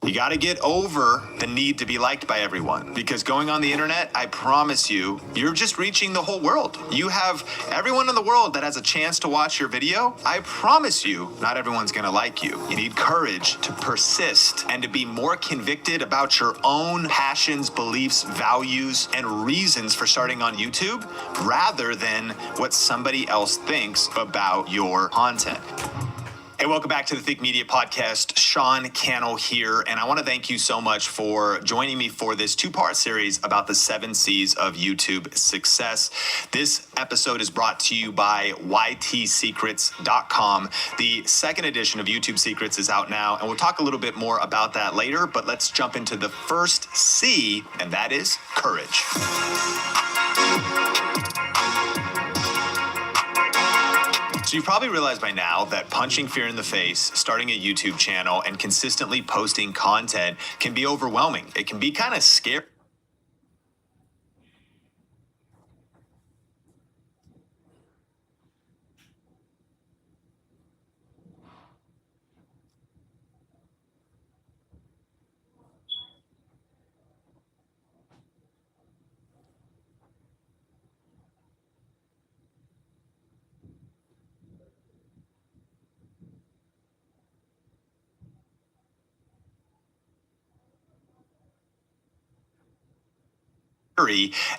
You got to get over the need to be liked by everyone, because going on the internet, I promise you, you're just reaching the whole world. You have everyone in the world that has a chance to watch your video. I promise you, not everyone's going to like you. You need courage to persist and to be more convicted about your own passions, beliefs, values, and reasons for starting on YouTube rather than what somebody else thinks about your content. Hey, welcome back to the Think Media Podcast. Sean Cannell here, and I want to thank you so much for joining me for this two-part series about the 7 C's of YouTube success. This episode is brought to you by ytsecrets.com. The second edition of YouTube Secrets is out now, and we'll talk a little bit more about that later, but let's jump into the first C, and that is courage. So you probably realized by now that punching fear in the face, starting a YouTube channel, and consistently posting content can be overwhelming. It can be kind of scary.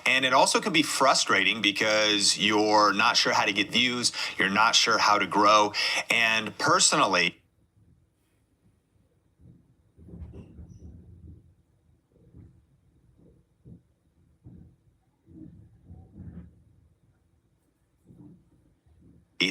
And it also can be frustrating because you're not sure how to get views, you're not sure how to grow. And personally,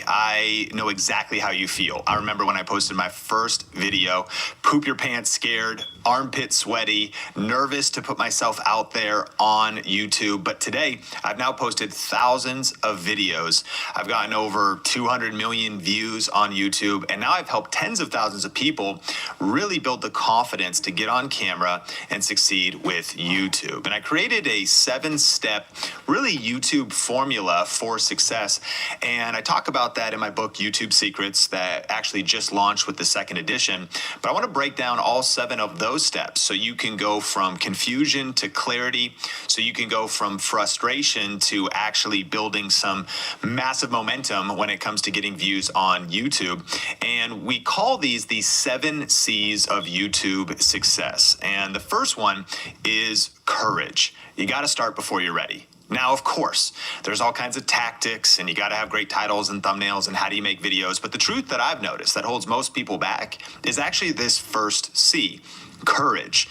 I know exactly how you feel. I remember when I posted my first video, poop your pants scared, armpit sweaty, nervous to put myself out there on YouTube. But today, I've now posted thousands of videos. I've gotten over 200 million views on YouTube, and now I've helped tens of thousands of people really build the confidence to get on camera and succeed with YouTube. And I created a 7-step, really YouTube formula for success. And I talk about that in my book, YouTube Secrets, that actually just launched with the second edition. But I want to break down all 7 of those steps so you can go from confusion to clarity, so you can go from frustration to actually building some massive momentum when it comes to getting views on YouTube. And we call these the 7 C's of YouTube success. And the first one is courage. You got to start before you're ready. Now, of course, there's all kinds of tactics, and you got to have great titles and thumbnails and how do you make videos. But the truth that I've noticed that holds most people back is actually this first C, courage.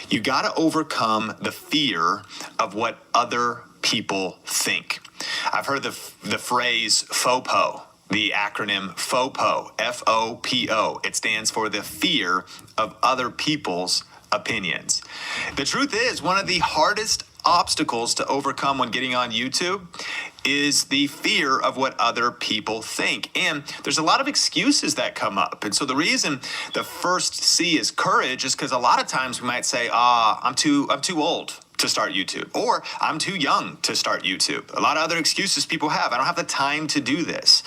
You got to overcome the fear of what other people think. I've heard the phrase FOPO. The acronym FOPO, F-O-P-O. It stands for the fear of other people's opinions. The truth is, one of the hardest obstacles to overcome when getting on YouTube is the fear of what other people think. And there's a lot of excuses that come up. And so the reason the first C is courage is because a lot of times we might say, I'm too old to start YouTube, or I'm too young to start YouTube. A lot of other excuses people have. I don't have the time to do this.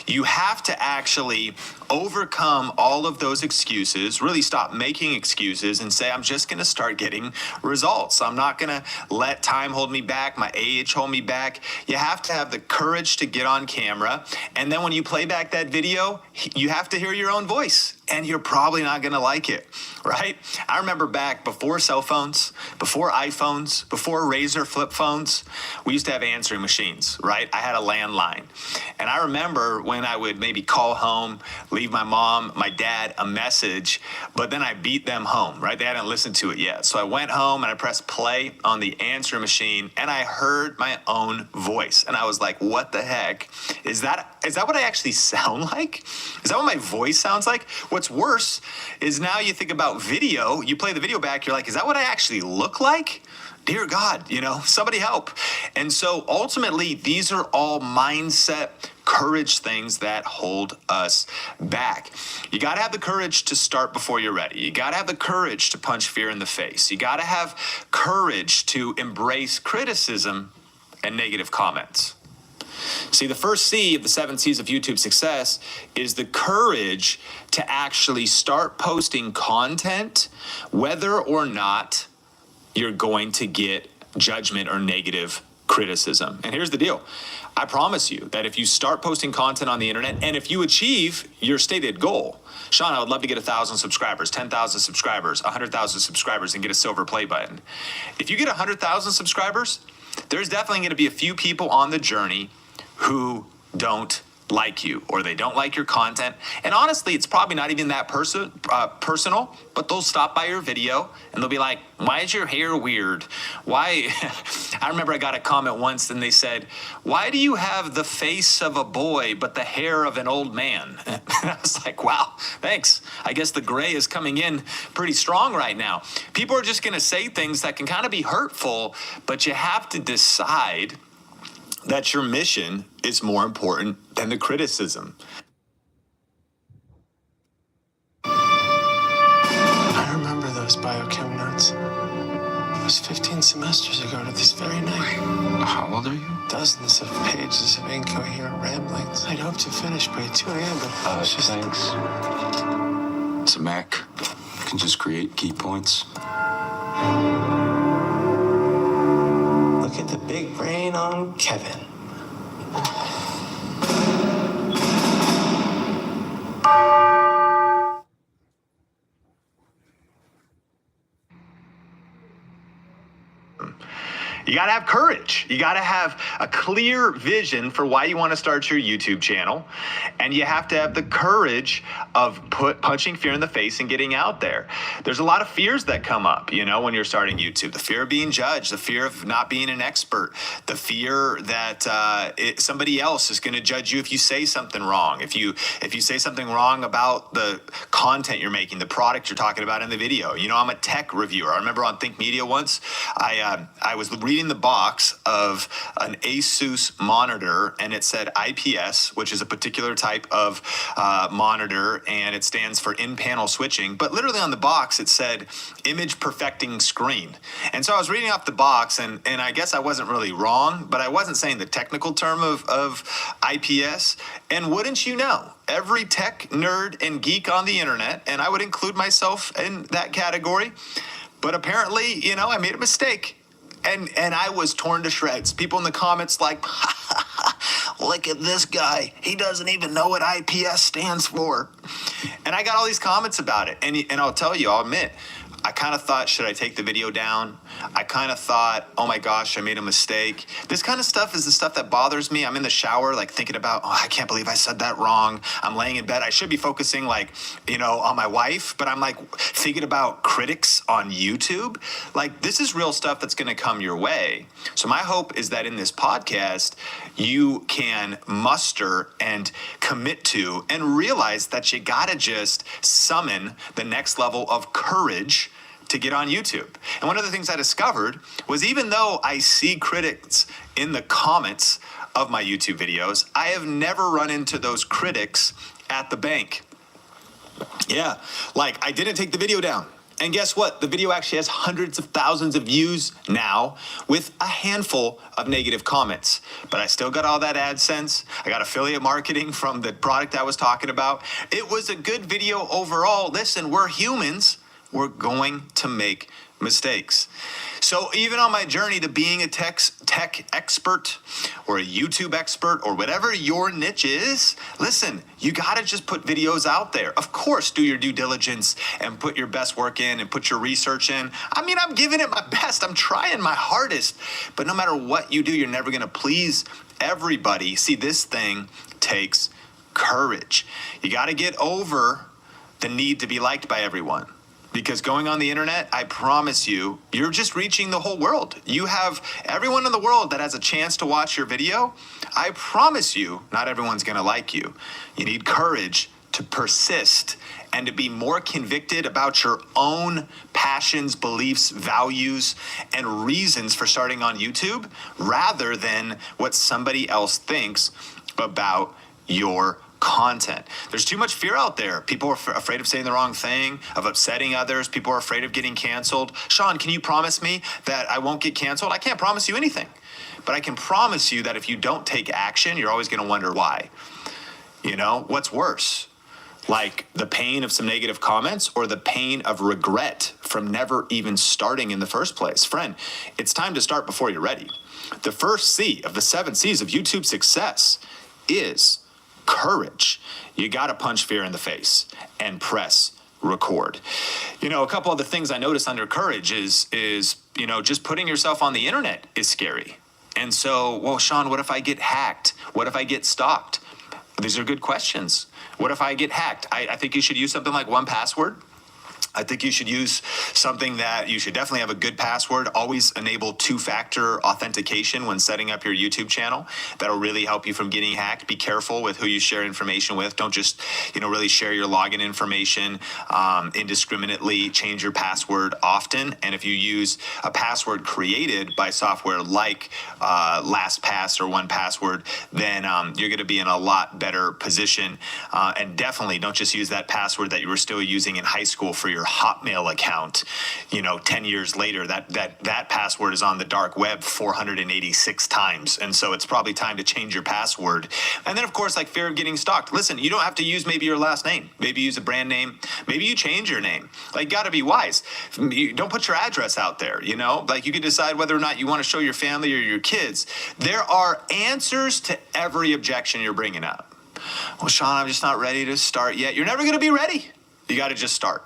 You have to actually overcome all of those excuses, really stop making excuses and say, I'm just going to start getting results. I'm not going to let time hold me back, my age hold me back. You have to have the courage to get on camera. And then when you play back that video, you have to hear your own voice. And you're probably not going to like it, right? I remember back before cell phones, before iPhones, before Razor flip phones, we used to have answering machines, right? I had a landline. And I remember when I would maybe call home, leave my mom, my dad a message, but then I beat them home, right? They hadn't listened to it yet. So I went home and I pressed play on the answering machine and I heard my own voice. And I was like, what the heck? Is that what I actually sound like? Is that what my voice sounds like? What's worse is now you think about video, you play the video back, you're like, is that what I actually look like? Dear God, somebody help. And so ultimately, these are all mindset, courage things that hold us back. You got to have the courage to start before you're ready. You got to have the courage to punch fear in the face. You got to have courage to embrace criticism and negative comments. See, the first C of the 7 C's of YouTube success is the courage to actually start posting content, whether or not you're going to get judgment or negative criticism. And here's the deal. I promise you that if you start posting content on the internet, and if you achieve your stated goal, Sean, I would love to get 1,000 subscribers, 10,000 subscribers, 100,000 subscribers, and get a silver play button. If you get 100,000 subscribers, there's definitely going to be a few people on the journey who don't like you, or they don't like your content. And honestly, it's probably not even that personal, but they'll stop by your video and they'll be like, why is your hair weird? Why? I remember I got a comment once and they said, why do you have the face of a boy but the hair of an old man? And I was like, wow, thanks. I guess the gray is coming in pretty strong right now. People are just going to say things that can kind of be hurtful, but you have to decide that your mission is more important than the criticism. I remember those biochem notes. It was 15 semesters ago to this very night. How old are you? Dozens of pages of incoherent ramblings. I'd hoped to finish by 2 a.m., but it was just... Thanks. It's a Mac. You can just create key points. Look at the big brain on Kevin. You got to have courage. You got to have a clear vision for why you want to start your YouTube channel. And you have to have the courage of punching fear in the face and getting out there. There's a lot of fears that come up, you know, when you're starting YouTube. The fear of being judged, the fear of not being an expert, the fear that somebody else is going to judge you if you say something wrong. If you say something wrong about the content you're making, the product you're talking about in the video. You know, I'm a tech reviewer. I remember on Think Media once, I was reading the box of an Asus monitor, and it said IPS, which is a particular type of monitor, and it stands for in-panel switching. But literally on the box, it said image perfecting screen. And so I was reading off the box, and I guess I wasn't really wrong, but I wasn't saying the technical term of IPS. And wouldn't you know, every tech nerd and geek on the internet, and I would include myself in that category, but apparently, you know, I made a mistake. And I was torn to shreds. People in the comments like, look at this guy. He doesn't even know what IPS stands for. And I got all these comments about it. And I'll tell you, I'll admit, I kind of thought, should I take the video down? I kind of thought, oh my gosh, I made a mistake. This kind of stuff is the stuff that bothers me. I'm in the shower, like thinking about, oh, I can't believe I said that wrong. I'm laying in bed. I should be focusing like, you know, on my wife, but I'm like thinking about critics on YouTube. Like, this is real stuff that's going to come your way. So my hope is that in this podcast, you can muster and commit to and realize that you got to just summon the next level of courage to get on YouTube. And one of the things I discovered was, even though I see critics in the comments of my YouTube videos, I have never run into those critics at the bank. Yeah, like I didn't take the video down. And guess what? The video actually has hundreds of thousands of views now with a handful of negative comments. But I still got all that AdSense. I got affiliate marketing from the product I was talking about. It was a good video overall. Listen, we're humans. We're going to make mistakes. So even on my journey to being a tech expert or a YouTube expert or whatever your niche is, listen, you got to just put videos out there. Of course, do your due diligence and put your best work in and put your research in. I mean, I'm giving it my best. I'm trying my hardest. But no matter what you do, you're never going to please everybody. See, this thing takes courage. You got to get over the need to be liked by everyone. Because going on the internet, I promise you, you're just reaching the whole world. You have everyone in the world that has a chance to watch your video. I promise you, not everyone's going to like you. You need courage to persist and to be more convicted about your own passions, beliefs, values, and reasons for starting on YouTube, rather than what somebody else thinks about your content. There's too much fear out there. People are afraid of saying the wrong thing, of upsetting others. People are afraid of getting canceled. Sean, can you promise me that I won't get canceled? I can't promise you anything, but I can promise you that if you don't take action, you're always going to wonder why. You know, what's worse? Like the pain of some negative comments or the pain of regret from never even starting in the first place? Friend, it's time to start before you're ready. The first C of the 7 C's of YouTube success is courage. You got to punch fear in the face and press record. You know, a couple other things I noticed under courage is just putting yourself on the internet is scary. And so, well, Sean, what if I get hacked? What if I get stalked? These are good questions. What if I get hacked? I think you should use something like 1Password. I think you should use something that you should definitely have a good password. Always enable 2-factor authentication when setting up your YouTube channel. That'll really help you from getting hacked. Be careful with who you share information with. Don't just, really share your login information indiscriminately. Change your password often. And if you use a password created by software like LastPass or 1Password, then you're going to be in a lot better position. And definitely don't just use that password that you were still using in high school for your Hotmail account. 10 years later, that password is on the dark web 486 times. And so it's probably time to change your password. And then, of course, like fear of getting stalked. Listen, you don't have to use maybe your last name. Maybe use a brand name. Maybe you change your name. Like, got to be wise. You don't put your address out there, Like, you can decide whether or not you want to show your family or your kids. There are answers to every objection you're bringing up. Well, Sean, I'm just not ready to start yet. You're never going to be ready. You got to just start.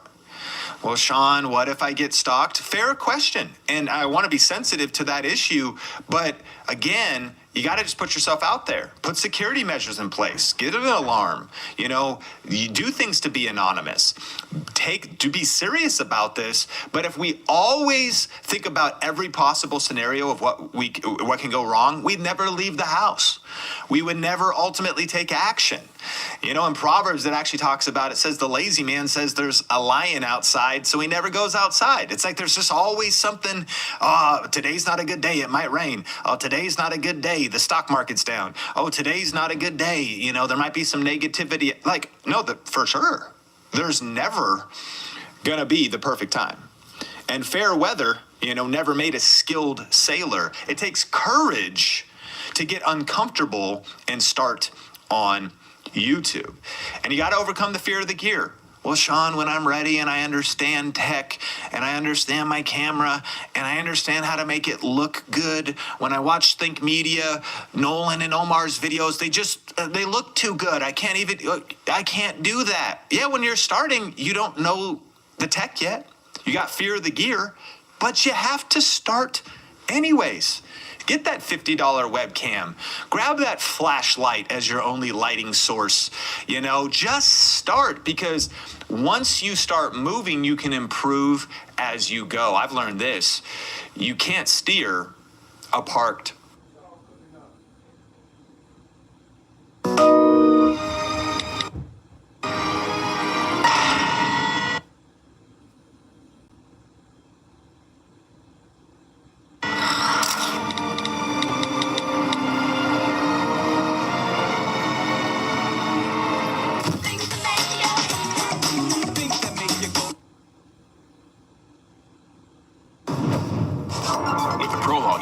Well, Sean, what if I get stalked? Fair question. And I want to be sensitive to that issue. But again, you got to just put yourself out there. Put security measures in place. Get an alarm. You do things to be anonymous. To be serious about this. But if we always think about every possible scenario of what can go wrong, we'd never leave the house. We would never ultimately take action. In Proverbs, it actually talks about, it says the lazy man says there's a lion outside, so he never goes outside. It's like there's just always something. Today's not a good day. It might rain. Oh, today's not a good day. The stock market's down. Oh, today's not a good day. There might be some negativity. For sure. There's never going to be the perfect time. And fair weather, never made a skilled sailor. It takes courage to get uncomfortable and start on YouTube. And you got to overcome the fear of the gear. Well, Sean, when I'm ready and I understand tech and I understand my camera and I understand how to make it look good, when I watch Think Media, Nolan and Omar's videos, they look too good. I can't do that. Yeah, when you're starting, you don't know the tech yet. You got fear of the gear, but you have to start anyways. Get that $50 webcam. Grab that flashlight as your only lighting source. Just start, because once you start moving, you can improve as you go. I've learned this. You can't steer a parked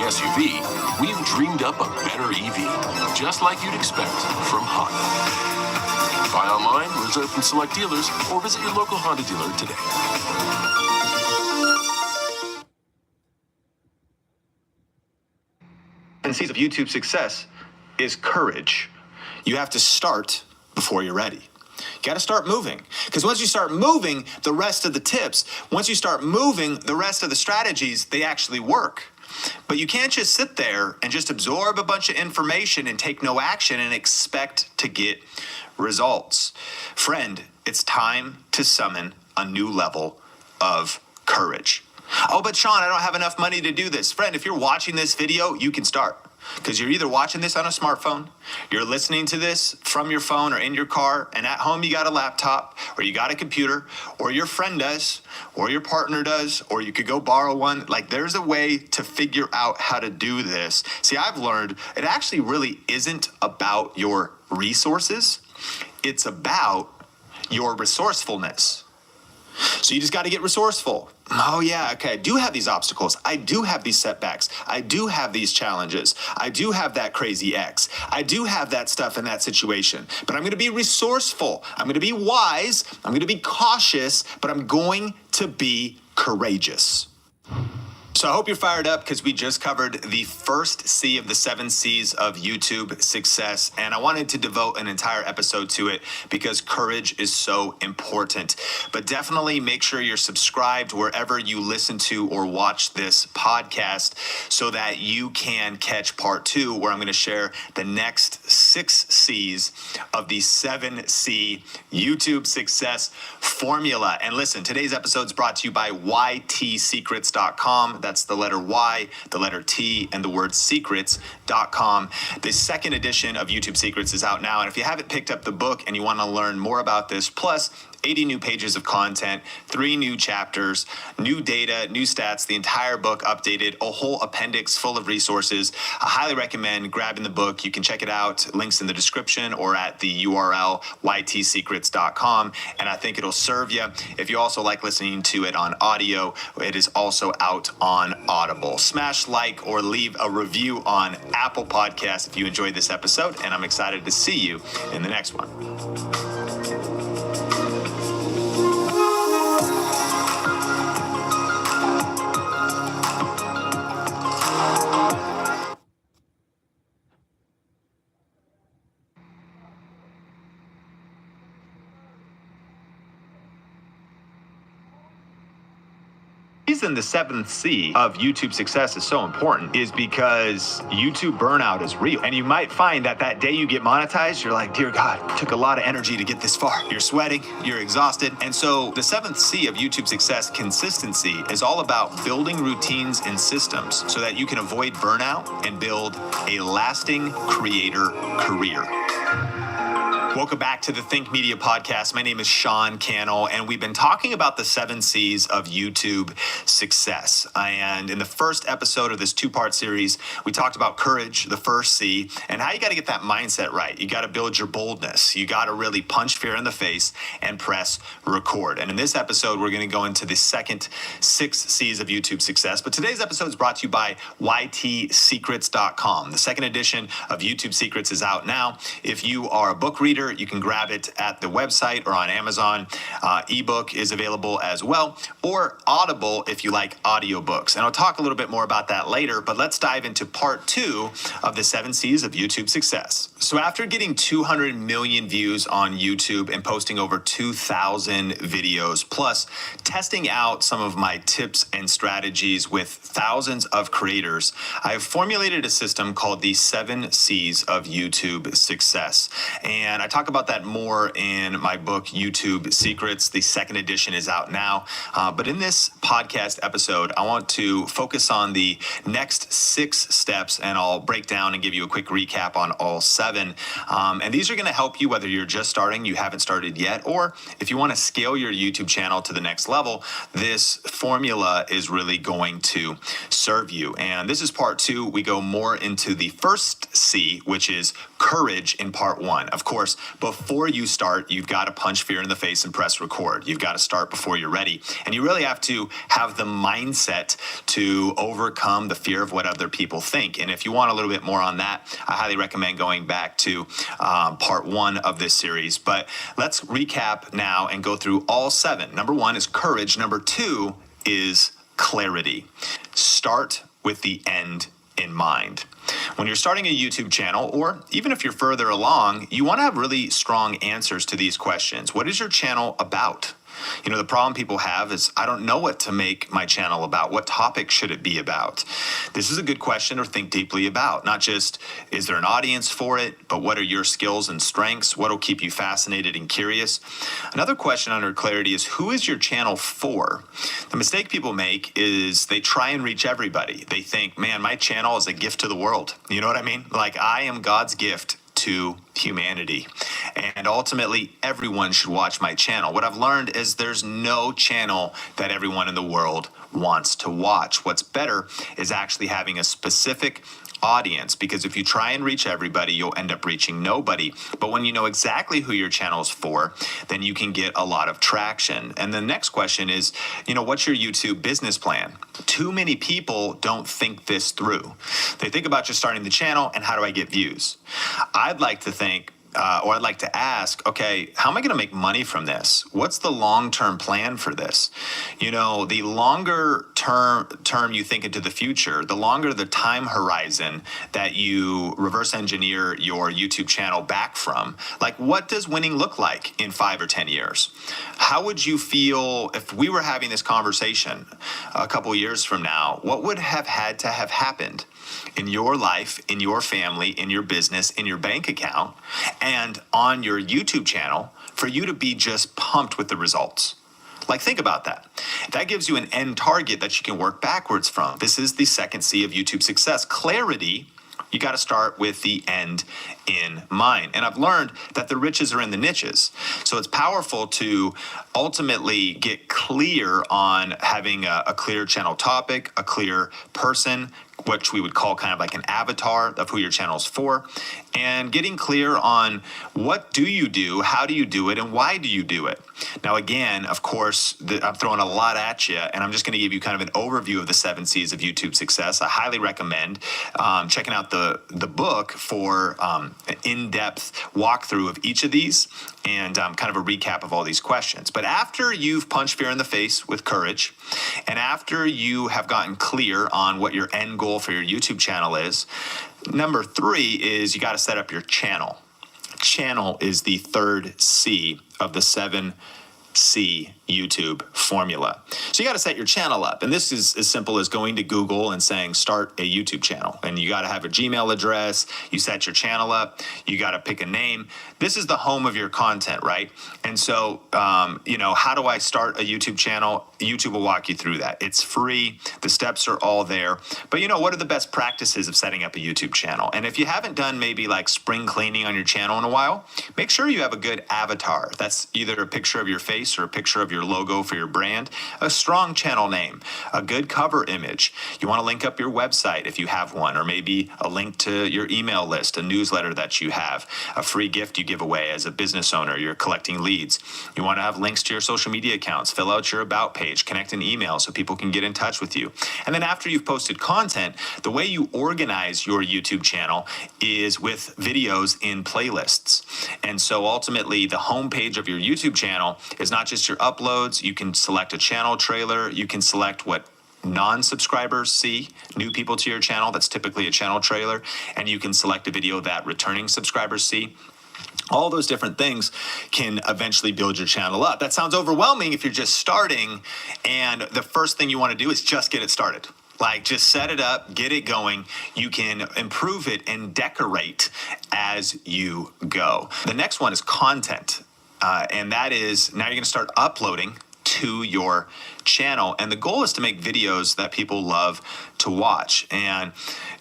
SUV, we've dreamed up a better EV, just like you'd expect from Honda. Buy online, reserve from select dealers, or visit your local Honda dealer today. And C's of YouTube success is courage. You have to start before you're ready. You got to start moving, because once you start moving, the rest of the tips, once you start moving, the rest of the strategies, they actually work. But you can't just sit there and just absorb a bunch of information and take no action and expect to get results. Friend, it's time to summon a new level of courage. Oh, but Sean, I don't have enough money to do this. Friend, if you're watching this video, you can start. Because you're either watching this on a smartphone, you're listening to this from your phone or in your car, and at home you got a laptop, or you got a computer, or your friend does, or your partner does, or you could go borrow one. Like, there's a way to figure out how to do this. See, I've learned it actually really isn't about your resources. it's about your resourcefulness. So you just got to get resourceful. Oh yeah, okay, I do have these obstacles. I do have these setbacks. I do have these challenges. I do have that crazy ex. I do have that stuff in that situation. But I'm going to be resourceful. I'm going to be wise. I'm going to be cautious, but I'm going to be courageous. So I hope you're fired up because we just covered the first C of the 7 C's of YouTube success. And I wanted to devote an entire episode to it because courage is so important. But definitely make sure you're subscribed wherever you listen to or watch this podcast so that you can catch part 2, where I'm going to share the next 6 C's of the 7C YouTube success formula. And listen, today's episode is brought to you by ytsecrets.com. That's the letter Y, the letter T, and the word secrets.com. The second edition of YouTube Secrets is out now. And if you haven't picked up the book and you want to learn more about this, plus 80 new pages of content, 3 new chapters, new data, new stats, the entire book updated, a whole appendix full of resources. I highly recommend grabbing the book. You can check it out, links in the description or at the URL ytsecrets.com, and I think it'll serve you. If you also like listening to it on audio, it is also out on Audible. Smash like or leave a review on Apple Podcasts if you enjoyed this episode, and I'm excited to see you in the next one. The reason the 7th C of YouTube success is so important is because YouTube burnout is real. And you might find that that day you get monetized, you're like, dear God, it took a lot of energy to get this far. You're sweating, you're exhausted. And so the 7th C of YouTube success, consistency, is all about building routines and systems so that you can avoid burnout and build a lasting creator career. Welcome back to the Think Media Podcast. My name is Sean Cannell, and we've been talking about the 7 C's of YouTube success. And in the first episode of this 2-part series, we talked about courage, the first C, and how you got to get that mindset right. You got to build your boldness. You got to really punch fear in the face and press record. And in this episode, we're going to go into the second 6 C's of YouTube success. But today's episode is brought to you by ytsecrets.com. The second edition of YouTube Secrets is out now. If you are a book reader, you can grab it at the website or on Amazon. Ebook is available as well, or Audible if you like audiobooks. And I'll talk a little bit more about that later, but let's dive into part 2 of the 7 C's of YouTube success. So after getting 200 million views on YouTube and posting over 2,000 videos, plus testing out some of my tips and strategies with thousands of creators, I have formulated a system called the 7 C's of YouTube success. And I talk about that more in my book, YouTube Secrets. The second edition is out now. But in this podcast episode, I want to focus on the next 6 steps, and I'll break down and give you a quick recap on all 7. And these are going to help you whether you're just starting, you haven't started yet, or if you want to scale your YouTube channel to the next level, this formula is really going to serve you. And this is part 2. We go more into the first C, which is courage, in part 1. Of course, before you start, you've got to punch fear in the face and press record. You've got to start before you're ready. And you really have to have the mindset to overcome the fear of what other people think. And if you want a little bit more on that, I highly recommend going back to part 1 of this series. But let's recap now and go through all 7. Number 1 is courage. Number 2 is clarity. Start with the end in mind. When you're starting a YouTube channel, or even if you're further along, you want to have really strong answers to these questions. What is your channel about? You know, the problem people have is, I don't know what to make my channel about. What topic should it be about? This is a good question to think deeply about. Not just, is there an audience for it, but what are your skills and strengths? What will keep you fascinated and curious? Another question under clarity is, who is your channel for? The mistake people make is they try and reach everybody. They think, man, my channel is a gift to the world. You know what I mean? Like, I am God's gift to humanity. And ultimately, everyone should watch my channel. What I've learned is there's no channel that everyone in the world wants to watch. What's better is actually having a specific audience, because if you try and reach everybody, you'll end up reaching nobody. But when you know exactly who your channel is for, then you can get a lot of traction. And the next question is, what's your YouTube business plan? Too many people don't think this through. They think about just starting the channel and how do I get views? I'd like to think, or I'd like to ask, okay, how am I going to make money from this? What's the long-term plan for this? The longer term you think into the future, the longer the time horizon that you reverse engineer your YouTube channel back from. Like, what does winning look like in 5 or 10 years? How would you feel if we were having this conversation a couple years from now? What would have had to have happened in your life, in your family, in your business, in your bank account, and on your YouTube channel for you to be just pumped with the results? Like, think about that. That gives you an end target that you can work backwards from. This is the second C of YouTube success. Clarity. You got to start with the end in mind. And I've learned that the riches are in the niches. So it's powerful to ultimately get clear on having a clear channel topic, a clear person, which we would call kind of like an avatar of who your channel is for, and getting clear on what do you do, how do you do it, and why do you do it. Now, again, of course, I'm throwing a lot at you, and I'm just going to give you kind of an overview of the 7 C's of YouTube success. I highly recommend checking out the book for an in-depth walkthrough of each of these and kind of a recap of all these questions. But after you've punched fear in the face with courage, and after you have gotten clear on what your end goal for your YouTube channel is, number 3 is you got to set up your channel. Channel is the third C of the 7C YouTube formula. So you got to set your channel up. And this is as simple as going to Google and saying, start a YouTube channel. And you got to have a Gmail address. You set your channel up. You got to pick a name. This is the home of your content, right? And so, how do I start a YouTube channel? YouTube will walk you through that. It's free. The steps are all there. But what are the best practices of setting up a YouTube channel? And if you haven't done maybe like spring cleaning on your channel in a while, make sure you have a good avatar. That's either a picture of your face or a picture of your logo for your brand, a strong channel name, a good cover image. You want to link up your website if you have one, or maybe a link to your email list, a newsletter that you have, a free gift you give away as a business owner. You're collecting leads. You want to have links to your social media accounts, fill out your about page, connect an email so people can get in touch with you. And then after you've posted content, the way you organize your YouTube channel is with videos in playlists. And so ultimately, the homepage of your YouTube channel is not just your uploads. You can select a channel trailer. You can select what non-subscribers see, new people to your channel. That's typically a channel trailer. And you can select a video that returning subscribers see. All those different things can eventually build your channel up. That sounds overwhelming if you're just starting, and the first thing you want to do is just get it started. Like, just set it up, get it going. You can improve it and decorate as you go. The next one is content, and that is now you're going to start uploading to your channel. And the goal is to make videos that people love to watch. And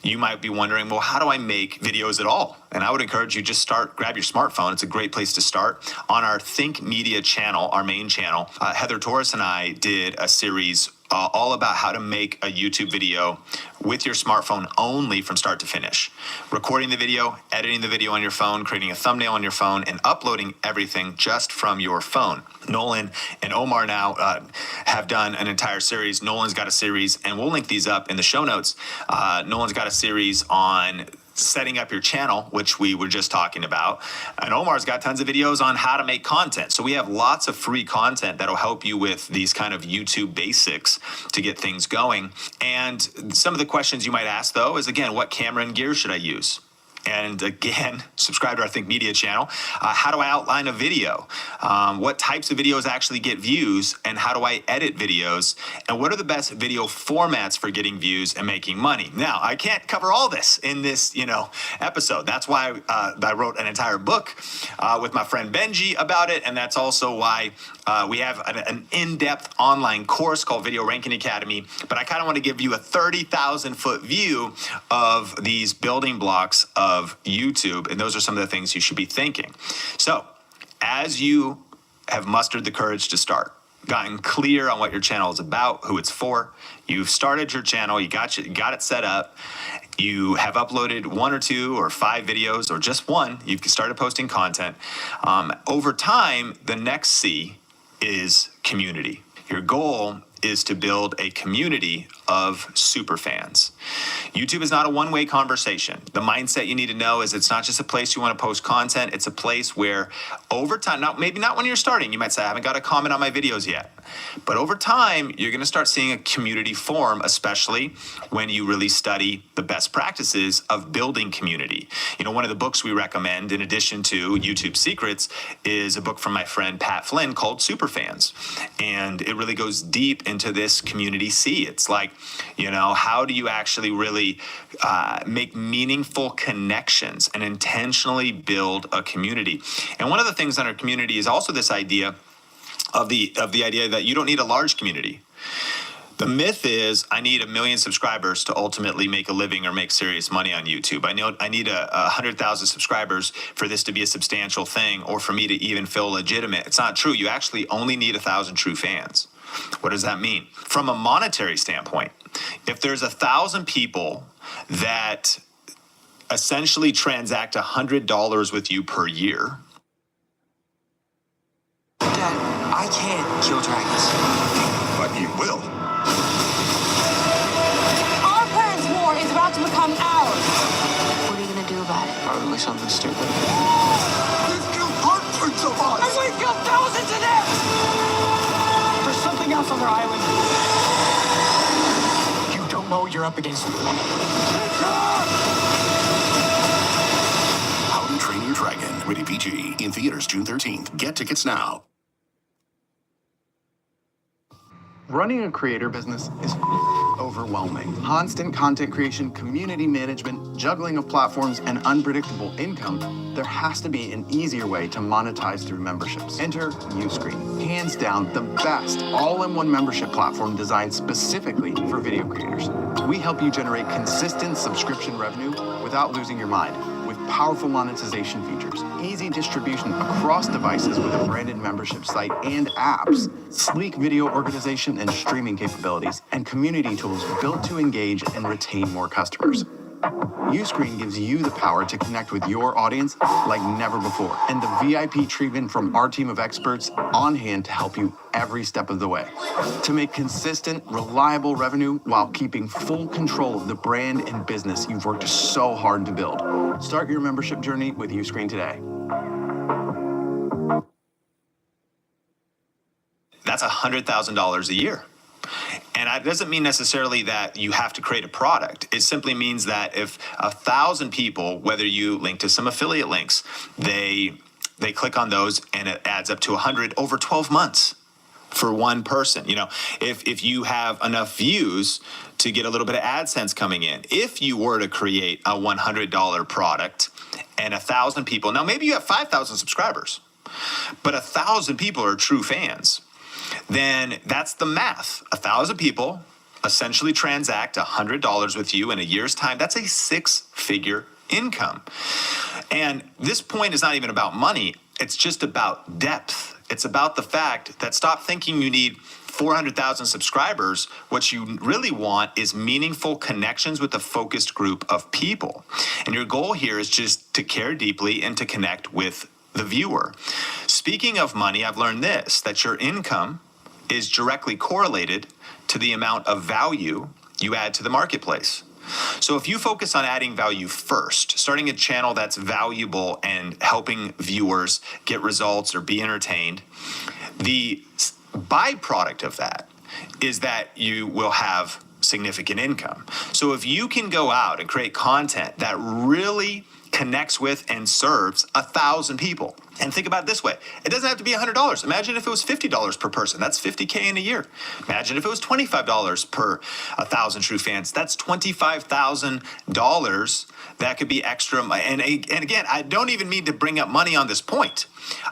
you might be wondering, well, how do I make videos at all? And I would encourage you just grab your smartphone. It's a great place to start. On our Think Media channel, our main channel, Heather Torres and I did a series all about how to make a YouTube video with your smartphone only from start to finish. Recording the video, editing the video on your phone, creating a thumbnail on your phone, and uploading everything just from your phone. Nolan and Omar now have done an entire series. Nolan's got a series, and we'll link these up in the show notes. Nolan's got a series on setting up your channel, which we were just talking about. And Omar's got tons of videos on how to make content. So we have lots of free content that'll help you with these kind of YouTube basics to get things going. And some of the questions you might ask, though, is, again, what camera and gear should I use? And again, subscribe to our Think Media channel. How do I outline a video? What types of videos actually get views? And how do I edit videos? And what are the best video formats for getting views and making money? Now, I can't cover all this in this, episode. That's why I wrote an entire book with my friend Benji about it. And that's also why we have an in-depth online course called Video Ranking Academy. But I kind of want to give you a 30,000-foot view of these building blocks of YouTube, and those are some of the things you should be thinking. So, as you have mustered the courage to start, gotten clear on what your channel is about, who it's for. You've started your channel, you got it set up. You have uploaded 1 or 2 or 5 videos or just one. You've started posting content. Over time, the next C is community. Your goal is to build a community of super fans. YouTube is not a one-way conversation. The mindset you need to know is it's not just a place you want to post content. It's a place where over time, now maybe not when you're starting, you might say, I haven't got a comment on my videos yet. But over time, you're going to start seeing a community form, especially when you really study the best practices of building community. You know, one of the books we recommend, in addition to YouTube Secrets, is a book from my friend Pat Flynn called Superfans. And it really goes deep into this community C. It's like, you know, how do you actually really make meaningful connections and intentionally build a community? And one of the things in our community is also this idea of the idea that you don't need a large community. The myth is I need 1 million subscribers to ultimately make a living or make serious money on YouTube. I need 100,000 subscribers for this to be a substantial thing or for me to even feel legitimate. It's not true. You actually only need 1,000 true fans. What does that mean? From a monetary standpoint, if there's 1,000 people that essentially transact $100 with you per year. Dad, I can't kill dragons. But you will. Our parents' war is about to become ours. What are you gonna do about it? Probably something stupid. We've killed hundreds of us. And we've killed thousands of them! There's something else on their island. You don't know what you're up against. How to Train Your Dragon. Rated PG. In theaters June 13th. Get tickets now. Running a creator business is overwhelming. Constant content creation, community management, juggling of platforms, and unpredictable income. There has to be an easier way to monetize through memberships. Enter Uscreen. Hands down, the best all-in-one membership platform designed specifically for video creators. We help you generate consistent subscription revenue without losing your mind, with powerful monetization features, easy distribution across devices with a branded membership site and apps, sleek video organization and streaming capabilities, and community tools built to engage and retain more customers. Uscreen gives you the power to connect with your audience like never before, and the VIP treatment from our team of experts on hand to help you every step of the way. To make consistent, reliable revenue while keeping full control of the brand and business you've worked so hard to build. Start your membership journey with Uscreen today. That's $100,000 a year. And that doesn't mean necessarily that you have to create a product. It simply means that if 1,000 people, whether you link to some affiliate links, they click on those and it adds up to 100 over 12 months for one person. You know, if you have enough views to get a little bit of AdSense coming in, if you were to create a $100 product and 1,000 people, now maybe you have 5,000 subscribers, but 1,000 people are true fans. Then that's the math. 1,000 people essentially transact $100 with you in a year's time. That's a 6-figure income. And this point is not even about money. It's just about depth. It's about the fact that stop thinking you need 400,000 subscribers. What you really want is meaningful connections with a focused group of people. And your goal here is just to care deeply and to connect with the viewer. Speaking of money, I've learned this, that your income is directly correlated to the amount of value you add to the marketplace. So if you focus on adding value first, starting a channel that's valuable and helping viewers get results or be entertained, the byproduct of that is that you will have significant income. So if you can go out and create content that really connects with and serves 1,000 people. And think about it this way. It doesn't have to be $100. Imagine if it was $50 per person. That's $50K in a year. Imagine if it was $25 per 1,000 true fans. That's $25,000 that could be extra. And again, I don't even mean to bring up money on this point.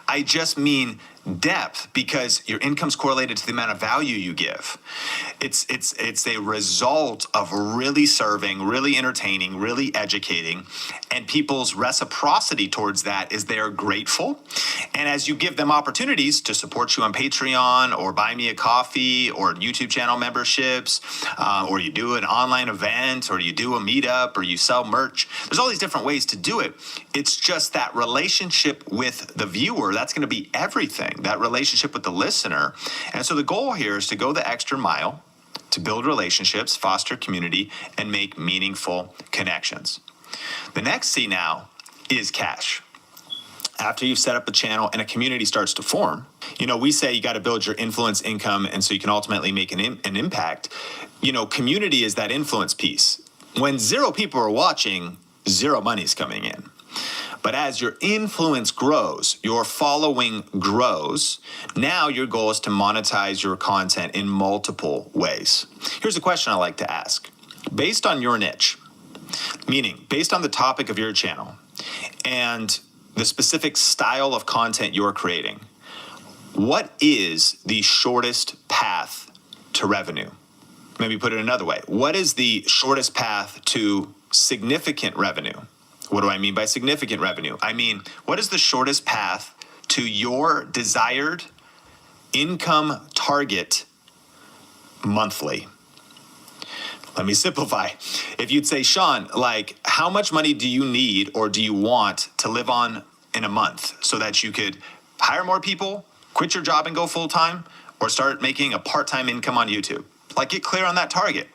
I just mean depth, because your income's correlated to the amount of value you give. It's a result of really serving, really entertaining, really educating, and people's reciprocity towards that is they're grateful people. And as you give them opportunities to support you on Patreon or buy me a coffee or YouTube channel memberships, or you do an online event or you do a meetup or you sell merch, there's all these different ways to do it. It's just that relationship with the viewer, that's going to be everything, that relationship with the listener. And so the goal here is to go the extra mile to build relationships, foster community, and make meaningful connections. The next C now is cash. After you've set up a channel and a community starts to form, we say you got to build your influence income, and so you can ultimately make an impact. Community is that influence piece. When 0 people are watching, 0 money's coming in. But as your influence grows, your following grows, now your goal is to monetize your content in multiple ways. Here's a question I like to ask. Based on your niche, meaning based on the topic of your channel and the specific style of content you're creating, what is the shortest path to revenue? Maybe put it another way. What is the shortest path to significant revenue? What do I mean by significant revenue? I mean, what is the shortest path to your desired income target monthly? Let me simplify. If you'd say, Sean, how much money do you need or do you want to live on in a month so that you could hire more people, quit your job and go full time, or start making a part-time income on YouTube? Get clear on that target.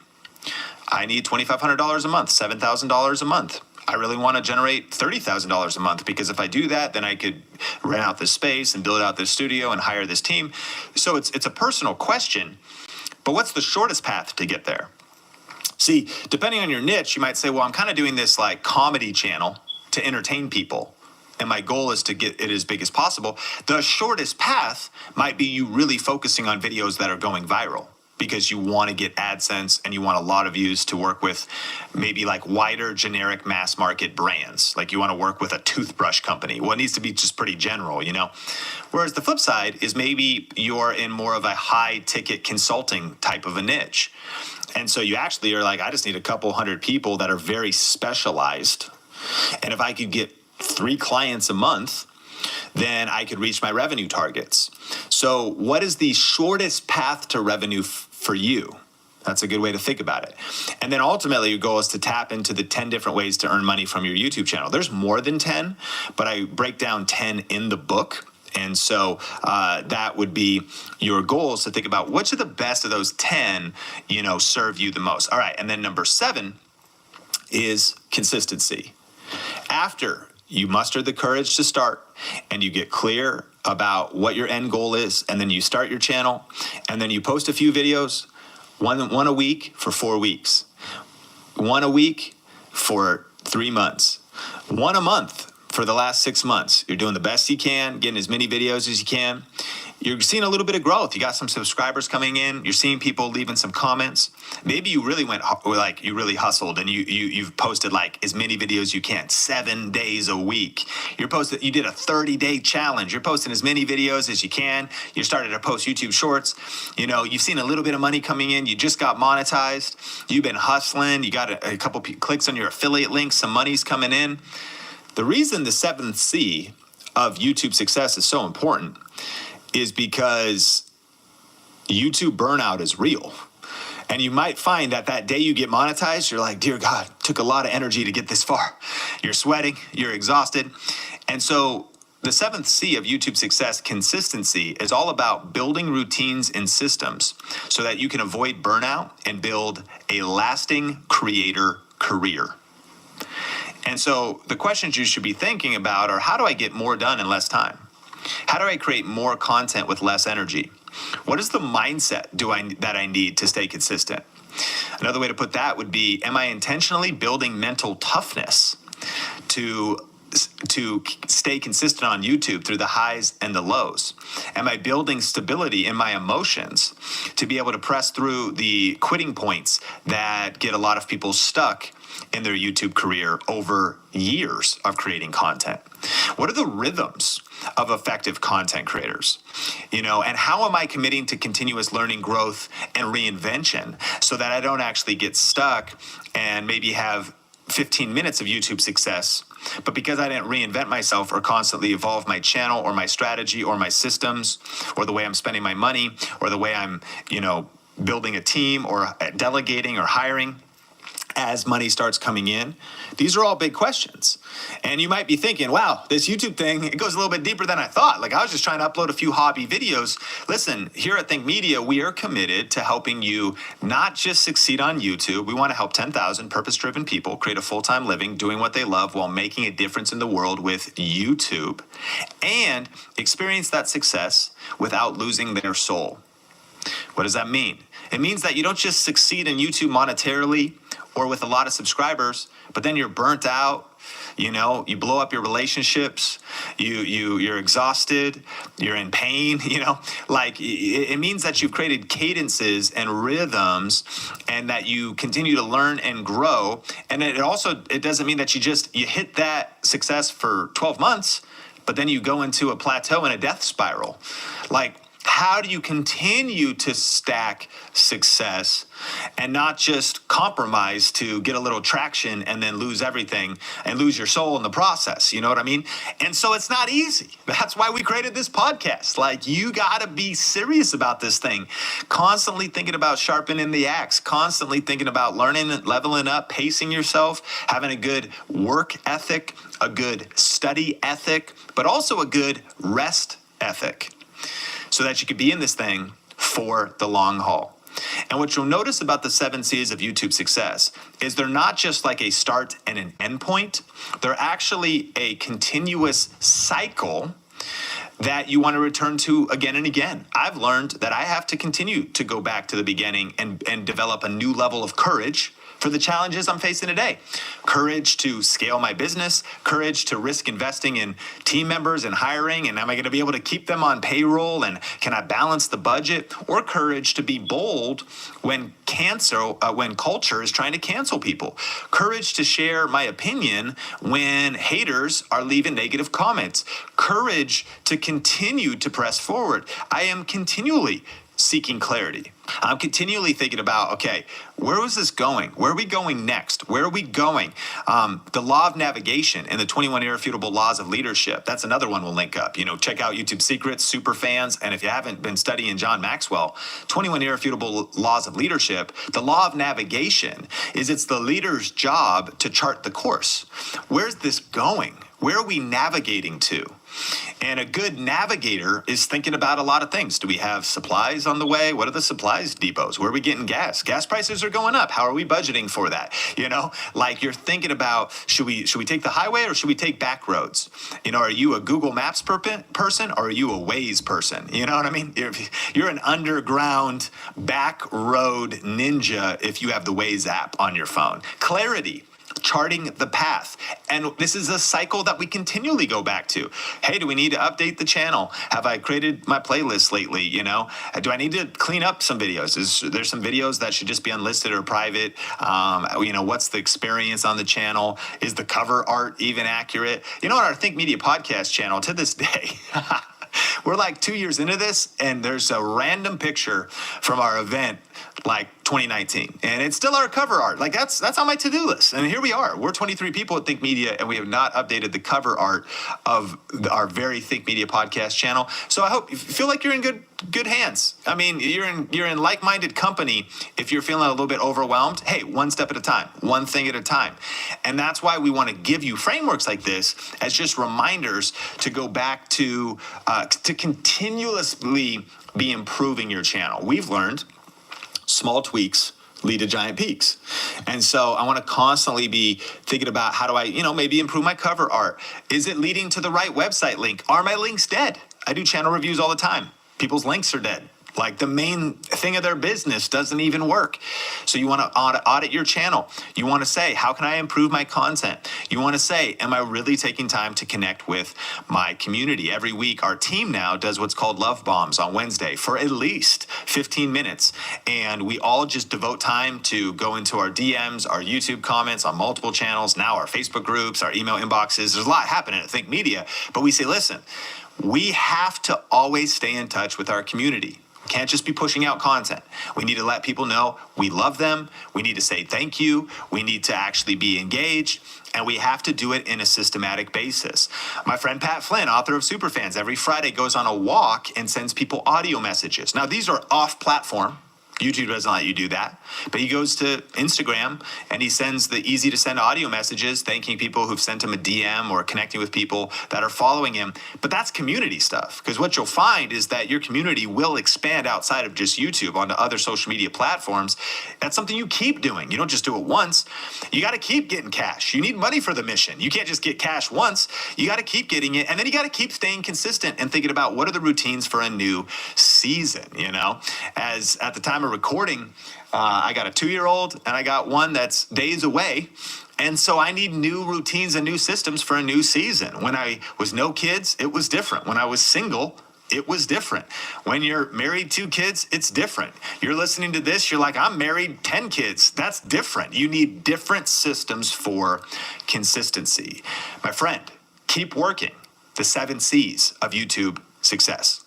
I need $2,500 a month, $7,000 a month. I really want to generate $30,000 a month, because if I do that, then I could rent out this space and build out this studio and hire this team. So it's a personal question, but what's the shortest path to get there? See, depending on your niche, you might say, well, I'm kind of doing this comedy channel to entertain people, and my goal is to get it as big as possible. The shortest path might be you really focusing on videos that are going viral, because you want to get AdSense and you want a lot of views to work with maybe wider generic mass market brands. You want to work with a toothbrush company. Well, it needs to be just pretty general, Whereas the flip side is maybe you're in more of a high ticket consulting type of a niche. And so you actually are I just need a couple hundred people that are very specialized. And if I could get 3 clients a month, then I could reach my revenue targets. So what is the shortest path to revenue for you? That's a good way to think about it. And then ultimately your goal is to tap into the 10 different ways to earn money from your YouTube channel. There's more than 10, but I break down 10 in the book. And so that would be your goals to think about which of the best of those 10, serve you the most. All right. And then number 7 is consistency. After you muster the courage to start and you get clear about what your end goal is, and then you start your channel, and then you post a few videos, one a week for 4 weeks, one a week for 3 months, one a month for the last 6 months. You're doing the best you can, getting as many videos as you can. You're seeing a little bit of growth. You got some subscribers coming in. You're seeing people leaving some comments. Maybe you really went you really hustled and you've posted as many videos as you can, 7 days a week. You did a 30-day challenge. You're posting as many videos as you can. You started to post YouTube shorts. You've seen a little bit of money coming in. You just got monetized. You've been hustling. You got a couple clicks on your affiliate links. Some money's coming in. The reason the 7th C of YouTube success is so important is because YouTube burnout is real. And you might find that day you get monetized, you're like, dear God, took a lot of energy to get this far. You're sweating, you're exhausted. And so the 7th C of YouTube success, consistency, is all about building routines and systems so that you can avoid burnout and build a lasting creator career. And so the questions you should be thinking about are, how do I get more done in less time? How do I create more content with less energy? What is the mindset that I need to stay consistent? Another way to put that would be, am I intentionally building mental toughness to stay consistent on YouTube through the highs and the lows? Am I building stability in my emotions to be able to press through the quitting points that get a lot of people stuck in their YouTube career over years of creating content? What are the rhythms of effective content creators? And how am I committing to continuous learning, growth, and reinvention so that I don't actually get stuck and maybe have 15 minutes of YouTube success, but because I didn't reinvent myself or constantly evolve my channel or my strategy or my systems or the way I'm spending my money or the way I'm, building a team or delegating or hiring as money starts coming in, these are all big questions. And you might be thinking, wow, this YouTube thing, it goes a little bit deeper than I thought. Like I was just trying to upload a few hobby videos. Listen, here at Think Media, we are committed to helping you not just succeed on YouTube. We want to help 10,000 purpose-driven people create a full-time living doing what they love while making a difference in the world with YouTube and experience that success without losing their soul. What does that mean? It means that you don't just succeed in YouTube monetarily or with a lot of subscribers, but then you're burnt out, you blow up your relationships, you're exhausted, you're in pain, like it means that you've created cadences and rhythms and that you continue to learn and grow. And it doesn't mean that you hit that success for 12 months, but then you go into a plateau and a death spiral. Like, how do you continue to stack success and not just compromise to get a little traction and then lose everything and lose your soul in the process? You know what I mean? And so it's not easy. That's why we created this podcast. Like, you got to be serious about this thing. Constantly thinking about sharpening the axe, constantly thinking about learning, leveling up, pacing yourself, having a good work ethic, a good study ethic, but also a good rest ethic, so that you could be in this thing for the long haul. And what you'll notice about the 7 C's of YouTube success is they're not just like a start and an end point. They're actually a continuous cycle that you want to return to again and again. I've learned that I have to continue to go back to the beginning and develop a new level of courage for the challenges I'm facing today. Courage to scale my business, courage to risk investing in team members and hiring, and am I going to be able to keep them on payroll, and can I balance the budget? Or courage to be bold when culture is trying to cancel people. Courage to share my opinion when haters are leaving negative comments. Courage to continue to press forward. I am continually seeking clarity. I'm continually thinking about, okay, where was this going? Where are we going next? Where are we going? The law of navigation and the 21 irrefutable laws of leadership. That's another one we'll link up. Check out YouTube Secrets, Super Fans. And if you haven't been studying John Maxwell, 21 irrefutable laws of leadership, the law of navigation is it's the leader's job to chart the course. Where's this going? Where are we navigating to? And a good navigator is thinking about a lot of things. Do we have supplies on the way? What are the supplies depots? Where are we getting gas? Gas prices are going up. How are we budgeting for that? Like you're thinking about, should we take the highway or should we take back roads? Are you a Google Maps person or are you a Waze person? You know what I mean? You're an underground back road ninja if you have the Waze app on your phone. Clarity. Charting the path. And this is a cycle that we continually go back to. Hey, do we need to update the channel? Have I created my playlist lately? Do I need to clean up some videos? Is there some videos that should just be unlisted or private? What's the experience on the channel? Is the cover art even accurate? On our Think Media podcast channel to this day, we're like 2 years into this, and there's a random picture from our event, like 2019, and it's still our cover art. Like that's on my to-do list. And here we are. We're 23 people at Think Media, and we have not updated the cover art of our very Think Media podcast channel. So I hope you feel like you're in good hands. I mean, you're in like-minded company. If you're feeling a little bit overwhelmed, hey, one step at a time, one thing at a time. And that's why we want to give you frameworks like this as just reminders to go back to continuously be improving your channel. We've learned small tweaks lead to giant peaks. And so I want to constantly be thinking about how do I, maybe improve my cover art? Is it leading to the right website link? Are my links dead? I do channel reviews all the time. People's links are dead. Like the main thing of their business doesn't even work. So you want to audit your channel. You want to say, how can I improve my content? You want to say, am I really taking time to connect with my community? Every week, our team now does what's called Love Bombs on Wednesday for at least 15 minutes. And we all just devote time to go into our DMs, our YouTube comments on multiple channels, now our Facebook groups, our email inboxes. There's a lot happening at Think Media. But we say, listen, we have to always stay in touch with our community. Can't just be pushing out content. We need to let people know we love them. We need to say thank you. We need to actually be engaged. And we have to do it in a systematic basis. My friend Pat Flynn, author of Superfans, every Friday goes on a walk and sends people audio messages. Now, these are off platform. YouTube doesn't let you do that. But he goes to Instagram and he sends the easy to send audio messages, thanking people who've sent him a DM or connecting with people that are following him. But that's community stuff, because what you'll find is that your community will expand outside of just YouTube onto other social media platforms. That's something you keep doing. You don't just do it once. You got to keep getting cash. You need money for the mission. You can't just get cash once. You got to keep getting it. And then you got to keep staying consistent and thinking about what are the routines for a new season, you know? As at the time of recording, I got a 2-year-old and I got one that's days away. And so I need new routines and new systems for a new season. When I was no kids, it was different. When I was single, it was different. When you're married 2 kids, it's different. You're listening to this, you're like, I'm married 10 kids. That's different. You need different systems for consistency. My friend, keep working the 7 C's of YouTube success.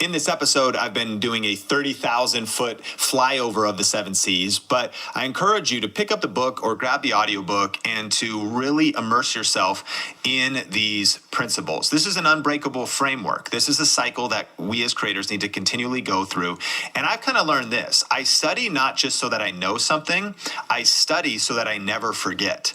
In this episode, I've been doing a 30,000-foot flyover of the 7 C's, but I encourage you to pick up the book or grab the audiobook and to really immerse yourself in these principles. This is an unbreakable framework. This is a cycle that we as creators need to continually go through. And I've kind of learned this. I study not just so that I know something, I study so that I never forget.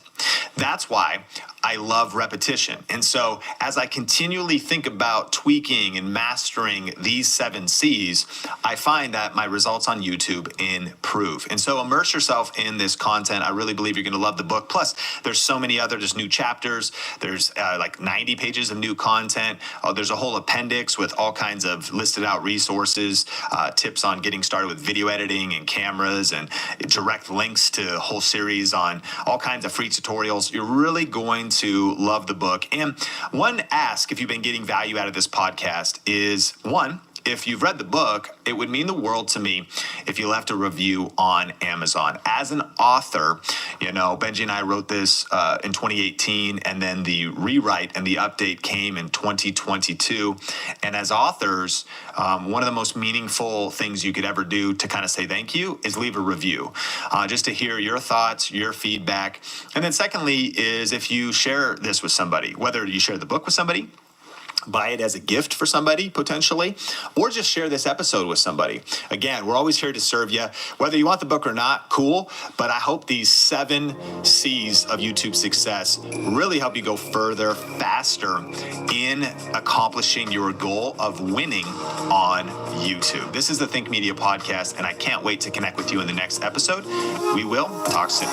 That's why I love repetition. And so as I continually think about tweaking and mastering these 7 C's, I find that my results on YouTube improve. And so immerse yourself in this content. I really believe you're going to love the book. Plus, there's so many other just new chapters. There's like 90 pages of new content. There's a whole appendix with all kinds of listed out resources, tips on getting started with video editing and cameras, and direct links to a whole series on all kinds of free tutorials. You're really going to love the book. And one ask, if you've been getting value out of this podcast, is one, if you've read the book, it would mean the world to me if you left a review on Amazon. As an author, you know, Benji and I wrote this in 2018, and then the rewrite and the update came in 2022. And as authors, one of the most meaningful things you could ever do to kind of say thank you is leave a review, just to hear your thoughts, your feedback. And then secondly is if you share this with somebody, whether you share the book with somebody, buy it as a gift for somebody, potentially, or just share this episode with somebody. Again, we're always here to serve you. Whether you want the book or not, cool, but I hope these 7 C's of YouTube success really help you go further, faster in accomplishing your goal of winning on YouTube. This is the Think Media Podcast, and I can't wait to connect with you in the next episode. We will talk soon.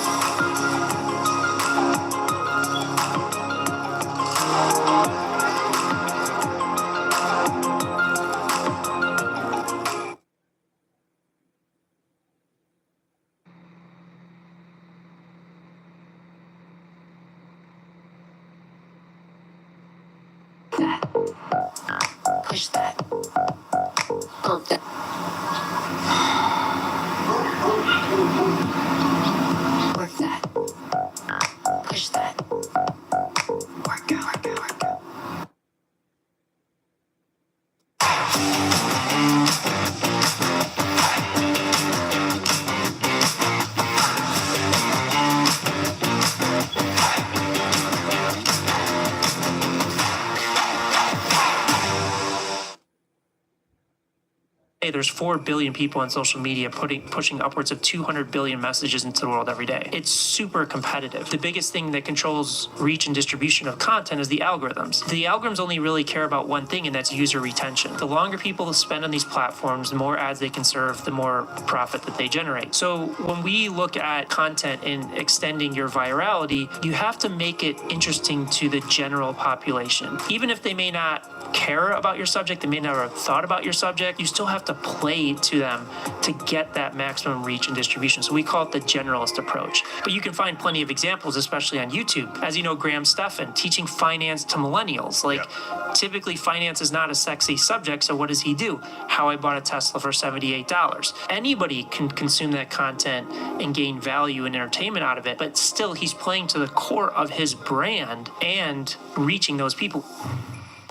Push that. Pump that. Work that. Push that. Work out, work out, work out. There's 4 billion people on social media pushing upwards of 200 billion messages into the world every day. It's super competitive. The biggest thing that controls reach and distribution of content is the algorithms. The algorithms only really care about one thing, and that's user retention. The longer people spend on these platforms, the more ads they can serve, the more profit that they generate. So when we look at content and extending your virality, you have to make it interesting to the general population. Even if they may not care about your subject, they may never have thought about your subject, you still have to play to them to get that maximum reach and distribution. So we call it the generalist approach. But you can find plenty of examples, especially on YouTube. As you know, Graham Stephan teaching finance to millennials. Typically finance is not a sexy subject, so what does he do? How I bought a Tesla for $78. Anybody can consume that content and gain value and entertainment out of it, but still he's playing to the core of his brand and reaching those people.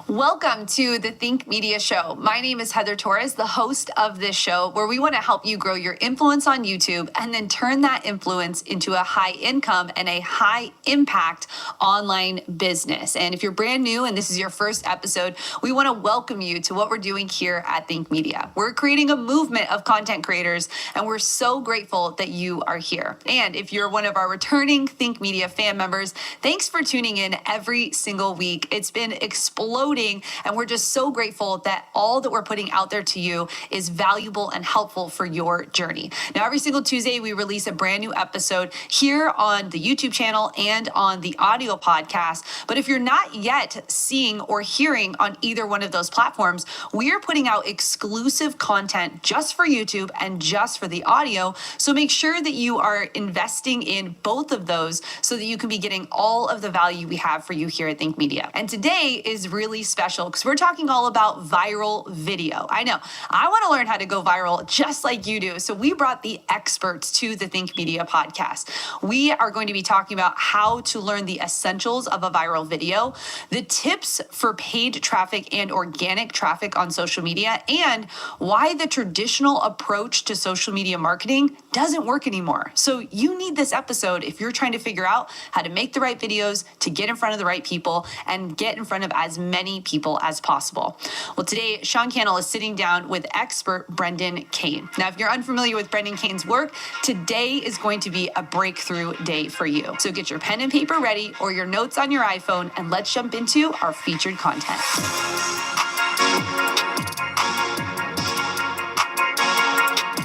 Welcome to the Think Media Show. My name is Heather Torres, the host of this show, where we want to help you grow your influence on YouTube and then turn that influence into a high income and a high impact online business. And if you're brand new and this is your first episode, we want to welcome you to what we're doing here at Think Media. We're creating a movement of content creators, and we're so grateful that you are here. And if you're one of our returning Think Media fan members, thanks for tuning in every single week. It's been exploding. And we're just so grateful that all that we're putting out there to you is valuable and helpful for your journey. Now, every single Tuesday, we release a brand new episode here on the YouTube channel and on the audio podcast. But if you're not yet seeing or hearing on either one of those platforms, we are putting out exclusive content just for YouTube and just for the audio. So make sure that you are investing in both of those so that you can be getting all of the value we have for you here at Think Media. And today is really special because we're talking all about viral video. I know, I want to learn how to go viral just like you do. So we brought the experts to the Think Media podcast. We are going to be talking about how to learn the essentials of a viral video, the tips for paid traffic and organic traffic on social media, and why the traditional approach to social media marketing doesn't work anymore. So you need this episode if you're trying to figure out how to make the right videos, to get in front of the right people, and get in front of as many people as possible. Well, today, Sean Cannell is sitting down with expert Brendan Kane. Now, if you're unfamiliar with Brendan Kane's work, today is going to be a breakthrough day for you. So get your pen and paper ready or your notes on your iPhone, and let's jump into our featured content.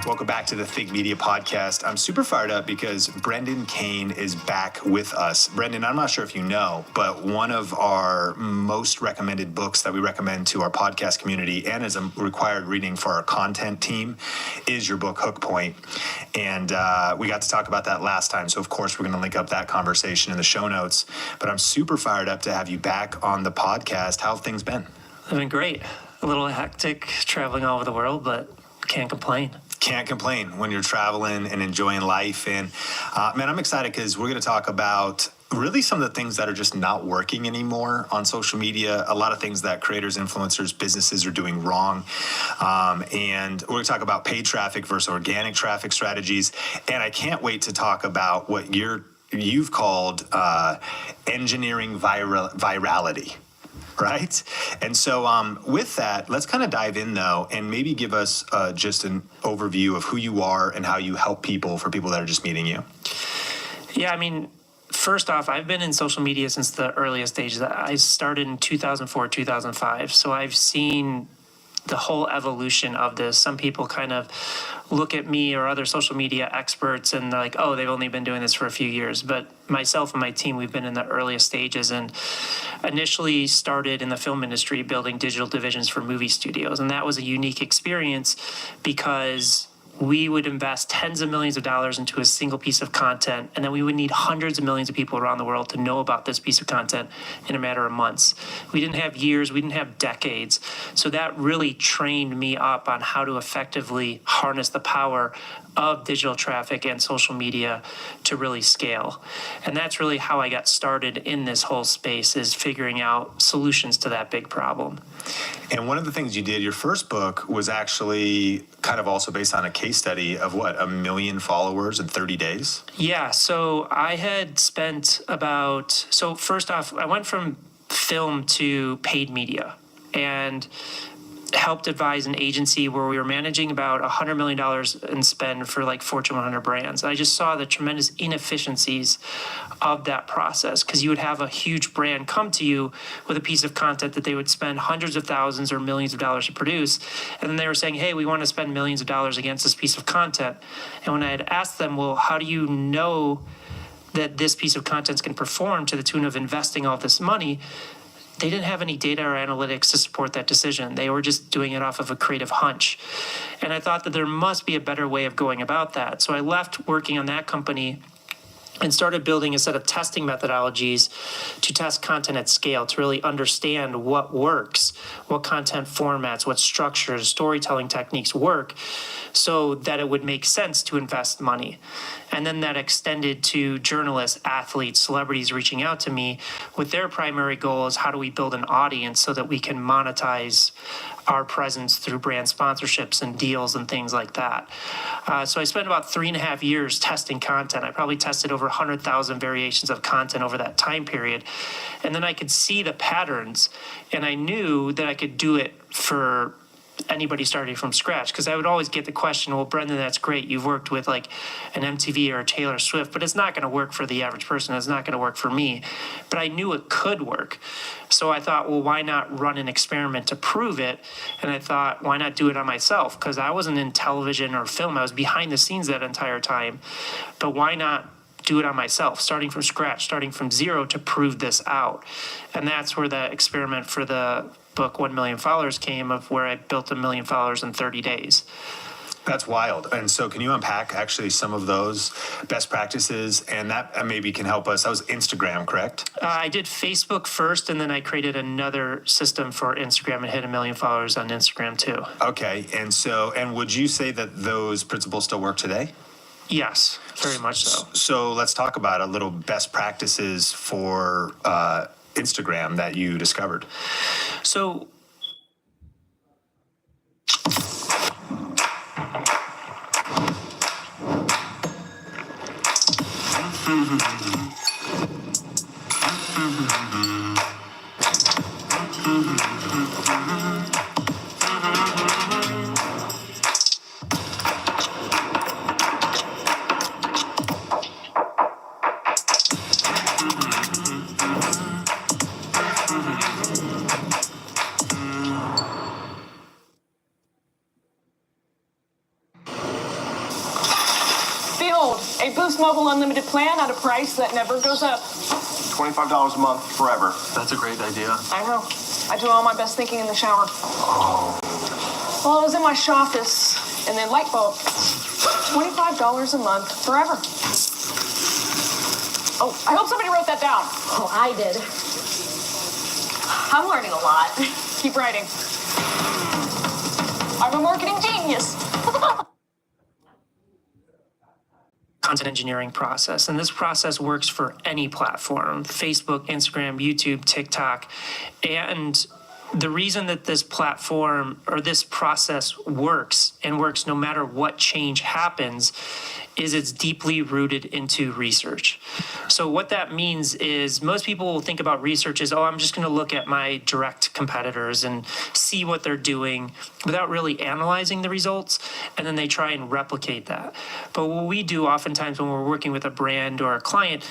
Welcome back to the Think Media podcast. I'm super fired up because Brendan Kane is back with us. Brendan, I'm not sure if you know, but one of our most recommended books that we recommend to our podcast community and as a required reading for our content team is your book, Hook Point. And we got to talk about that last time. So, of course, we're going to link up that conversation in the show notes. But I'm super fired up to have you back on the podcast. How have things been? They've been great. A little hectic traveling all over the world, but can't complain. Can't complain when you're traveling and enjoying life. And man, I'm excited because we're going to talk about really some of the things that are just not working anymore on social media. A lot of things that creators, influencers, businesses are doing wrong. And we're going to talk about paid traffic versus organic traffic strategies. And I can't wait to talk about what you've called engineering virality. Right? And so with that, let's kind of dive in, though, and maybe give us just an overview of who you are and how you help people for people that are just meeting you. Yeah, I mean, first off, I've been in social media since the earliest stages. I started in 2004, 2005. So I've seen the whole evolution of this. Some people kind of look at me or other social media experts and they're like, oh, they've only been doing this for a few years. But myself and my team, we've been in the earliest stages and initially started in the film industry building digital divisions for movie studios. And that was a unique experience because we would invest tens of millions of dollars into a single piece of content, and then we would need hundreds of millions of people around the world to know about this piece of content in a matter of months. We didn't have years, we didn't have decades. So that really trained me up on how to effectively harness the power of digital traffic and social media to really scale. And that's really how I got started in this whole space, is figuring out solutions to that big problem. And one of the things you did, your first book was actually kind of also based on a case study of 1 million followers in 30 days? Yeah, so I had spent so first off, I went from film to paid media and helped advise an agency where we were managing about $100 million in spend for like Fortune 100 brands. I just saw the tremendous inefficiencies of that process, because you would have a huge brand come to you with a piece of content that they would spend hundreds of thousands or millions of dollars to produce. And then they were saying, hey, we want to spend millions of dollars against this piece of content. And when I had asked them, well, how do you know that this piece of content can perform to the tune of investing all this money? They didn't have any data or analytics to support that decision. They were just doing it off of a creative hunch. And I thought that there must be a better way of going about that. So I left working on that company and started building a set of testing methodologies to test content at scale, to really understand what works, what content formats, what structures, storytelling techniques work, so that it would make sense to invest money. And then that extended to journalists, athletes, celebrities reaching out to me with their primary goal is how do we build an audience so that we can monetize our presence through brand sponsorships and deals and things like that. So I spent about 3.5 years testing content. I probably tested over 100,000 variations of content over that time period. And then I could see the patterns, and I knew that I could do it for anybody starting from scratch, because I would always get the question, well, Brendan, that's great, you've worked with like an MTV or a Taylor Swift, but it's not going to work for the average person. It's not going to work for me. But I knew it could work. So I thought, well, why not run an experiment to prove it? And I thought, why not do it on myself? Because I wasn't in television or film. I was behind the scenes that entire time. But why not do it on myself, starting from scratch, starting from zero to prove this out? And that's where the experiment for the book 1 Million Followers came, of where I built 1 million followers in 30 days. That's wild. And so can you unpack actually some of those best practices? And that maybe can help us. That was Instagram, correct? I did Facebook first, and then I created another system for Instagram and hit 1 million followers on Instagram too. Okay. And would you say that those principles still work today? Yes, very much so. So let's talk about a little best practices for Instagram that you discovered. So Behold, a Boost Mobile Unlimited plan at a price that never goes up. $25 a month forever. That's a great idea. I know. I do all my best thinking in the shower. Oh. Well, I was in my office, and then light bulb. $25 a month forever. Oh, I hope somebody wrote that down. Oh, I did. I'm learning a lot. Keep writing. I'm a marketing genius. content engineering process. And this process works for any platform, Facebook, Instagram, YouTube, TikTok. And the reason that this platform or this process works and works no matter what change happens is it's deeply rooted into research. So what that means is most people will think about research as, oh, I'm just going to look at my direct competitors and see what they're doing without really analyzing the results, and then they try and replicate that. But what we do oftentimes when we're working with a brand or a client,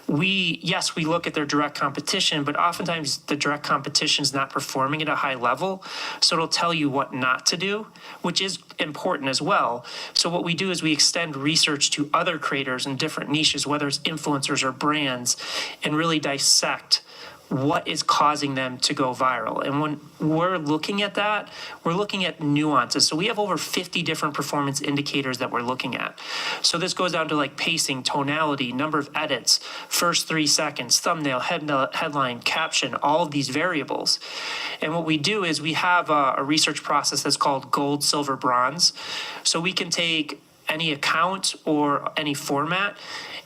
we look at their direct competition, but oftentimes the direct competition is not performing at a high level. So it'll tell you what not to do, which is important as well. So what we do is we extend research to other creators in different niches, whether it's influencers or brands, and really dissect what is causing them to go viral. And when we're looking at that, we're looking at nuances. So we have over 50 different performance indicators that we're looking at. So this goes down to like pacing, tonality, number of edits, first 3 seconds, thumbnail, headline, caption, all of these variables. And what we do is we have a research process that's called gold, silver, bronze. So we can take any account or any format,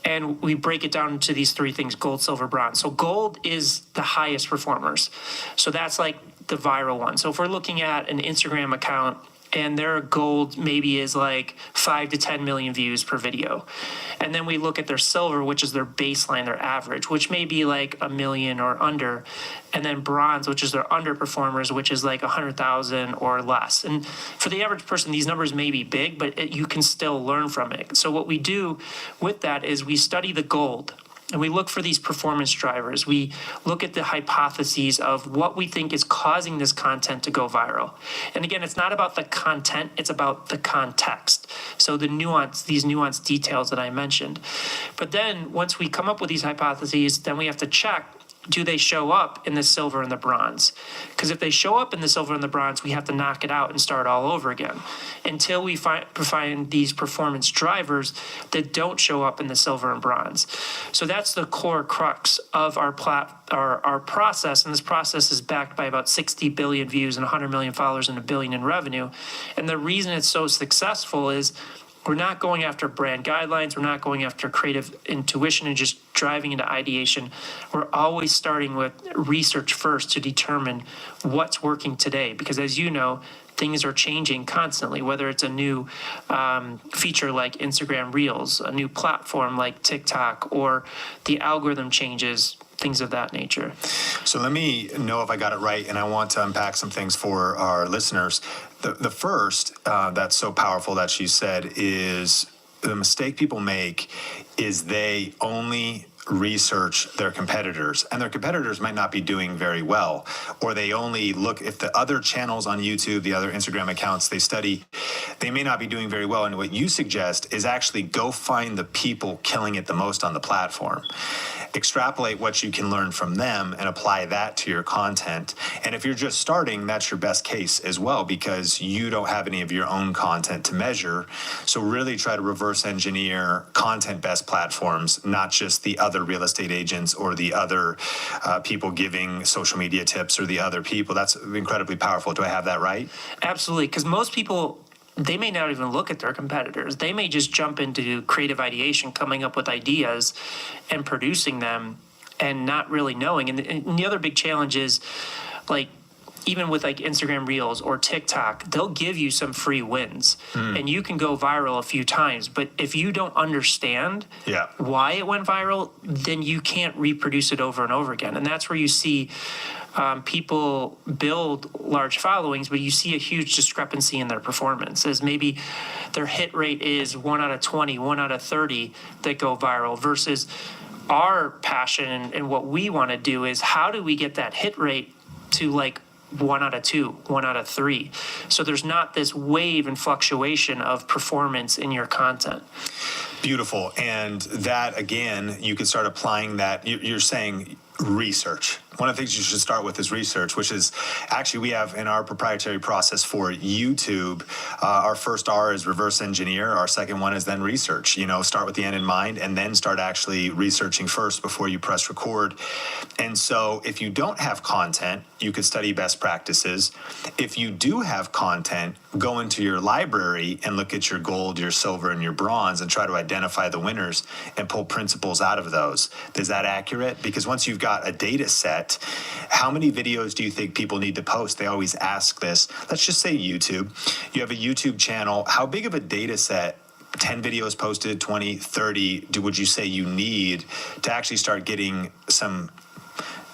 and we break it down into these 3 things: gold, silver, bronze. So gold is the highest performers. So that's like the viral one. So if we're looking at an Instagram account and their gold maybe is like 5 to 10 million views per video. And then we look at their silver, which is their baseline, their average, which may be like 1 million or under. And then bronze, which is their underperformers, which is like 100,000 or less. And for the average person, these numbers may be big, but you can still learn from it. So what we do with that is we study the gold. And we look for these performance drivers. We look at the hypotheses of what we think is causing this content to go viral. And again, it's not about the content, it's about the context. So the nuance, these nuanced details that I mentioned. But then once we come up with these hypotheses, then we have to check, do they show up in the silver and the bronze? Because if they show up in the silver and the bronze, we have to knock it out and start all over again until we find these performance drivers that don't show up in the silver and bronze. So that's the core crux of our process, and this process is backed by about 60 billion views and 100 million followers and $1 billion in revenue. And the reason it's so successful is we're not going after brand guidelines. We're not going after creative intuition and just driving into ideation. We're always starting with research first to determine what's working today. Because as you know, things are changing constantly, whether it's a new feature like Instagram Reels, a new platform like TikTok, or the algorithm changes, things of that nature. So let me know if I got it right, and I want to unpack some things for our listeners. The first that's so powerful that she said is the mistake people make is they only research their competitors, and their competitors might not be doing very well, or they only look if the other channels on YouTube, the other Instagram accounts they study, they may not be doing very well. And what you suggest is actually go find the people killing it the most on the platform. Extrapolate what you can learn from them and apply that to your content. And if you're just starting, that's your best case as well, because you don't have any of your own content to measure. So really try to reverse engineer content best platforms, not just the other real estate agents or the other people giving social media tips or the other people. That's incredibly powerful. Do I have that right? Absolutely, because most people, they may not even look at their competitors. They may just jump into creative ideation, coming up with ideas and producing them and not really knowing. And the other big challenge is, like, even with like Instagram Reels or TikTok, they'll give you some free wins and you can go viral a few times. But if you don't understand why it went viral, then you can't reproduce it over and over again. And that's where you see people build large followings, but you see a huge discrepancy in their performance, as maybe their hit rate is 1 out of 20, 1 out of 30 that go viral, versus our passion and what we want to do is how do we get that hit rate to like 1 out of 2, 1 out of 3. So there's not this wave and fluctuation of performance in your content. Beautiful. And that, again, you can start applying that. You're saying research. One of the things you should start with is research, which is actually we have in our proprietary process for YouTube, our first R is reverse engineer. Our second one is then research. Start with the end in mind and then start actually researching first before you press record. And so if you don't have content, you could study best practices. If you do have content, go into your library and look at your gold, your silver, and your bronze and try to identify the winners and pull principles out of those. Is that accurate? Because once you've got a data set, how many videos do you think people need to post? They always ask this. Let's just say YouTube. You have a YouTube channel. How big of a data set, 10 videos posted, 20, 30, would you say you need to actually start getting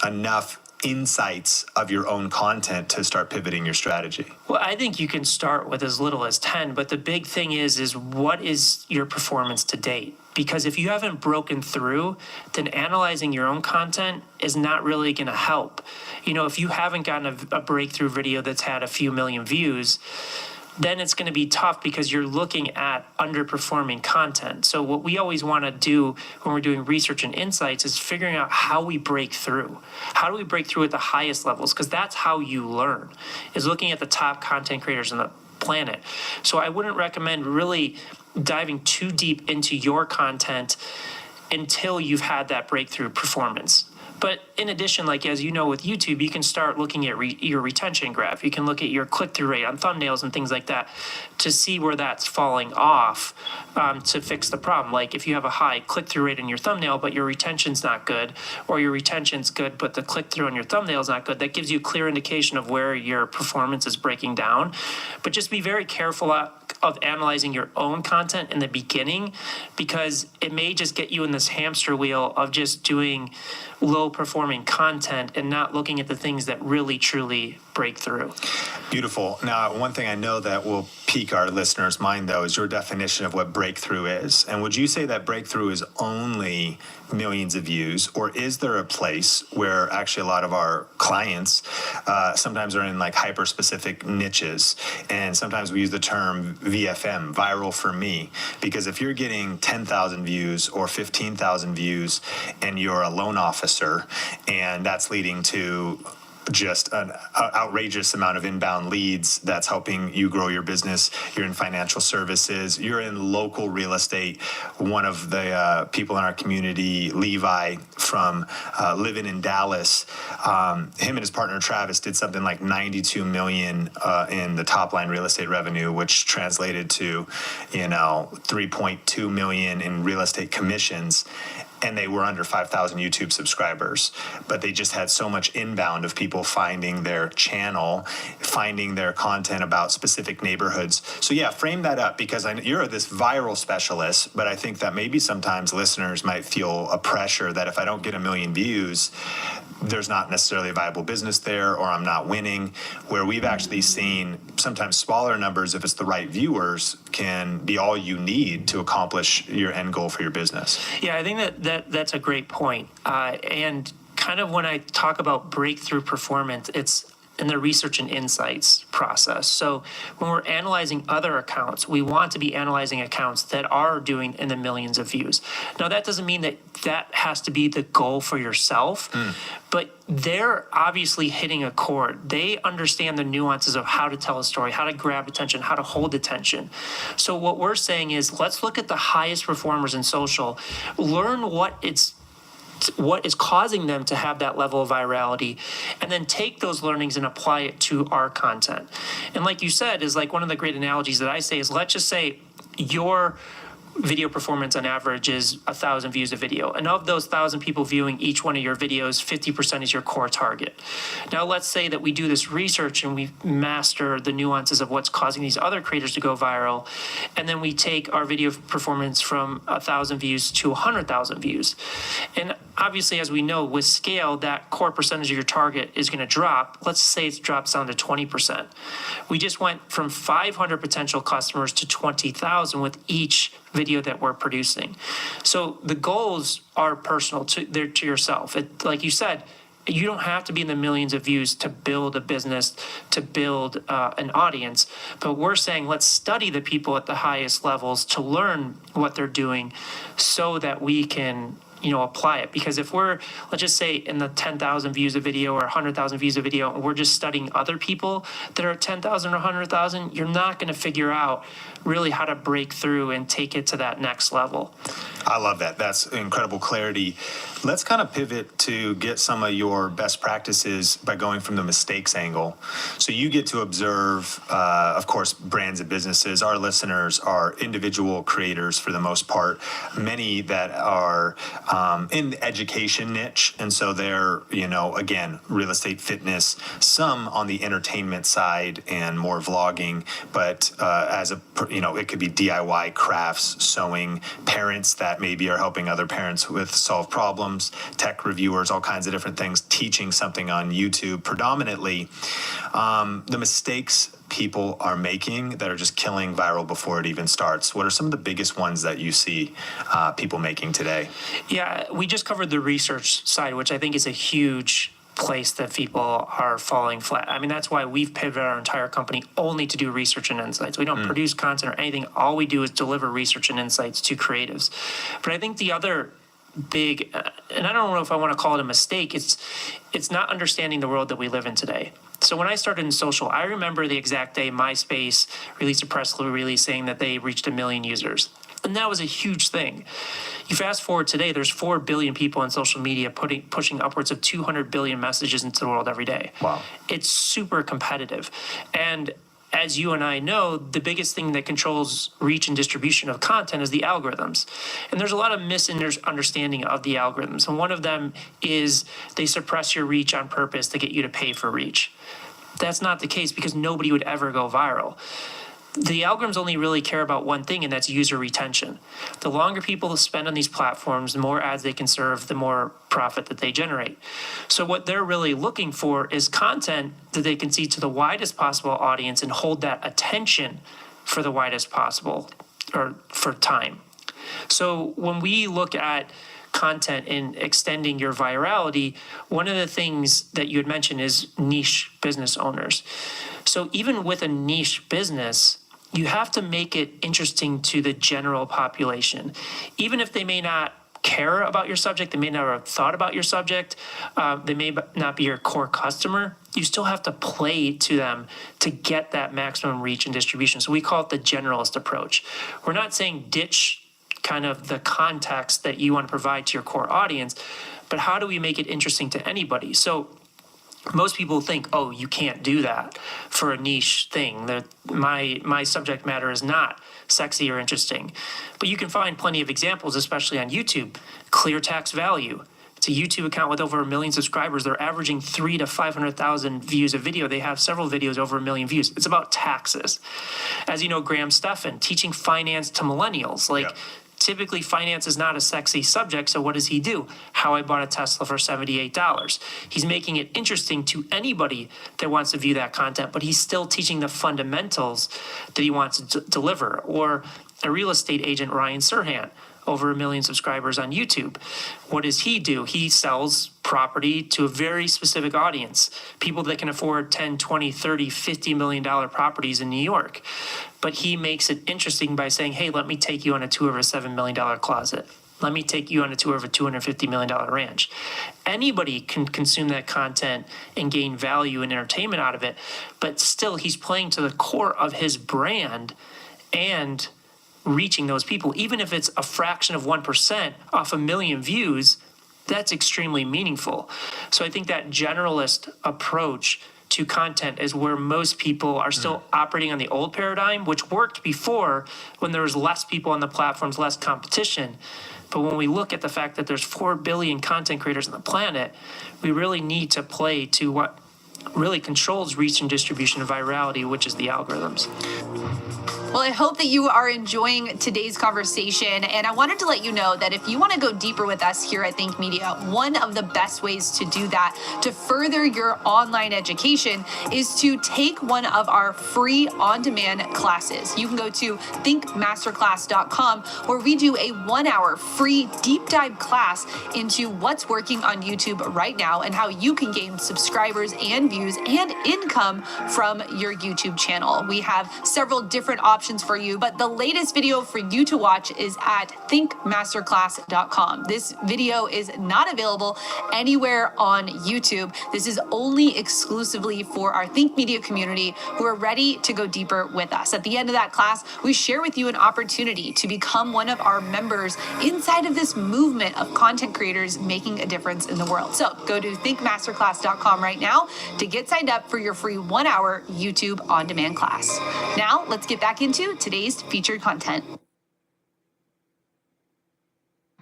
enough insights of your own content to start pivoting your strategy? Well, I think you can start with as little as 10, but the big thing is what is your performance to date? Because if you haven't broken through, then analyzing your own content is not really going to help. If you haven't gotten a breakthrough video that's had a few million views, then it's going to be tough because you're looking at underperforming content. So what we always want to do when we're doing research and insights is figuring out how we break through. How do we break through at the highest levels? Because that's how you learn, is looking at the top content creators on the planet. So I wouldn't recommend really diving too deep into your content until you've had that breakthrough performance. But in addition, like as you know with YouTube, you can start looking at your retention graph. You can look at your click-through rate on thumbnails and things like that to see where that's falling off to fix the problem. Like if you have a high click-through rate in your thumbnail, but your retention's not good, or your retention's good, but the click-through on your thumbnail is not good, that gives you a clear indication of where your performance is breaking down. But just be very careful of analyzing your own content in the beginning, because it may just get you in this hamster wheel of just doing low performing content and not looking at the things that really truly break through. Beautiful. Now, one thing I know that will pique our listeners' mind, though, is your definition of what breakthrough is. And would you say that breakthrough is only millions of views, or is there a place where actually a lot of our clients sometimes are in like hyper-specific niches, and sometimes we use the term VFM, viral for me, because if you're getting 10,000 views or 15,000 views and you're a loan officer, and that's leading to just an outrageous amount of inbound leads that's helping you grow your business. You're in financial services. You're in local real estate. One of the people in our community, Levi, from living in Dallas, him and his partner Travis did something like 92 million in the top line real estate revenue, which translated to, 3.2 million in real estate commissions. And they were under 5,000 YouTube subscribers, but they just had so much inbound of people finding their channel, finding their content about specific neighborhoods. So yeah, frame that up, because you're this viral specialist, but I think that maybe sometimes listeners might feel a pressure that if I don't get 1 million views, there's not necessarily a viable business there, or I'm not winning, where we've actually seen sometimes smaller numbers, if it's the right viewers, can be all you need to accomplish your end goal for your business. Yeah, I think that's a great point. And kind of when I talk about breakthrough performance, it's in the research and insights process. So when we're analyzing other accounts, we want to be analyzing accounts that are doing in the millions of views. Now, that doesn't mean that has to be the goal for yourself, but they're obviously hitting a chord. They understand the nuances of how to tell a story, how to grab attention, how to hold attention. So what we're saying is, let's look at the highest performers in social, learn what is causing them to have that level of virality, and then take those learnings and apply it to our content. And like you said, is like one of the great analogies that I say is, let's just say your video performance on average is 1,000 views a video. And of those 1,000 people viewing each one of your videos, 50% is your core target. Now, let's say that we do this research and we master the nuances of what's causing these other creators to go viral. And then we take our video performance from 1,000 views to 100,000 views. And obviously, as we know, with scale, that core percentage of your target is going to drop. Let's say it drops down to 20%. We just went from 500 potential customers to 20,000 with each video that we're producing. So the goals are personal to yourself. Like you said, you don't have to be in the millions of views to build a business, to build an audience. But we're saying, let's study the people at the highest levels to learn what they're doing so that we can apply it. Because if we're, let's just say, in the 10,000 views a video or 100,000 views a video, and we're just studying other people that are at 10,000 or 100,000, you're not going to figure out really how to break through and take it to that next level. I love that. That's incredible clarity. Let's kind of pivot to get some of your best practices by going from the mistakes angle. So you get to observe, of course, brands and businesses. Our listeners are individual creators for the most part, many that are in the education niche. And so they're, again, real estate, fitness, some on the entertainment side and more vlogging, but it could be DIY crafts, sewing, parents that maybe are helping other parents with solve problems, tech reviewers, all kinds of different things, teaching something on YouTube. Predominantly, the mistakes people are making that are just killing viral before it even starts. What are some of the biggest ones that you see people making today? Yeah, we just covered the research side, which I think is a huge place that people are falling flat. I mean, that's why we've pivoted our entire company only to do research and insights. We don't produce content or anything. All we do is deliver research and insights to creatives. But I think the other big, and I don't know if I want to call it a mistake, it's not understanding the world that we live in today. So when I started in social, I remember the exact day MySpace released a press release saying that they reached 1 million users. And that was a huge thing. You fast forward today, there's 4 billion people on social media pushing upwards of 200 billion messages into the world every day. Wow. It's super competitive. And as you and I know, the biggest thing that controls reach and distribution of content is the algorithms. And there's a lot of misunderstanding of the algorithms. And one of them is they suppress your reach on purpose to get you to pay for reach. That's not the case, because nobody would ever go viral. the algorithms only really care about one thing, and that's user retention. The longer people spend on these platforms, the more ads they can serve, the more profit that they generate. So what they're really looking for is content that they can see to the widest possible audience and hold that attention for the widest possible, or for time. So when we look at content and extending your virality, one of the things that you had mentioned is niche business owners. So even with a niche business, you have to make it interesting to the general population. Even if they may not care about your subject, they may not have thought about your subject, they may not be your core customer, you still have to play to them to get that maximum reach and distribution. So we call it the generalist approach. We're not saying ditch kind of the context that you want to provide to your core audience, but how do we make it interesting to anybody? So most people think, oh, you can't do that for a niche thing. That my subject matter is not sexy or interesting. But you can find plenty of examples, especially on YouTube. Clear Tax Value. It's a YouTube account with over 1 million subscribers. They're averaging 300,000 to 500,000 views a video. They have several videos over 1 million views. It's about taxes. As you know, Graham Stephan, teaching finance to millennials. Typically, finance is not a sexy subject, so what does he do? How I Bought a Tesla for $78. He's making it interesting to anybody that wants to view that content, but he's still teaching the fundamentals that he wants to deliver. Or a real estate agent, Ryan Serhant, over 1 million subscribers on YouTube. What does he do? He sells property to a very specific audience, people that can afford 10, 20, 30, $50 million properties in New York. But he makes it interesting by saying, hey, let me take you on a tour of a $7 million closet. Let me take you on a tour of a $250 million ranch. Anybody can consume that content and gain value and entertainment out of it, but still he's playing to the core of his brand and reaching those people. Even if it's a fraction of 1% off 1 million views, that's extremely meaningful. So I think that generalist approach to content is where most people are still operating on the old paradigm, which worked before when there was less people on the platforms, less competition. But when we look at the fact that there's 4 billion content creators on the planet, we really need to play to what really controls reach and distribution and virality, which is the algorithms. Well, I hope that you are enjoying today's conversation. And I wanted to let you know that if you want to go deeper with us here at Think Media, one of the best ways to do that, to further your online education, is to take one of our free on-demand classes. You can go to thinkmasterclass.com, where we do a 1-hour free deep dive class into what's working on YouTube right now and how you can gain subscribers and views and income from your YouTube channel. We have several different options for you, but the latest video for you to watch is at thinkmasterclass.com. This video is not available anywhere on YouTube. This is only exclusively for our Think Media community who are ready to go deeper with us. At the end of that class, we share with you an opportunity to become one of our members inside of this movement of content creators making a difference in the world. So go to thinkmasterclass.com right now to get signed up for your free 1-hour YouTube on-demand class. Now, let's get back into today's featured content.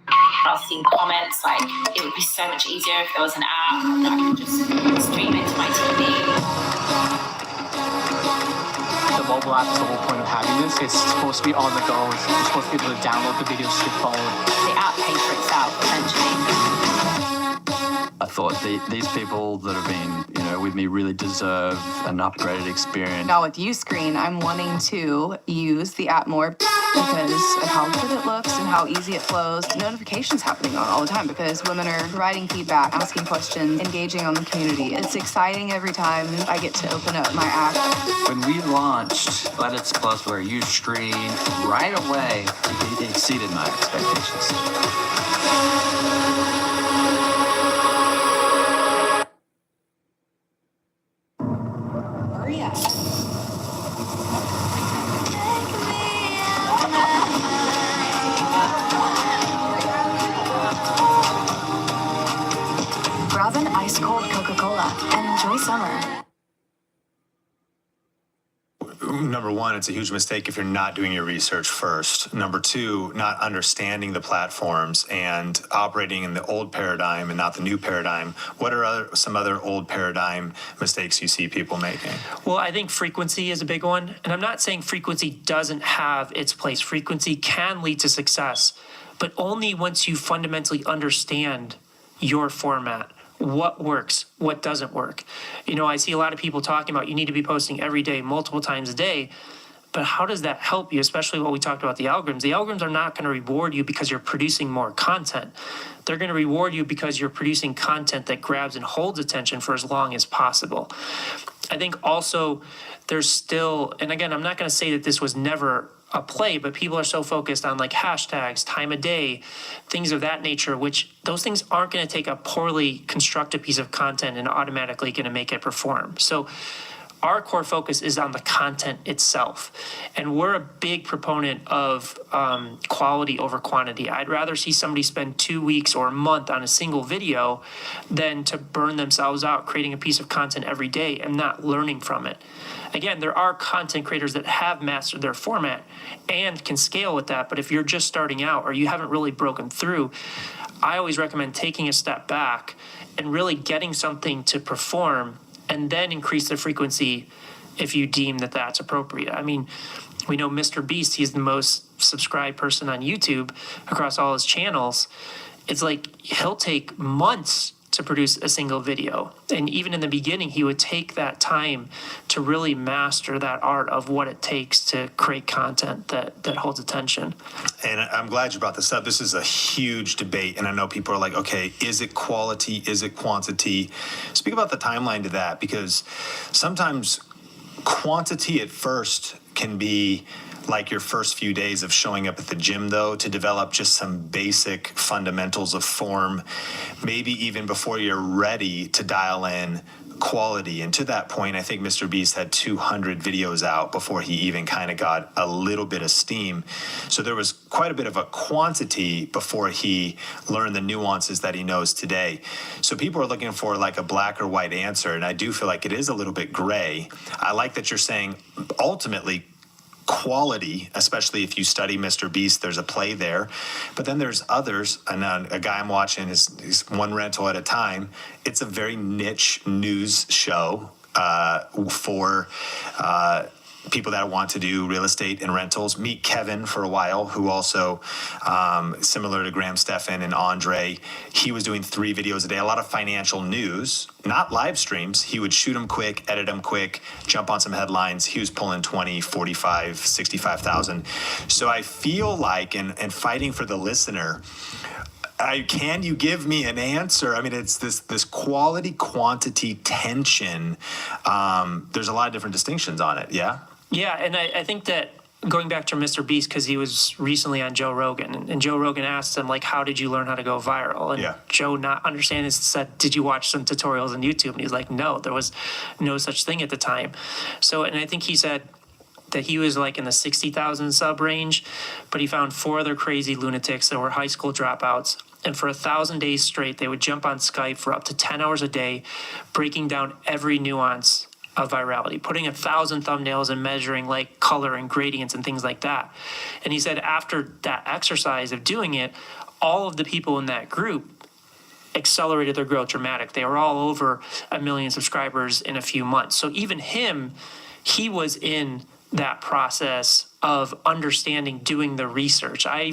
I've seen comments like it would be so much easier if there was an app that I could just stream into my TV. The mobile app is the whole point of having this. It's supposed to be on the go. You're supposed to be able to download the videos to your phone. The app pays for itself, essentially. I thought these people that have been, with me really deserve an upgraded experience. Now with Uscreen, I'm wanting to use the app more because of how good it looks and how easy it flows. Notifications happening on all the time because women are providing feedback, asking questions, engaging on the community. It's exciting every time I get to open up my app. When we launched Edits Plus or Uscreen, right away, it exceeded my expectations. Grab an ice-cold Coca-Cola and enjoy summer. number one, it's a huge mistake if you're not doing your research first. Number two, not understanding the platforms and operating in the old paradigm and not the new paradigm. What are some other old paradigm mistakes you see people making? Well, I think frequency is a big one. And I'm not saying frequency doesn't have its place. Frequency can lead to success, but only once you fundamentally understand your format. What works, what doesn't work. You know, I see a lot of people talking about you need to be posting every day, multiple times a day. But how does that help you, especially what we talked about the algorithms? The algorithms are not going to reward you because you're producing more content. They're going to reward you because you're producing content that grabs and holds attention for as long as possible. I think also there's still, and again, I'm not going to say that this was never a play, but people are so focused on like hashtags, time of day, things of that nature, which those things aren't going to take a poorly constructed piece of content and automatically going to make it perform. So our core focus is on the content itself. And we're a big proponent of quality over quantity. I'd rather see somebody spend 2 weeks or a month on a single video than to burn themselves out creating a piece of content every day and not learning from it. Again, there are content creators that have mastered their format and can scale with that. But if you're just starting out or you haven't really broken through, I always recommend taking a step back and really getting something to perform and then increase the frequency if you deem that that's appropriate. I mean, we know Mr. Beast, he's the most subscribed person on YouTube across all his channels. It's like he'll take months to produce a single video. And even in the beginning, he would take that time to really master that art of what it takes to create content that holds attention. And I'm glad you brought this up. This is a huge debate. And I know people are like, okay, is it quality? Is it quantity? Speak about the timeline to that, because sometimes quantity at first can be like your first few days of showing up at the gym, though, to develop just some basic fundamentals of form, maybe even before you're ready to dial in quality. And to that point, I think Mr. Beast had 200 videos out before he even kind of got a little bit of steam. So there was quite a bit of a quantity before he learned the nuances that he knows today. So people are looking for like a black or white answer, and I do feel like it is a little bit gray. I like that you're saying ultimately quality, especially if you study Mr. Beast, there's a play there. But then there's others, and a guy I'm watching is one rental at a time. It's a very niche news show for people that want to do real estate and rentals. Meet Kevin for a while, who also, similar to Graham Stephan and Andre, he was doing 3 videos a day, a lot of financial news, not live streams. He would shoot them quick, edit them quick, jump on some headlines. He was pulling 20, 45, 65,000. So I feel like, and fighting for the listener, can you give me an answer? I mean, it's this quality quantity tension. There's a lot of different distinctions on it. Yeah. Yeah, and I think that going back to Mr. Beast, because he was recently on Joe Rogan, and Joe Rogan asked him, like, how did you learn how to go viral? And Joe, not understanding this, said, did you watch some tutorials on YouTube? And he's like, no, there was no such thing at the time. So, and I think he said that he was like in the 60,000 sub range, but he found 4 other crazy lunatics that were high school dropouts. And for 1,000 days straight, they would jump on Skype for up to 10 hours a day, breaking down every nuance of virality, putting 1,000 thumbnails and measuring like color and gradients and things like that. And he said after that exercise of doing it, all of the people in that group accelerated their growth dramatic. They were all over 1 million subscribers in a few months. So even him, he was in that process of understanding, doing the research. I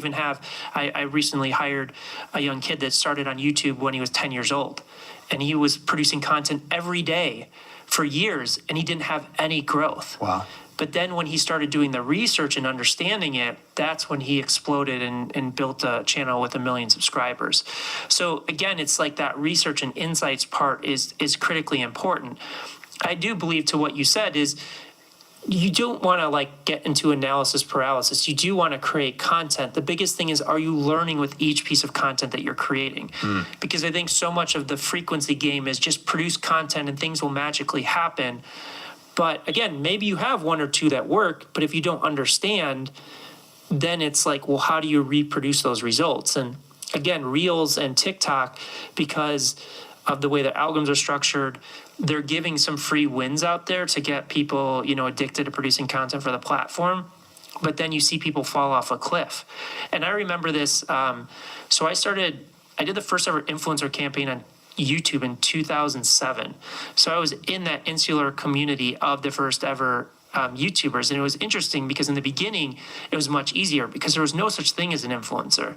recently hired a young kid that started on YouTube when he was 10 years old, and he was producing content every day for years, and he didn't have any growth. Wow. But then when he started doing the research and understanding it, that's when he exploded and built a channel with 1 million subscribers. So again, it's like that research and insights part is critically important. I do believe to what you said is, you don't want to like get into analysis paralysis. You do want to create content. The biggest thing is, are you learning with each piece of content that you're creating? Because I think so much of the frequency game is just produce content and things will magically happen. But again, maybe you have 1 or 2 that work, but if you don't understand, then it's like, well, how do you reproduce those results? And again, Reels and TikTok, because of the way the algorithms are structured, they're giving some free wins out there to get people, addicted to producing content for the platform. But then you see people fall off a cliff. And I remember this. So I did the first ever influencer campaign on YouTube in 2007. So I was in that insular community of the first ever YouTubers. And it was interesting because in the beginning, it was much easier because there was no such thing as an influencer.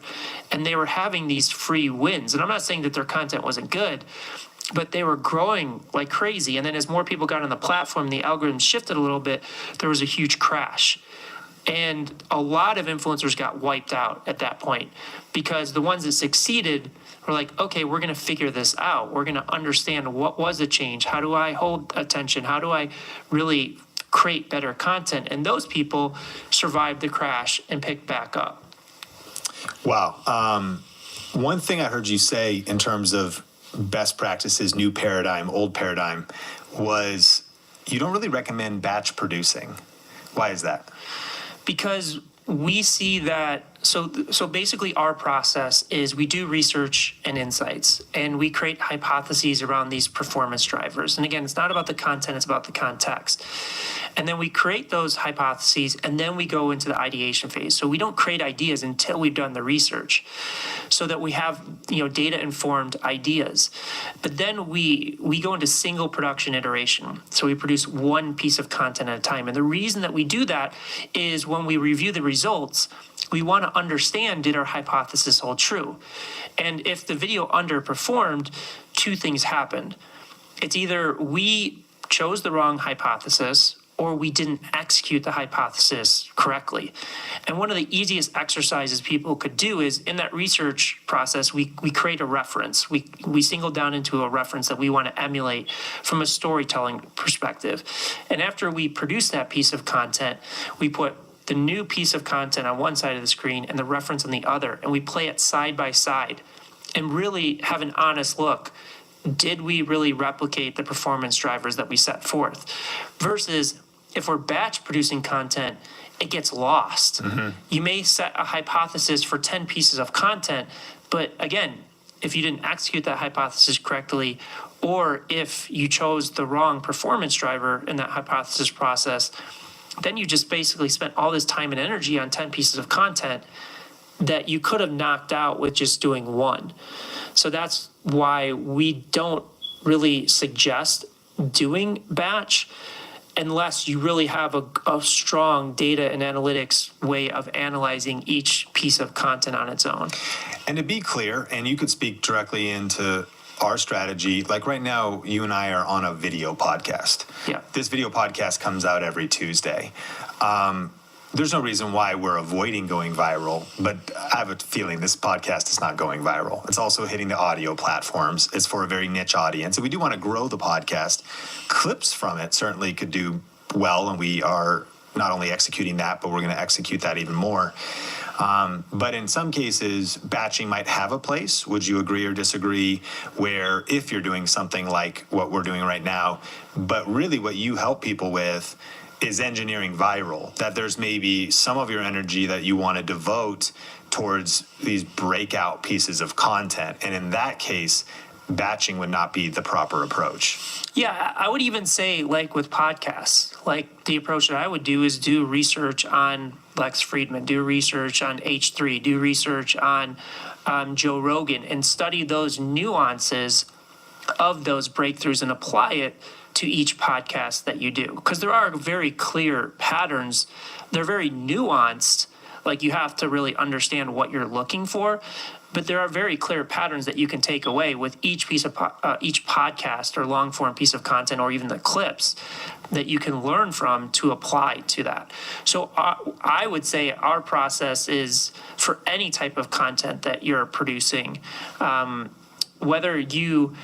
And they were having these free wins. And I'm not saying that their content wasn't good, but they were growing like crazy. And then as more people got on the platform, the algorithm shifted a little bit, there was a huge crash. And a lot of influencers got wiped out at that point because the ones that succeeded were like, okay, we're going to figure this out. We're going to understand what was the change. How do I hold attention? How do I really create better content? And those people survived the crash and picked back up. Wow. One thing I heard you say in terms of best practices, new paradigm, old paradigm, was you don't really recommend batch producing. Why is that? Because we see that, so basically our process is we do research and insights, and we create hypotheses around these performance drivers. And again, it's not about the content, it's about the context. And then we create those hypotheses, and then we go into the ideation phase. So we don't create ideas until we've done the research, so that we have data-informed ideas. But then we go into single production iteration. So we produce one piece of content at a time. And the reason that we do that is when we review the results, we want to understand, did our hypothesis hold true? And if the video underperformed, two things happened. It's either we chose the wrong hypothesis or we didn't execute the hypothesis correctly. And one of the easiest exercises people could do is in that research process, we create a reference. We single down into a reference that we want to emulate from a storytelling perspective. And after we produce that piece of content, we put the new piece of content on one side of the screen and the reference on the other, and we play it side by side and really have an honest look. Did we really replicate the performance drivers that we set forth? Versus if we're batch producing content, it gets lost. Mm-hmm. You may set a hypothesis for 10 pieces of content, but again, if you didn't execute that hypothesis correctly, or if you chose the wrong performance driver in that hypothesis process, then you just basically spent all this time and energy on 10 pieces of content that you could have knocked out with just doing one. So that's why we don't really suggest doing batch unless you really have a strong data and analytics way of analyzing each piece of content on its own. And to be clear, and you could speak directly into our strategy, like right now, you and I are on a video podcast. Yeah. This video podcast comes out every Tuesday. There's no reason why we're avoiding going viral, but I have a feeling this podcast is not going viral. It's also hitting the audio platforms. It's for a very niche audience. And we do want to grow the podcast. Clips from it certainly could do well, and we are not only executing that, but we're going to execute that even more. But in some cases, batching might have a place. Would you agree or disagree? Where if you're doing something like what we're doing right now, but really what you help people with is engineering viral, that there's maybe some of your energy that you want to devote towards these breakout pieces of content. And in that case, batching would not be the proper approach. Yeah, I would even say, like with podcasts, like the approach that I would do is do research on Lex Friedman, do research on H3, do research on Joe Rogan, and study those nuances of those breakthroughs and apply it to each podcast that you do. Because there are very clear patterns. They're very nuanced. Like you have to really understand what you're looking for. But there are very clear patterns that you can take away with each piece of each podcast or long form piece of content, or even the clips that you can learn from to apply to that. So I would say our process is for any type of content that you're producing, whether you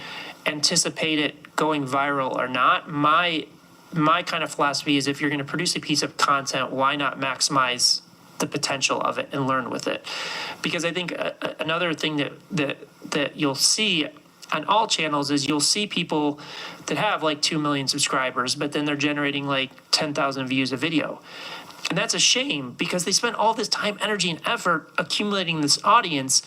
anticipate it going viral or not, my kind of philosophy is if you're going to produce a piece of content, why not maximize the potential of it and learn with it? Because I think another thing that you'll see on all channels is you'll see people that have like 2 million subscribers, but then they're generating like 10,000 views a video. And that's a shame because they spent all this time, energy, and effort accumulating this audience,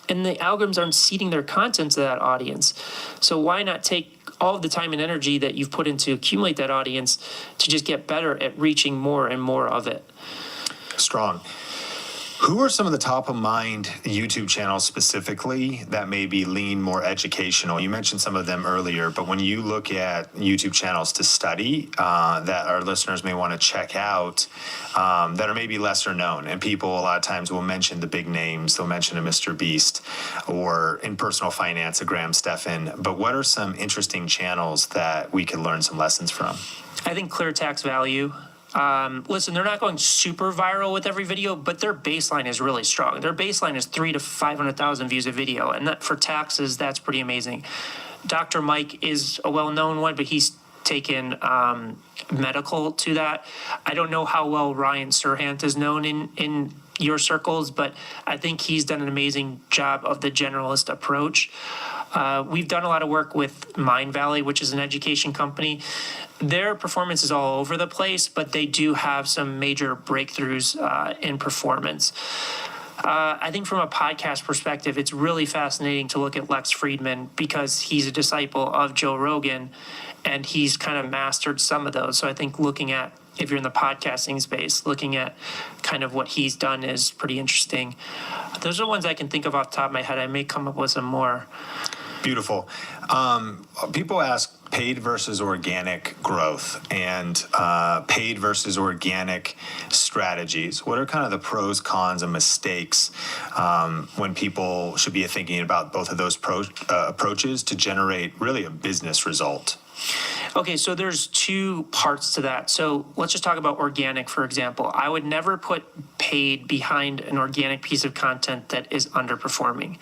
And the algorithms aren't seeding their content to that audience. So why not take all of the time and energy that you've put into accumulate that audience to just get better at reaching more and more of it? Strong. Who are some of the top of mind YouTube channels specifically that maybe lean more educational? You mentioned some of them earlier, but when you look at YouTube channels to study that our listeners may want to check out that are maybe lesser known, and people a lot of times will mention the big names, they'll mention a Mr. Beast or in personal finance, a Graham Stephan, but what are some interesting channels that we could learn some lessons from? I think Clear Tax Value. Listen, they're not going super viral with every video, but their baseline is really strong. Their baseline is 300,000 to 500,000 views a video, and that for taxes, that's pretty amazing. Dr. Mike is a well-known one, but he's taken medical to that. I don't know how well Ryan Serhant is known in your circles, but I think he's done an amazing job of the generalist approach. We've done a lot of work with Mind Valley, which is an education company. Their performance is all over the place, but they do have some major breakthroughs in performance. I think from a podcast perspective, it's really fascinating to look at Lex Friedman because he's a disciple of Joe Rogan, and he's kind of mastered some of those. So I think looking at, if you're in the podcasting space, looking at kind of what he's done is pretty interesting. Those are ones I can think of off the top of my head. I may come up with some more. Beautiful. People ask paid versus organic growth and paid versus organic strategies. What are kind of the pros, cons, and mistakes when people should be thinking about both of those approaches to generate really a business result? Okay, so there's two parts to that. So let's just talk about organic, for example. I would never put paid behind an organic piece of content that is underperforming.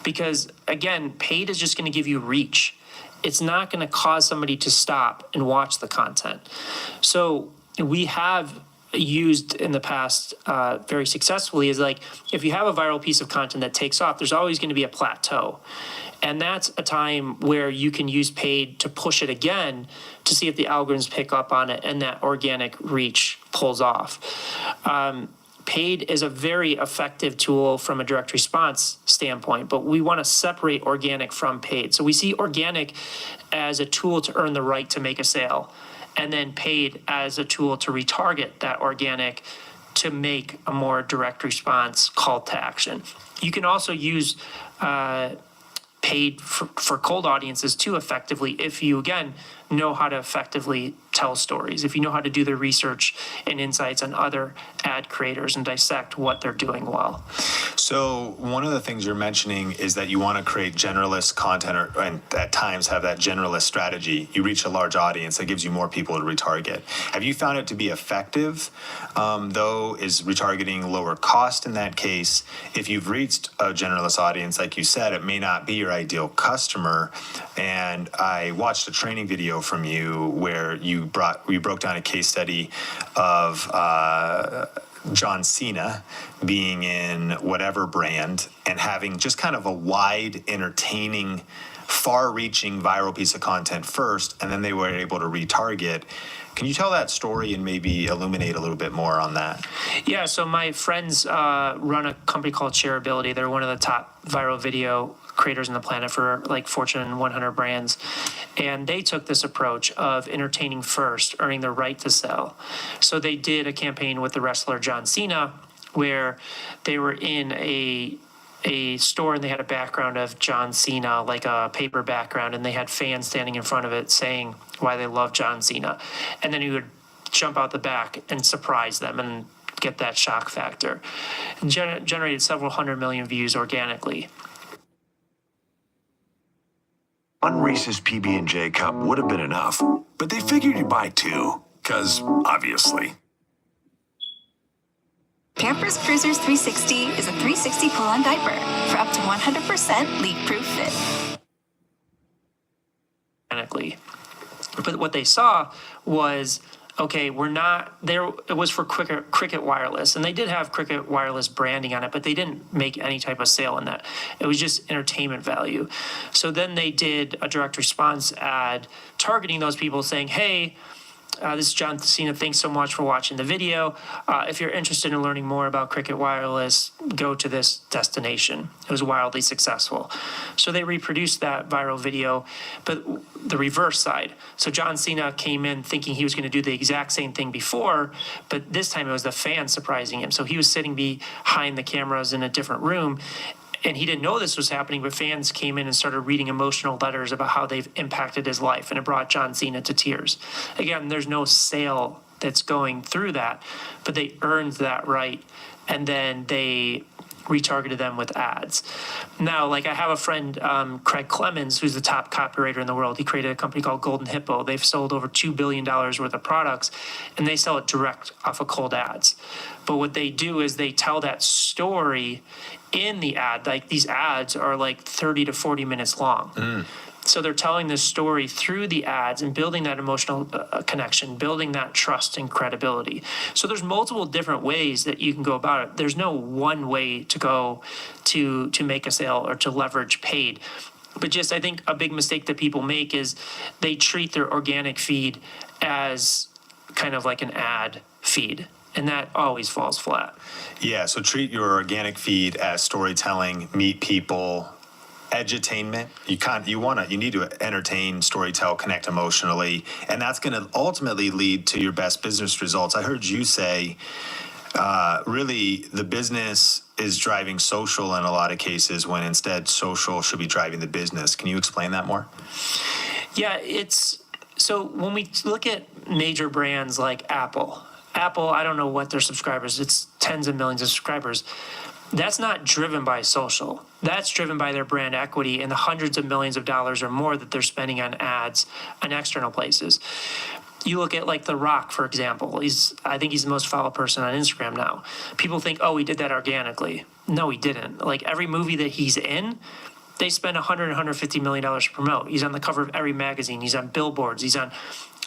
Because again, paid is just going to give you reach. It's not going to cause somebody to stop and watch the content. So we have used in the past very successfully is like, if you have a viral piece of content that takes off, there's always going to be a plateau. And that's a time where you can use paid to push it again to see if the algorithms pick up on it and that organic reach pulls off. Paid is a very effective tool from a direct response standpoint, but we want to separate organic from paid. So we see organic as a tool to earn the right to make a sale, and then paid as a tool to retarget that organic to make a more direct response call to action. You can also use paid for cold audiences too effectively if you, again, know how to effectively tell stories, if you know how to do the research and insights on other ad creators and dissect what they're doing well. So one of the things you're mentioning is that you want to create generalist content and at times have that generalist strategy. You reach a large audience that gives you more people to retarget. Have you found it to be effective? Though, is retargeting lower cost in that case? If you've reached a generalist audience, like you said, it may not be your ideal customer. And I watched a training video from you where you broke down a case study of John Cena being in whatever brand and having just kind of a wide, entertaining, far-reaching viral piece of content first, and then they were able to retarget. Can you tell that story and maybe illuminate a little bit more on that? Yeah, so my friends run a company called Shareability. They're one of the top viral video creators on the planet for like Fortune 100 brands. And they took this approach of entertaining first, earning the right to sell. So they did a campaign with the wrestler John Cena where they were in a store and they had a background of John Cena, like a paper background, and they had fans standing in front of it saying why they love John Cena. And then he would jump out the back and surprise them and get that shock factor. Generated several 100 million views organically. One Reese's PB&J cup would have been enough, but they figured you'd buy two, because obviously. Pampers Cruisers 360 is a 360 pull-on diaper for up to 100% leak-proof fit. But what they saw was, okay, we're not there. It was for Cricket Wireless, and they did have Cricket Wireless branding on it, but they didn't make any type of sale in that. It was just entertainment value. So then they did a direct response ad targeting those people saying, hey, This is John Cena. Thanks so much for watching the video. If you're interested in learning more about Cricket Wireless, go to this destination. It was wildly successful. So they reproduced that viral video, but the reverse side. So John Cena came in thinking he was going to do the exact same thing before, but this time it was the fans surprising him. So he was sitting behind the cameras in a different room, and he didn't know this was happening, but fans came in and started reading emotional letters about how they've impacted his life, and it brought John Cena to tears. Again, there's no sale that's going through that, but they earned that right, and then they retargeted them with ads. Now, like I have a friend, Craig Clemens, who's the top copywriter in the world. He created a company called Golden Hippo. They've sold over $2 billion worth of products, and they sell it direct off of cold ads. But what they do is they tell that story in the ad. Like these ads are like 30 to 40 minutes long. So they're telling this story through the ads and building that emotional connection, building that trust and credibility. So there's multiple different ways that you can go about it. There's no one way to go to make a sale or to leverage paid. But just I think a big mistake that people make is they treat their organic feed as kind of like an ad feed. And that always falls flat. Yeah, so treat your organic feed as storytelling, meet people, edutainment. You need to entertain, storytell, connect emotionally, and that's going to ultimately lead to your best business results. I heard you say, really, the business is driving social in a lot of cases, when instead social should be driving the business. Can you explain that more? Yeah, so when we look at major brands like Apple, I don't know what their subscribers, it's tens of millions of subscribers. That's not driven by social. That's driven by their brand equity and the hundreds of millions of dollars or more that they're spending on ads on external places. You look at like The Rock, for example. I think he's the most followed person on Instagram now. People think, oh, he did that organically. No, he didn't. Like every movie that he's in, they spend $150 million to promote. He's on the cover of every magazine. He's on billboards. He's on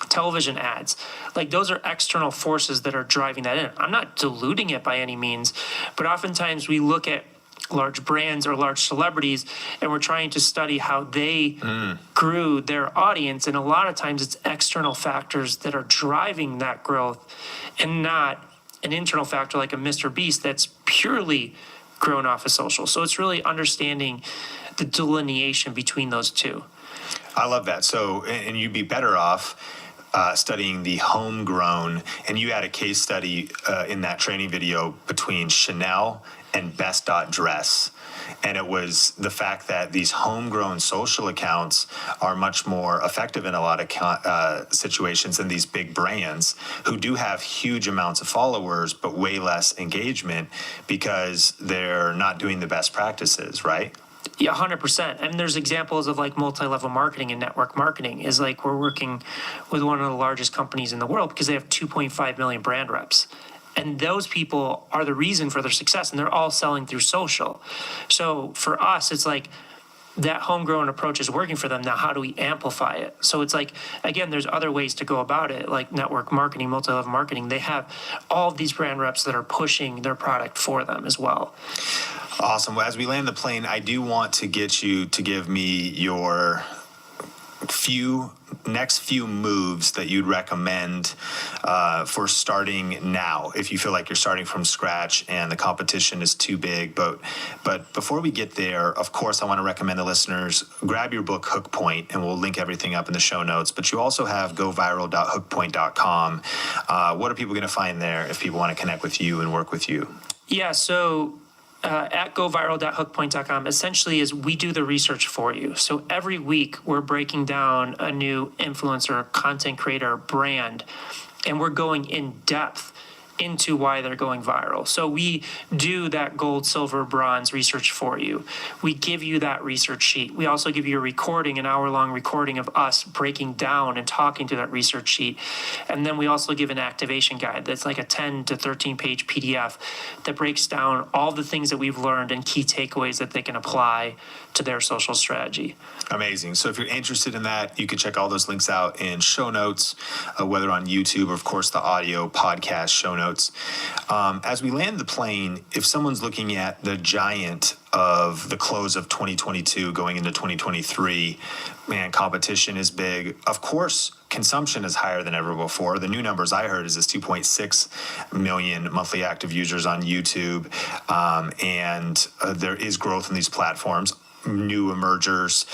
television ads. Like those are external forces that are driving that in. I'm not diluting it by any means, but oftentimes we look at large brands or large celebrities and we're trying to study how they grew their audience. And a lot of times it's external factors that are driving that growth and not an internal factor like a Mr. Beast that's purely grown off of social. So it's really understanding the delineation between those two. I love that. So, and you'd be better off studying the homegrown, and you had a case study in that training video between Chanel and Best.Dress. And it was the fact that these homegrown social accounts are much more effective in a lot of situations than these big brands who do have huge amounts of followers, but way less engagement because they're not doing the best practices, right? Yeah, 100%. And there's examples of like multi-level marketing and network marketing is like we're working with one of the largest companies in the world because they have 2.5 million brand reps. And those people are the reason for their success, and they're all selling through social. So for us, it's like that homegrown approach is working for them. Now, how do we amplify it? So it's like, again, there's other ways to go about it, like network marketing, multi-level marketing. They have all of these brand reps that are pushing their product for them as well. Awesome. Well, as we land the plane, I do want to get you to give me your next few moves that you'd recommend for starting now, if you feel like you're starting from scratch and the competition is too big. But before we get there, of course, I want to recommend the listeners grab your book Hook Point, and we'll link everything up in the show notes. But you also have goviral.hookpoint.com. What are people going to find there if people want to connect with you and work with you? Yeah, so at goviral.hookpoint.com, essentially is we do the research for you. So every week we're breaking down a new influencer, content creator, brand, and we're going in depth into why they're going viral. So we do that gold, silver, bronze research for you. We give you that research sheet. We also give you a recording, an hour-long recording of us breaking down and talking to that research sheet. And then we also give an activation guide that's like a 10 to 13-page PDF that breaks down all the things that we've learned and key takeaways that they can apply to their social strategy. Amazing. So if you're interested in that, you can check all those links out in show notes, whether on YouTube or, of course, the audio podcast show notes. As we land the plane, if someone's looking at the giant of the close of 2022 going into 2023, man, competition is big. Of course, consumption is higher than ever before. The new numbers I heard is this 2.6 million monthly active users on YouTube, and there is growth in these platforms. New emergers,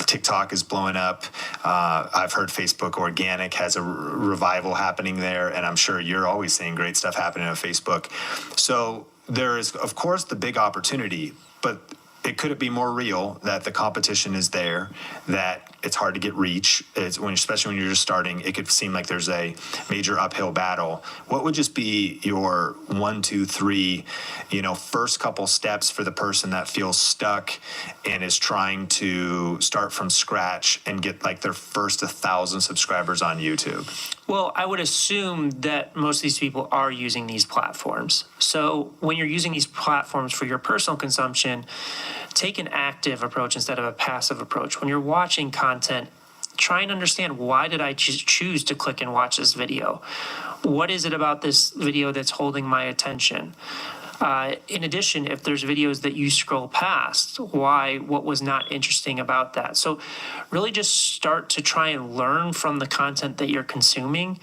TikTok is blowing up. I've heard Facebook organic has a revival happening there, and I'm sure you're always seeing great stuff happening on Facebook. So there is, of course, the big opportunity, but could it be more real that the competition is there, that it's hard to get reach, especially when you're just starting, it could seem like there's a major uphill battle. What would just be your 1, 2, 3, first couple steps for the person that feels stuck and is trying to start from scratch and get like their first 1,000 subscribers on YouTube? Well, I would assume that most of these people are using these platforms. So when you're using these platforms for your personal consumption, take an active approach instead of a passive approach. When you're watching content, try and understand, why did I choose to click and watch this video? What is it about this video that's holding my attention? In addition, if there's videos that you scroll past, what was not interesting about that? So really just start to try and learn from the content that you're consuming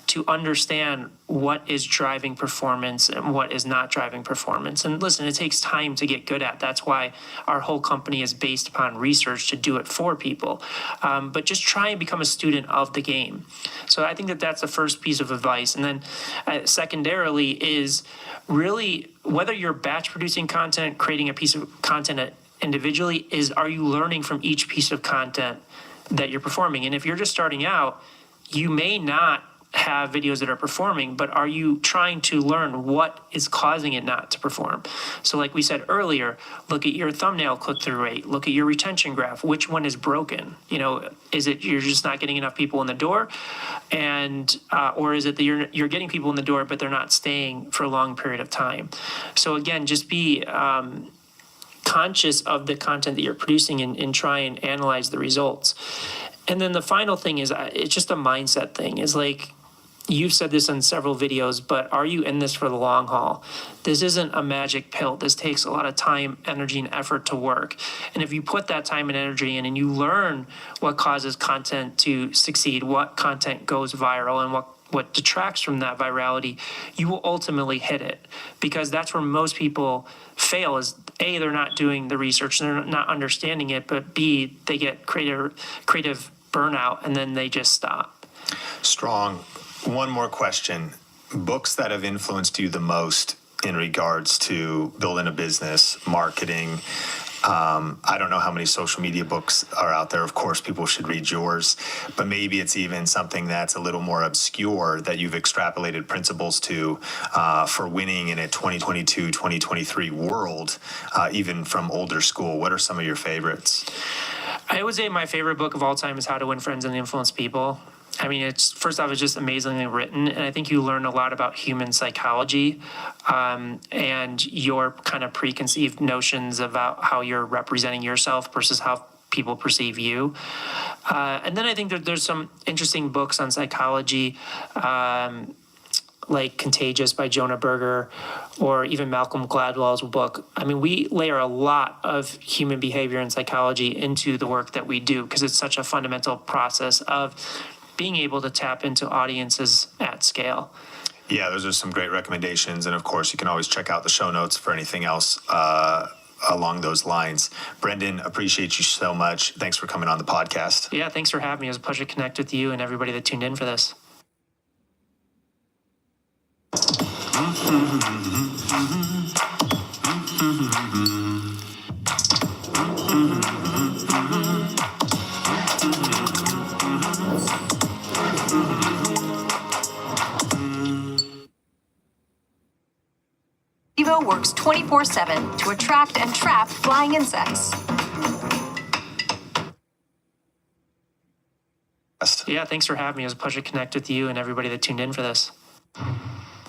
to understand what is driving performance and what is not driving performance. And listen, it takes time to get good at. That's why our whole company is based upon research to do it for people. But just try and become a student of the game. So I think that that's the first piece of advice. And then secondarily is really, whether you're batch producing content, creating a piece of content individually, are you learning from each piece of content that you're performing? And if you're just starting out, you may not have videos that are performing, but are you trying to learn what is causing it not to perform? So like we said earlier, look at your thumbnail click-through rate, look at your retention graph, which one is broken? Is it you're just not getting enough people in the door, and or is it that you're getting people in the door, but they're not staying for a long period of time? So again, just be conscious of the content that you're producing and try and analyze the results. And then the final thing is, it's just a mindset thing. Is like, you've said this in several videos, but are you in this for the long haul? This isn't a magic pill. This takes a lot of time, energy, and effort to work. And if you put that time and energy in and you learn what causes content to succeed, what content goes viral, and what detracts from that virality, you will ultimately hit it. Because that's where most people fail, is A, they're not doing the research, they're not understanding it, but B, they get creative burnout, and then they just stop. Strong. One more question. Books that have influenced you the most in regards to building a business, marketing. I don't know how many social media books are out there. Of course, people should read yours, but maybe it's even something that's a little more obscure that you've extrapolated principles to for winning in a 2022, 2023 world, even from older school. What are some of your favorites? I would say my favorite book of all time is How to Win Friends and Influence People. I mean, first off, it's just amazingly written, and I think you learn a lot about human psychology and your kind of preconceived notions about how you're representing yourself versus how people perceive you. And then I think that there's some interesting books on psychology, like Contagious by Jonah Berger, or even Malcolm Gladwell's book. I mean, we layer a lot of human behavior and psychology into the work that we do because it's such a fundamental process of being able to tap into audiences at scale. Yeah, those are some great recommendations. And of course, you can always check out the show notes for anything else along those lines. Brendan, appreciate you so much. Thanks for coming on the podcast. Yeah, thanks for having me. It was a pleasure to connect with you and everybody that tuned in for this. Evo works 24/7 to attract and trap flying insects. Yeah, thanks for having me. It was a pleasure to connect with you and everybody that tuned in for this.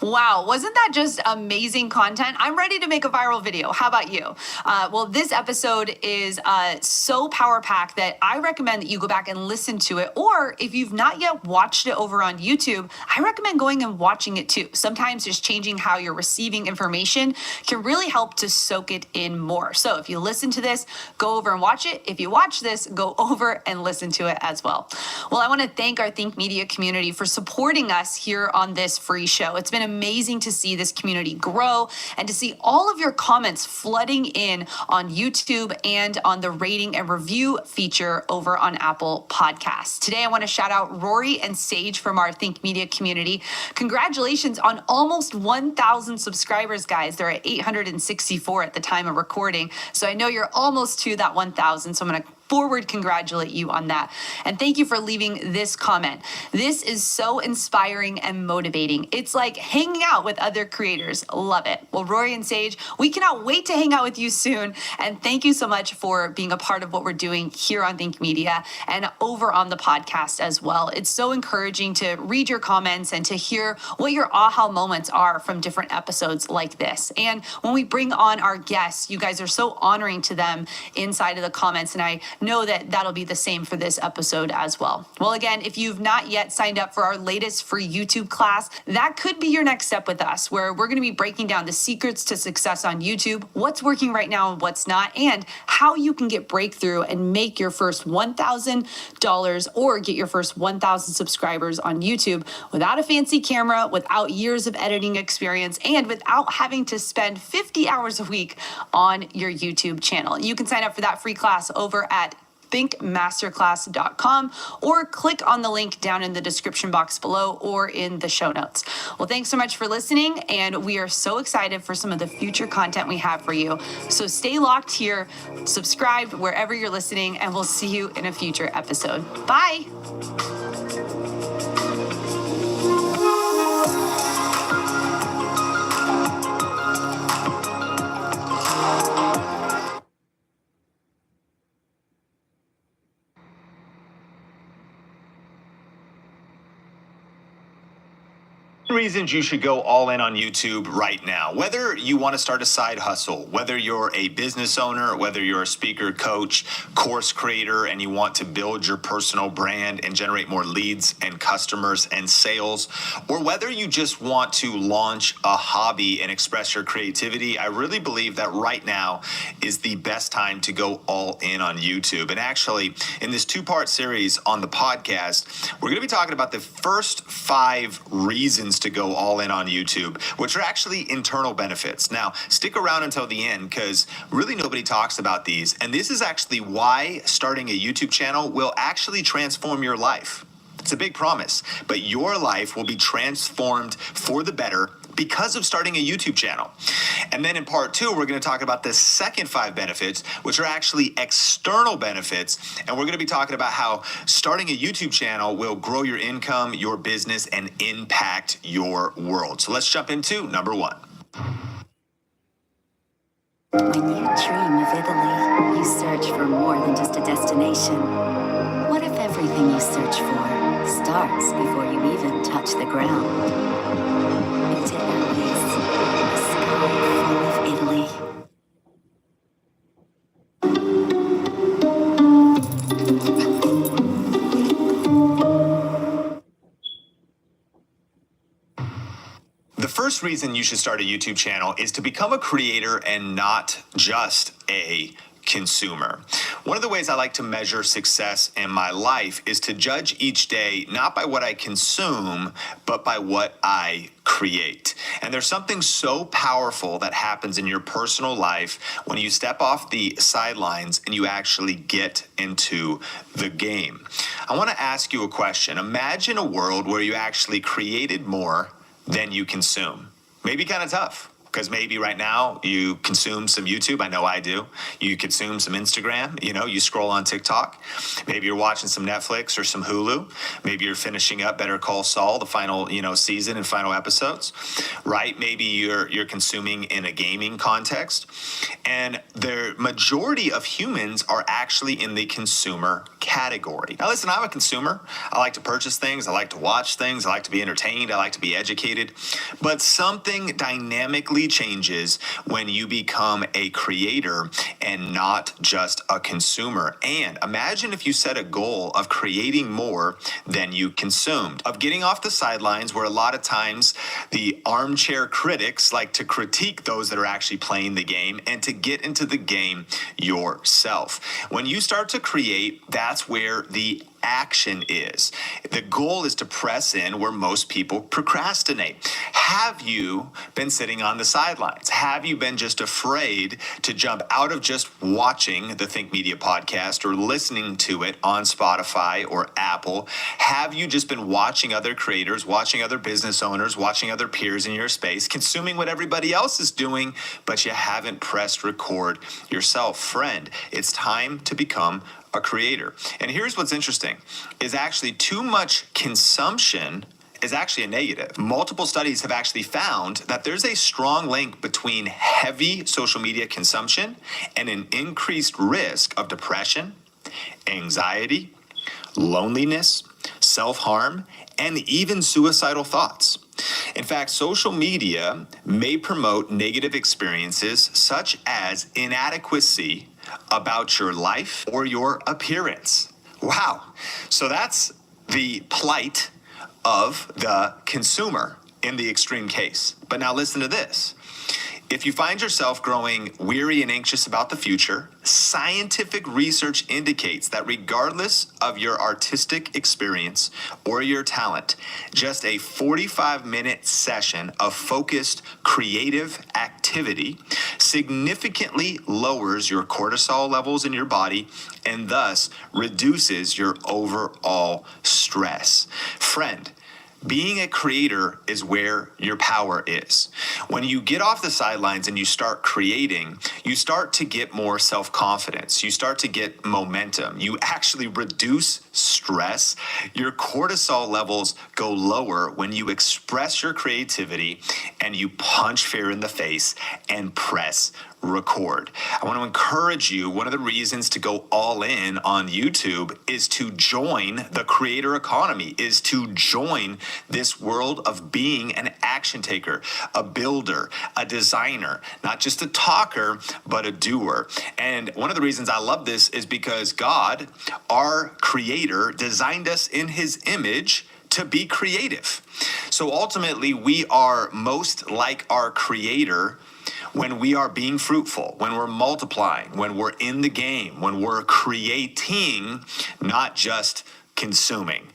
Wow, wasn't that just amazing content? I'm ready to make a viral video. How about you? Well, this episode is so power-packed that I recommend that you go back and listen to it. Or if you've not yet watched it over on YouTube, I recommend going and watching it too. Sometimes just changing how you're receiving information can really help to soak it in more. So if you listen to this, go over and watch it. If you watch this, go over and listen to it as well. Well, I want to thank our Think Media community for supporting us here on this free show. It's been amazing to see this community grow and to see all of your comments flooding in on YouTube and on the rating and review feature over on Apple Podcasts. Today, I want to shout out Rory and Sage from our Think Media community. Congratulations on almost 1,000 subscribers, guys. They're at 864 at the time of recording. So I know you're almost to that 1,000. So I'm going to forward congratulate you on that. And thank you for leaving this comment. This is so inspiring and motivating. It's like hanging out with other creators. Love it. Well, Rory and Sage, we cannot wait to hang out with you soon. And thank you so much for being a part of what we're doing here on Think Media and over on the podcast as well. It's so encouraging to read your comments and to hear what your aha moments are from different episodes like this. And when we bring on our guests, you guys are so honoring to them inside of the comments. And I know that that'll be the same for this episode as well. Well, again, if you've not yet signed up for our latest free YouTube class, that could be your next step with us, where we're going to be breaking down the secrets to success on YouTube, what's working right now and what's not, and how you can get breakthrough and make your first $1,000 or get your first 1,000 subscribers on YouTube without a fancy camera, without years of editing experience, and without having to spend 50 hours a week on your YouTube channel. You can sign up for that free class over at thinkmasterclass.com or click on the link down in the description box below or in the show notes. Well, thanks so much for listening, and we are so excited for some of the future content we have for you. So stay locked here, subscribe wherever you're listening, and we'll see you in a future episode. Bye. Reasons you should go all in on YouTube right now. Whether you want to start a side hustle, whether you're a business owner, whether you're a speaker, coach, course creator, and you want to build your personal brand and generate more leads and customers and sales, or whether you just want to launch a hobby and express your creativity, I really believe that right now is the best time to go all in on YouTube. And actually, in this two-part series on the podcast, we're going to be talking about the first 5 reasons to go all in on YouTube, which are actually internal benefits. Now, stick around until the end because really nobody talks about these. And this is actually why starting a YouTube channel will actually transform your life. It's a big promise, but your life will be transformed for the better because of starting a YouTube channel. And then in part 2, we're going to talk about the second 5 benefits, which are actually external benefits. And we're going to be talking about how starting a YouTube channel will grow your income, your business, and impact your world. So let's jump into number 1. When you dream of Italy, you search for more than just a destination. What if everything you search for starts before you even touch the ground? It's Italy's a sky full of Italy. The first reason you should start a YouTube channel is to become a creator and not just a consumer. One of the ways I like to measure success in my life is to judge each day not by what I consume, but by what I create. And there's something so powerful that happens in your personal life when you step off the sidelines and you actually get into the game. I want to ask you a question. Imagine a world where you actually created more than you consume. Maybe kind of tough. Because maybe right now you consume some YouTube. I know I do. You consume some Instagram. You scroll on TikTok. Maybe you're watching some Netflix or some Hulu. Maybe you're finishing up Better Call Saul, the final, season and final episodes, right? Maybe you're consuming in a gaming context. And the majority of humans are actually in the consumer category. Now, listen, I'm a consumer. I like to purchase things. I like to watch things. I like to be entertained. I like to be educated. But something dynamically changes when you become a creator and not just a consumer. And imagine if you set a goal of creating more than you consumed, of getting off the sidelines where a lot of times the armchair critics like to critique those that are actually playing the game, and to get into the game yourself. When you start to create, that's where the action is. The goal is to press in where most people procrastinate. Have you been sitting on the sidelines? Have you been just afraid to jump out of just watching the Think Media podcast or listening to it on Spotify or Apple? Have you just been watching other creators, watching other business owners, watching other peers in your space, consuming what everybody else is doing, but you haven't pressed record yourself? Friend, it's time to become a creator. And here's what's interesting, is actually too much consumption is actually a negative. Multiple studies have actually found that there's a strong link between heavy social media consumption and an increased risk of depression, anxiety, loneliness, self-harm, and even suicidal thoughts. In fact, social media may promote negative experiences such as inadequacy about your life or your appearance. Wow. So that's the plight of the consumer in the extreme case. But now listen to this. If you find yourself growing weary and anxious about the future, scientific research indicates that regardless of your artistic experience or your talent, just a 45-minute session of focused creative activity significantly lowers your cortisol levels in your body and thus reduces your overall stress. Friend, being a creator is where your power is. When you get off the sidelines and you start creating, you start to get more self-confidence. You start to get momentum. You actually reduce stress. Your cortisol levels go lower when you express your creativity and you punch fear in the face and press record. I want to encourage you, one of the reasons to go all in on YouTube is to join the creator economy, is to join this world of being an action taker, a builder, a designer, not just a talker, but a doer. And one of the reasons I love this is because God, our creator, designed us in his image to be creative. So ultimately, we are most like our creator when we are being fruitful, when we're multiplying, when we're in the game, when we're creating, not just consuming.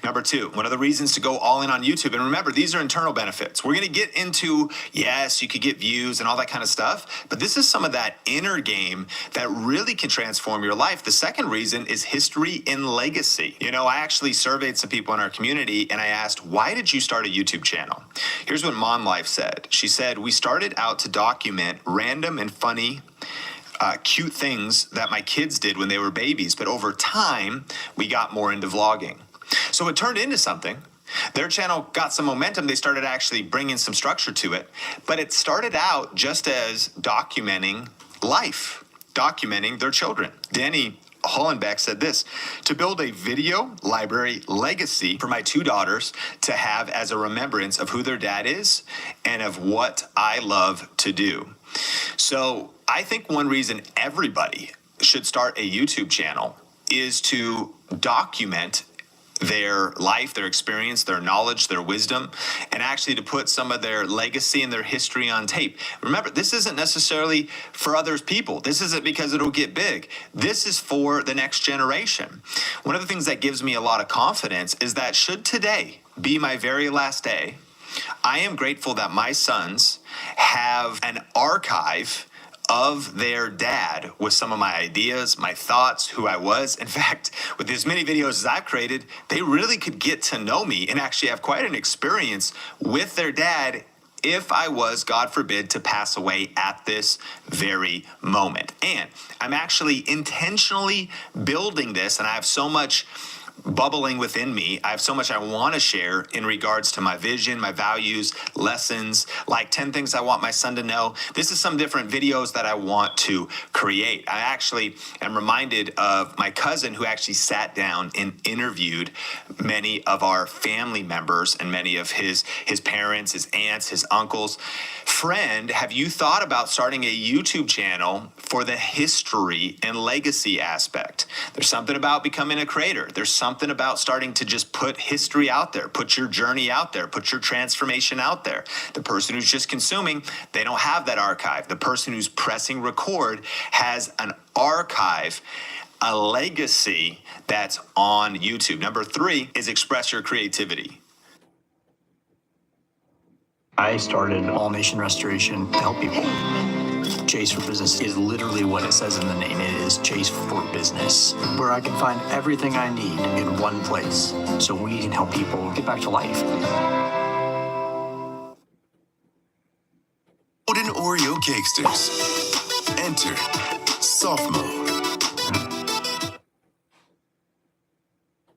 Number two, one of the reasons to go all in on YouTube, and remember, these are internal benefits. We're going to get into, yes, you could get views and all that kind of stuff, but this is some of that inner game that really can transform your life. The second reason is history and legacy. I actually surveyed some people in our community and I asked, why did you start a YouTube channel? Here's what Mom Life said. She said, we started out to document random and funny cute things that my kids did when they were babies, but over time, we got more into vlogging. So it turned into something. Their channel got some momentum. They started actually bringing some structure to it. But it started out just as documenting life, documenting their children. Danny Hollenbeck said this: to build a video library legacy for my two daughters to have as a remembrance of who their dad is and of what I love to do. So I think one reason everybody should start a YouTube channel is to document their life, their experience, their knowledge, their wisdom, and actually to put some of their legacy and their history on tape. Remember, this isn't necessarily for other people. This isn't because it'll get big. This is for the next generation. One of the things that gives me a lot of confidence is that should today be my very last day, I am grateful that my sons have an archive of their dad with some of my ideas, my thoughts, who I was. In fact, with as many videos as I've created, they really could get to know me and actually have quite an experience with their dad if I was, God forbid, to pass away at this very moment. And I'm actually intentionally building this, and I have so much bubbling within me. I have so much I want to share in regards to my vision, my values, lessons, like 10 things I want my son to know. This is some different videos that I want to create. I actually am reminded of my cousin who actually sat down and interviewed many of our family members and many of his parents, his aunts, his uncles. Friend, have you thought about starting a YouTube channel for the history and legacy aspect? There's something about becoming a creator. There's something about starting to just put history out there, put your journey out there, put your transformation out there. The person who's just consuming, they don't have that archive. The person who's pressing record has an archive, a legacy that's on YouTube. Number 3 is express your creativity. I started All Nation Restoration to help people. Chase for Business is literally what it says in the name. It is Chase for Business, where I can find everything I need in one place so we can help people get back to life. Golden Oreo Cakesters. Enter soft mode.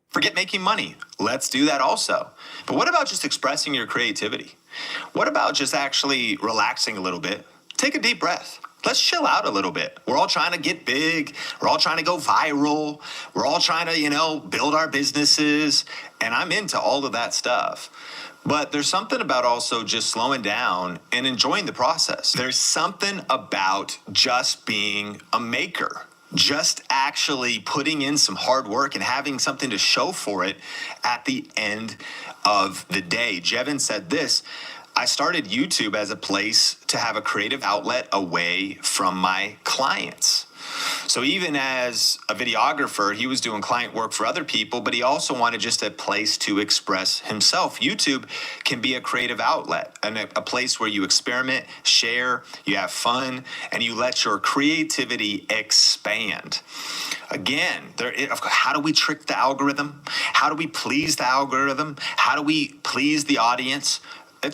Forget making money. Let's do that also. But what about just expressing your creativity? What about just actually relaxing a little bit? Take a deep breath. Let's chill out a little bit. We're all trying to get big. We're all trying to go viral. We're all trying to, build our businesses. And I'm into all of that stuff. But there's something about also just slowing down and enjoying the process. There's something about just being a maker. Just actually putting in some hard work and having something to show for it at the end of the day. Jevin said this: I started YouTube as a place to have a creative outlet away from my clients. So even as a videographer, he was doing client work for other people, but he also wanted just a place to express himself. YouTube can be a creative outlet and a place where you experiment, share, you have fun, and you let your creativity expand. Again, how do we trick the algorithm? How do we please the algorithm? How do we please the audience?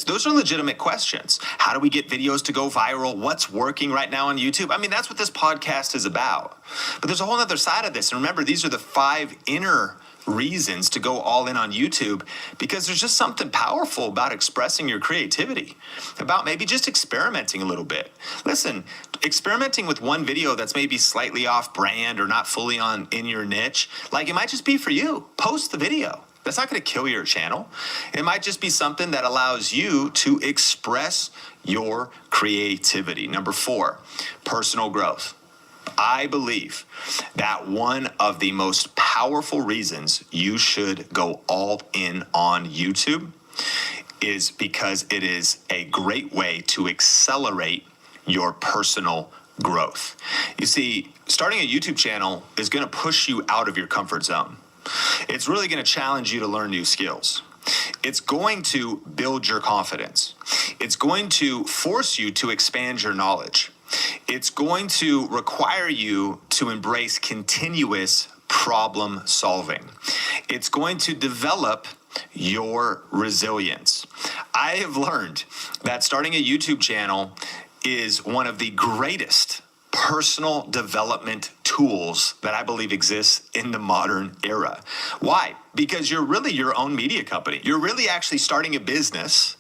Those are legitimate questions. How do we get videos to go viral? What's working right now on YouTube? I mean, that's what this podcast is about. But there's a whole other side of this. And remember, these are the 5 inner reasons to go all in on YouTube, because there's just something powerful about expressing your creativity, about maybe just experimenting a little bit. Listen, experimenting with one video that's maybe slightly off brand or not fully in your niche, like it might just be for you. Post the video. That's not going to kill your channel. It might just be something that allows you to express your creativity. Number 4, personal growth. I believe that one of the most powerful reasons you should go all in on YouTube is because it is a great way to accelerate your personal growth. You see, starting a YouTube channel is going to push you out of your comfort zone. It's really going to challenge you to learn new skills. It's going to build your confidence. It's going to force you to expand your knowledge. It's going to require you to embrace continuous problem solving. It's going to develop your resilience. I have learned that starting a YouTube channel is one of the greatest personal development tools that I believe exists in the modern era. Why? Because you're really your own media company. You're really actually starting a business.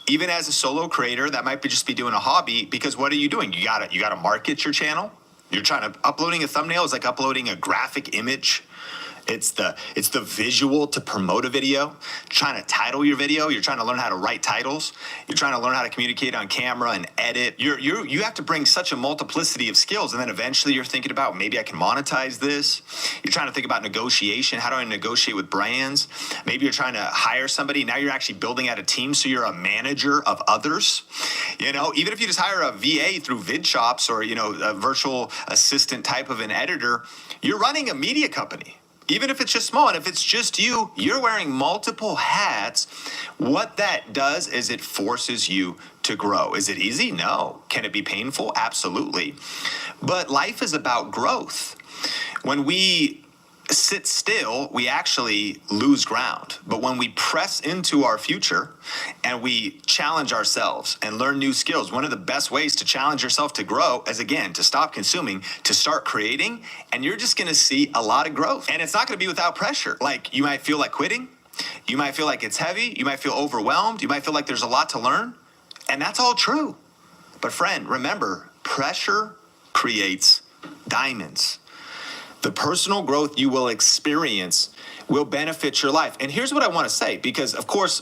Even as a solo creator, that might just be doing a hobby, because what are you doing? You gotta market your channel. You're trying to uploading a thumbnail is like uploading a graphic image. It's the visual to promote a video. You're trying to title your video. You're trying to learn how to write titles. You're trying to learn how to communicate on camera and edit. You have to bring such a multiplicity of skills, and then eventually you're thinking about, maybe I can monetize this. You're trying to think about negotiation. How do I negotiate with brands? Maybe you're trying to hire somebody. Now you're actually building out a team, so you're a manager of others. Even if you just hire a VA through VidShops or a virtual assistant type of an editor, you're running a media company. Even if it's just small, and if it's just you, you're wearing multiple hats. What that does is it forces you to grow. Is it easy? No. Can it be painful? Absolutely. But life is about growth. When we sit still, we actually lose ground. But when we press into our future and we challenge ourselves and learn new skills, one of the best ways to challenge yourself to grow is, again, to stop consuming, to start creating, and you're just going to see a lot of growth. And it's not going to be without pressure. Like, you might feel like quitting. You might feel like it's heavy. You might feel overwhelmed. You might feel like there's a lot to learn. And that's all true. But friend, remember, pressure creates diamonds. The personal growth you will experience will benefit your life. And here's what I want to say, because of course,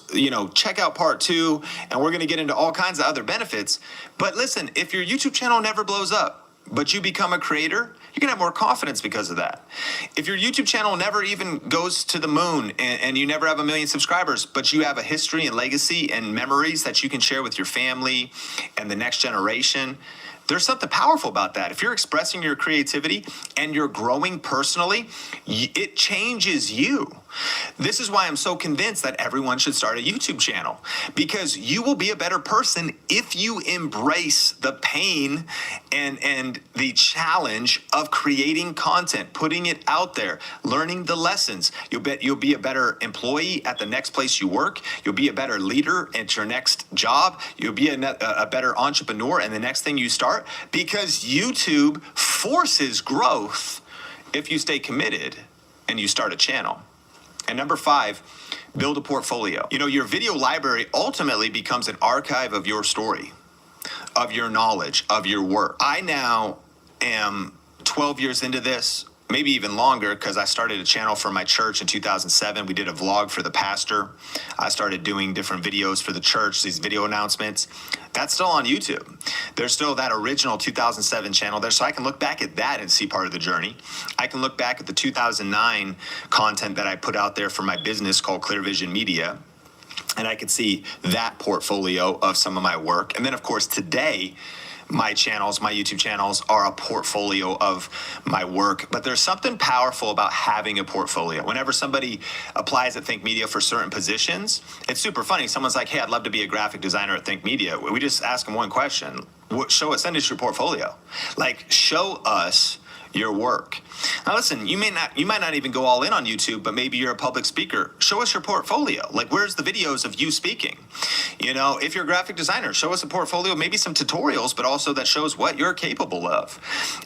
check out part 2 and we're going to get into all kinds of other benefits. But listen, if your YouTube channel never blows up, but you become a creator, you can have more confidence because of that. If your YouTube channel never even goes to the moon and you never have 1 million subscribers, but you have a history and legacy and memories that you can share with your family and the next generation, there's something powerful about that. If you're expressing your creativity and you're growing personally, it changes you. This is why I'm so convinced that everyone should start a YouTube channel, because you will be a better person if you embrace the pain and the challenge of creating content, putting it out there, learning the lessons. You'll be a better employee at the next place you work. You'll be a better leader at your next job. You'll be a better entrepreneur in the next thing you start, because YouTube forces growth if you stay committed and you start a channel. And number 5, build a portfolio. Your video library ultimately becomes an archive of your story, of your knowledge, of your work. I now am 12 years into this, maybe even longer, because I started a channel for my church in 2007. We did a vlog for the pastor. I started doing different videos for the church, these video announcements. That's still on YouTube. There's still that original 2007 channel there, so I can look back at that and see part of the journey. I can look back at the 2009 content that I put out there for my business called Clear Vision Media, and I could see that portfolio of some of my work. And then, of course, today, my YouTube channels are a portfolio of my work. But there's something powerful about having a portfolio. Whenever somebody applies at Think Media for certain positions, it's super funny. Someone's like, hey, I'd love to be a graphic designer at Think Media. We just ask them one question. Send us your portfolio. Like, show us your work. Now listen, you might not even go all in on YouTube, but maybe you're a public speaker. Show us your portfolio. Like, where's the videos of you speaking? If you're a graphic designer, show us a portfolio, maybe some tutorials, but also that shows what you're capable of.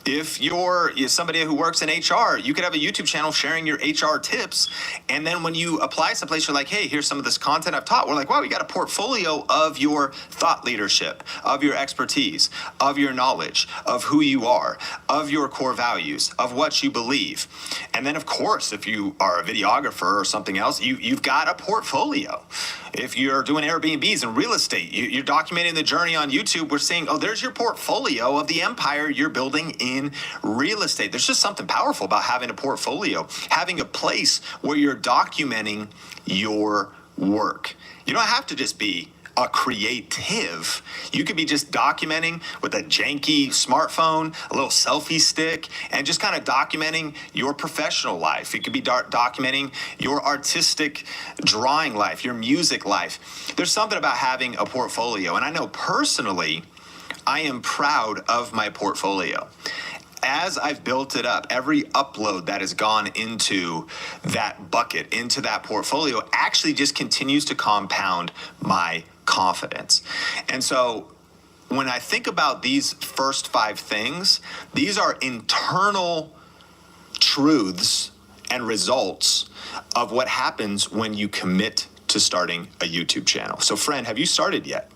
If you're somebody who works in HR, you could have a YouTube channel sharing your HR tips. And then when you apply someplace, you're like, hey, here's some of this content I've taught. We're like, wow, we got a portfolio of your thought leadership, of your expertise, of your knowledge, of who you are, of your core values, of what you believe. And then, of course, if you are a videographer or something else, you've got a portfolio. If you're doing Airbnbs and real estate, you're documenting the journey on YouTube. We're saying, oh, there's your portfolio of the empire you're building in real estate. There's just something powerful about having a portfolio, having a place where you're documenting your work. You don't have to just be a creative. You could be just documenting with a janky smartphone, a little selfie stick, and just kind of documenting your professional life. You could be documenting your artistic drawing life, your music life. There's something about having a portfolio. And I know personally, I am proud of my portfolio. As I've built it up, every upload that has gone into that bucket, into that portfolio, actually just continues to compound my confidence. And so when I think about these first 5 things, these are internal truths and results of what happens when you commit to starting a YouTube channel. So friend, have you started yet?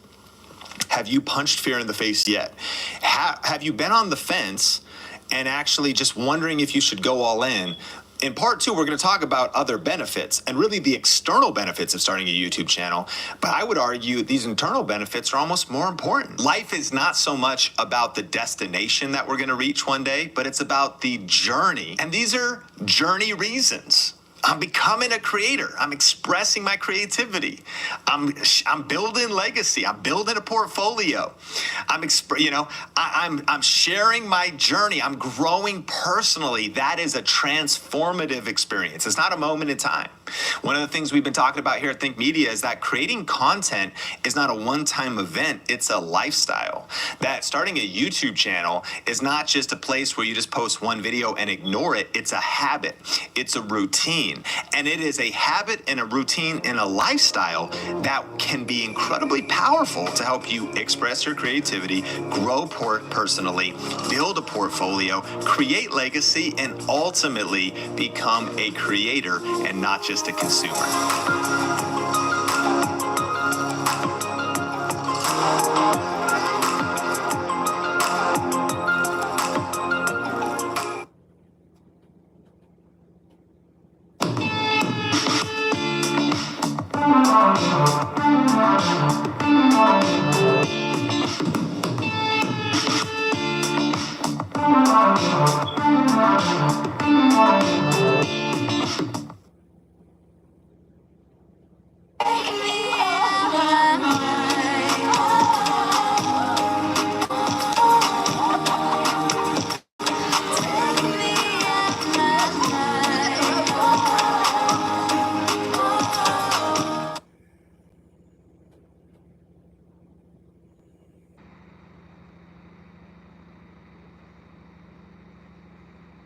Have you punched fear in the face yet? Have you been on the fence and actually just wondering if you should go all in? In part 2, we're going to talk about other benefits and really the external benefits of starting a YouTube channel. But I would argue these internal benefits are almost more important. Life is not so much about the destination that we're going to reach one day, but it's about the journey. And these are journey reasons. I'm becoming a creator. I'm expressing my creativity. I'm building legacy. I'm building a portfolio. I'm sharing my journey. I'm growing personally. That is a transformative experience. It's not a moment in time. One of the things we've been talking about here at Think Media is that creating content is not a one-time event, it's a lifestyle. That starting a YouTube channel is not just a place where you just post one video and ignore it, it's a habit, it's a routine. And it is a habit and a routine and a lifestyle that can be incredibly powerful to help you express your creativity, grow personally, build a portfolio, create legacy, and ultimately become a creator and not just a consumer.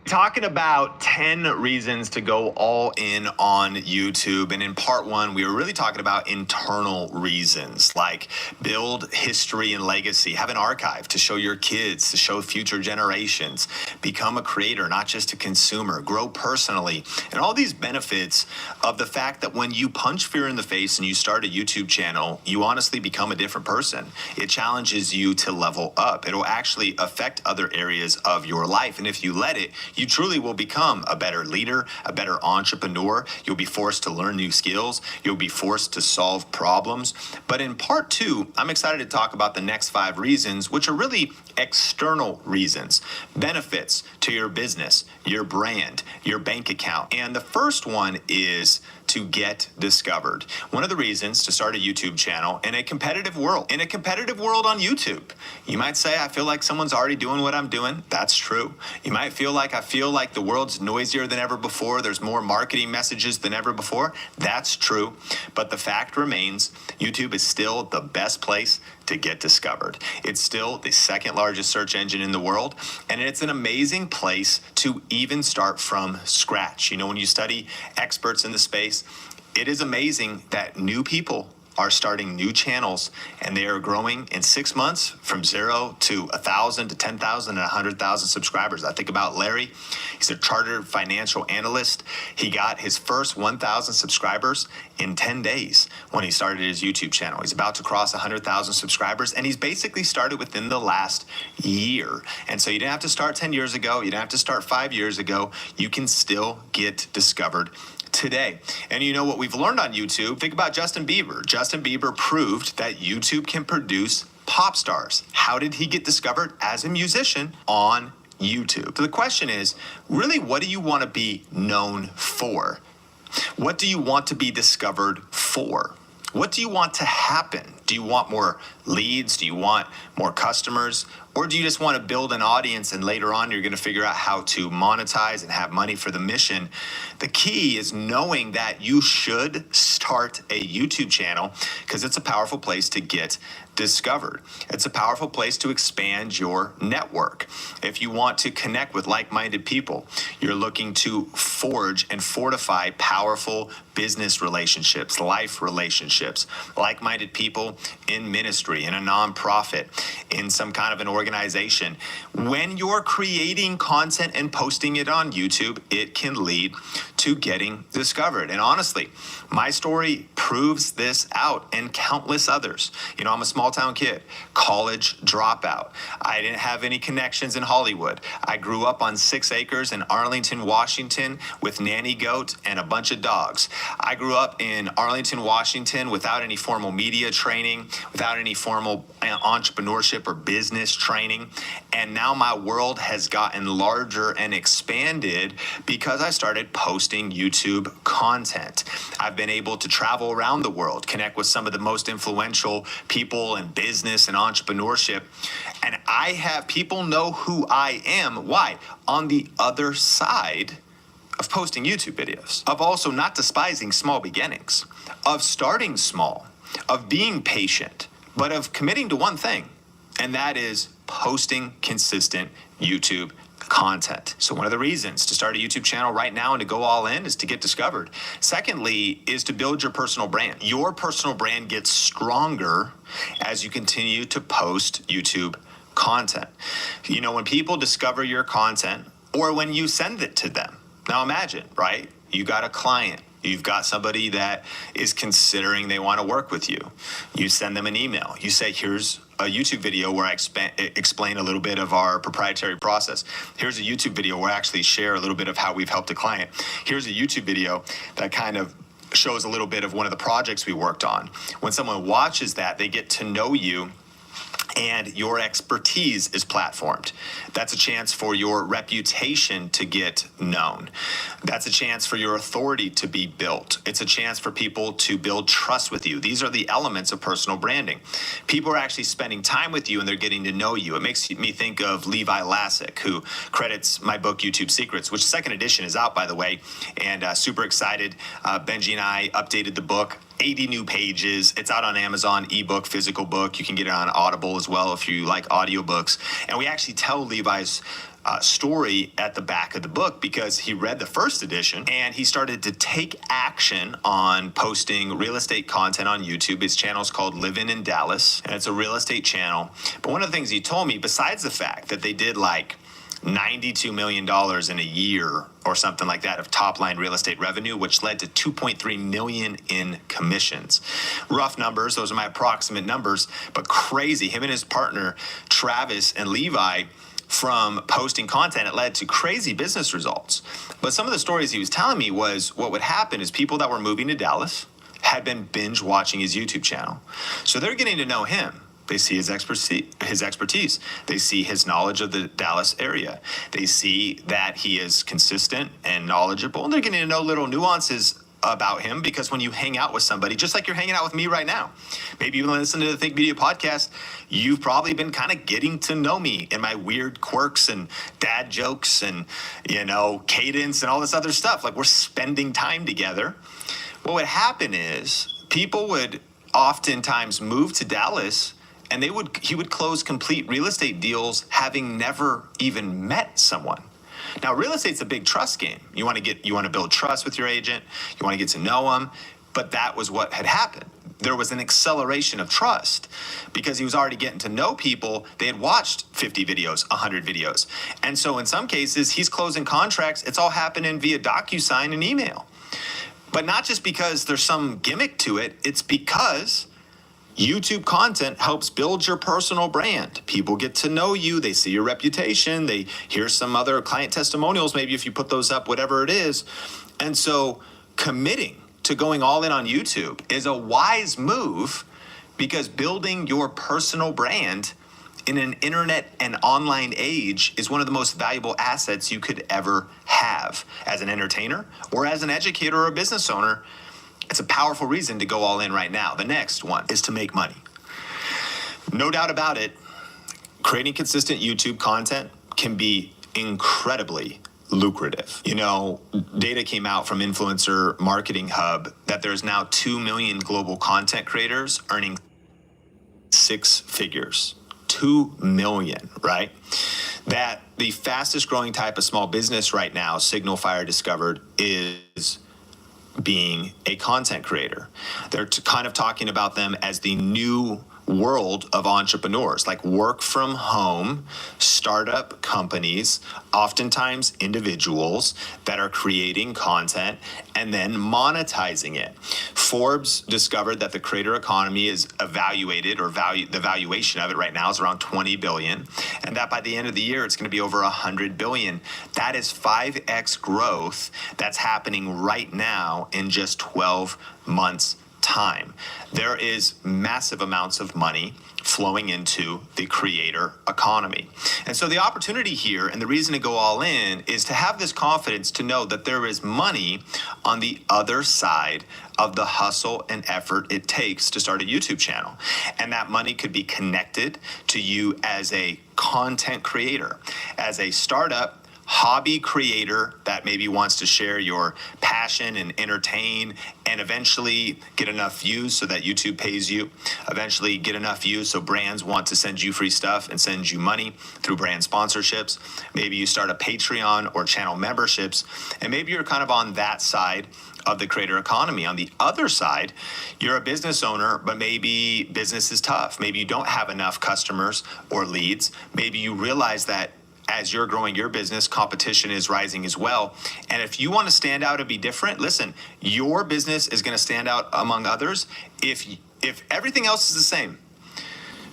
Talking about 10 reasons to go all in on YouTube. And in part one, we were really talking about internal reasons like build history and legacy, have an archive to show your kids, to show future generations, become a creator, not just a consumer, grow personally, and all these benefits of the fact that when you punch fear in the face and you start a YouTube channel, you honestly become a different person. It challenges you to level up. It'll actually affect other areas of your life. And if you let it, you truly will become a better leader, a better entrepreneur. You'll be forced to learn new skills. You'll be forced to solve problems. But in part two, I'm excited to talk about the next 5 reasons, which are really external reasons, benefits to your business, your brand, your bank account. And the first one is to get discovered. One of the reasons to start a YouTube channel in a competitive world on YouTube. You might say, I feel like someone's already doing what I'm doing. That's true. You might feel like the world's noisier than ever before. There's more marketing messages than ever before. That's true. But the fact remains, YouTube is still the best place to get discovered. It's still the second largest search engine in the world, and it's an amazing place to even start from scratch. You know, when you study experts in the space, it is amazing that new people are starting new channels and they are growing in 6 months from 0 to 1,000 to 10,000 and 100,000 subscribers. I think about Larry. He's a chartered financial analyst. He got his first 1,000 subscribers in 10 days when he started his YouTube channel. He's about to cross 100,000 subscribers, and he's basically started within the last year. And so you didn't have to start 10 years ago. You didn't have to start 5 years ago. You can still get discovered today. And you know what we've learned on YouTube? Think about Justin Bieber. Justin Bieber proved that YouTube can produce pop stars. How did he get discovered? As a musician on YouTube. So the question is, really, what do you want to be known for? What do you want to be discovered for? What do you want to happen? Do you want more leads? Do you want more customers? Or do you just want to build an audience and later on you're going to figure out how to monetize and have money for the mission? The key is knowing that you should start a YouTube channel because it's a powerful place to get discovered. It's a powerful place to expand your network. If you want to connect with like-minded people, you're looking to forge and fortify powerful business relationships, life relationships, like-minded people in ministry, in a nonprofit, in some kind of an organization. When you're creating content and posting it on YouTube, it can lead to getting discovered. And honestly, my story proves this out and countless others. You know, I'm a small town kid, college dropout. I didn't have any connections in Hollywood. I grew up on 6 acres in Arlington, Washington with nanny goat and a bunch of dogs. I grew up in Arlington, Washington without any formal media training, without any formal entrepreneurship or business training. And now my world has gotten larger and expanded because I started posting YouTube content. I've been able to travel around the world, connect with some of the most influential people in business and entrepreneurship. And I have people know who I am. Why? On the other side of posting YouTube videos, of also not despising small beginnings, of starting small, of being patient, but of committing to one thing, and that is posting consistent YouTube content. So one of the reasons to start a YouTube channel right now and to go all in is to get discovered. Secondly, is to build your personal brand. Your personal brand gets stronger as you continue to post YouTube content. You know, when people discover your content or when you send it to them. Now imagine, right? You got a client. You've got somebody that is considering they want to work with you. You send them an email. You say, here's a YouTube video where I explain a little bit of our proprietary process. Here's a YouTube video where I actually share a little bit of how we've helped a client. Here's a YouTube video that kind of shows a little bit of one of the projects we worked on. When someone watches that, they get to know you and your expertise is platformed. That's a chance for your reputation to get known. That's a chance for your authority to be built. It's a chance for people to build trust with you. These are the elements of personal branding. People are actually spending time with you and they're getting to know you. It makes me think of Levi Lassick, who credits my book, YouTube Secrets, which second edition is out, by the way, and super excited. Benji and I updated the book. 80 new pages. It's out on Amazon, ebook, physical book. You can get it on Audible as well if you like audiobooks. And we actually tell Levi's story at the back of the book because he read the first edition and he started to take action on posting real estate content on YouTube. His channel is called Living in Dallas, and it's a real estate channel. But one of the things he told me, besides the fact that they did like $92 million in a year or something like that of top-line real estate revenue, which led to $2.3 million in commissions. Rough numbers, those are my approximate numbers, but crazy. Him and his partner, Travis and Levi, from posting content, it led to crazy business results. But some of the stories he was telling me was what would happen is people that were moving to Dallas had been binge watching his YouTube channel. So they're getting to know him. They see his expertise. They see his knowledge of the Dallas area. They see that he is consistent and knowledgeable. And they're getting to know little nuances about him because when you hang out with somebody, just like you're hanging out with me right now, maybe you listen to the Think Media podcast, you've probably been kind of getting to know me and my weird quirks and dad jokes and, you know, cadence and all this other stuff. Like we're spending time together. What would happen is people would oftentimes move to Dallas and he would close complete real estate deals having never even met someone. Now, real estate's a big trust game. You want to build trust with your agent. You want to get to know them. But that was what had happened. There was an acceleration of trust because he was already getting to know people. They had watched 50 videos, 100 videos. And so in some cases, he's closing contracts. It's all happening via DocuSign and email. But not just because there's some gimmick to it. It's because YouTube content helps build your personal brand. People get to know you. They see your reputation. They hear some other client testimonials, maybe if you put those up, whatever it is. And so committing to going all in on YouTube is a wise move because building your personal brand in an internet and online age is one of the most valuable assets you could ever have as an entertainer or as an educator or a business owner. It's a powerful reason to go all in right now. The next one is to make money. No doubt about it, creating consistent YouTube content can be incredibly lucrative. You know, data came out from Influencer Marketing Hub that there's now 2 million global content creators earning 6 figures. 2 million, right? That the fastest growing type of small business right now, Signal Fire discovered, is being a content creator. They're kind of talking about them as the new world of entrepreneurs, like work from home, startup companies, oftentimes individuals that are creating content and then monetizing it. Forbes discovered that the creator economy is evaluated, or the valuation of it right now is around 20 billion, and that by the end of the year it's going to be over 100 billion. That is 5x growth that's happening right now in just 12 months time. There is massive amounts of money flowing into the creator economy. And so the opportunity here and the reason to go all in is to have this confidence to know that there is money on the other side of the hustle and effort it takes to start a YouTube channel. And that money could be connected to you as a content creator, as a startup hobby creator that maybe wants to share your passion and entertain and eventually get enough views so that YouTube pays you, eventually get enough views so brands want to send you free stuff and send you money through brand sponsorships. Maybe you start a Patreon or channel memberships, and maybe you're kind of on that side of the creator economy. On the other side, you're a business owner, but maybe business is tough. Maybe you don't have enough customers or leads. Maybe you realize that as you're growing your business, competition is rising as well. And if you want to stand out and be different, listen, your business is going to stand out among others if everything else is the same,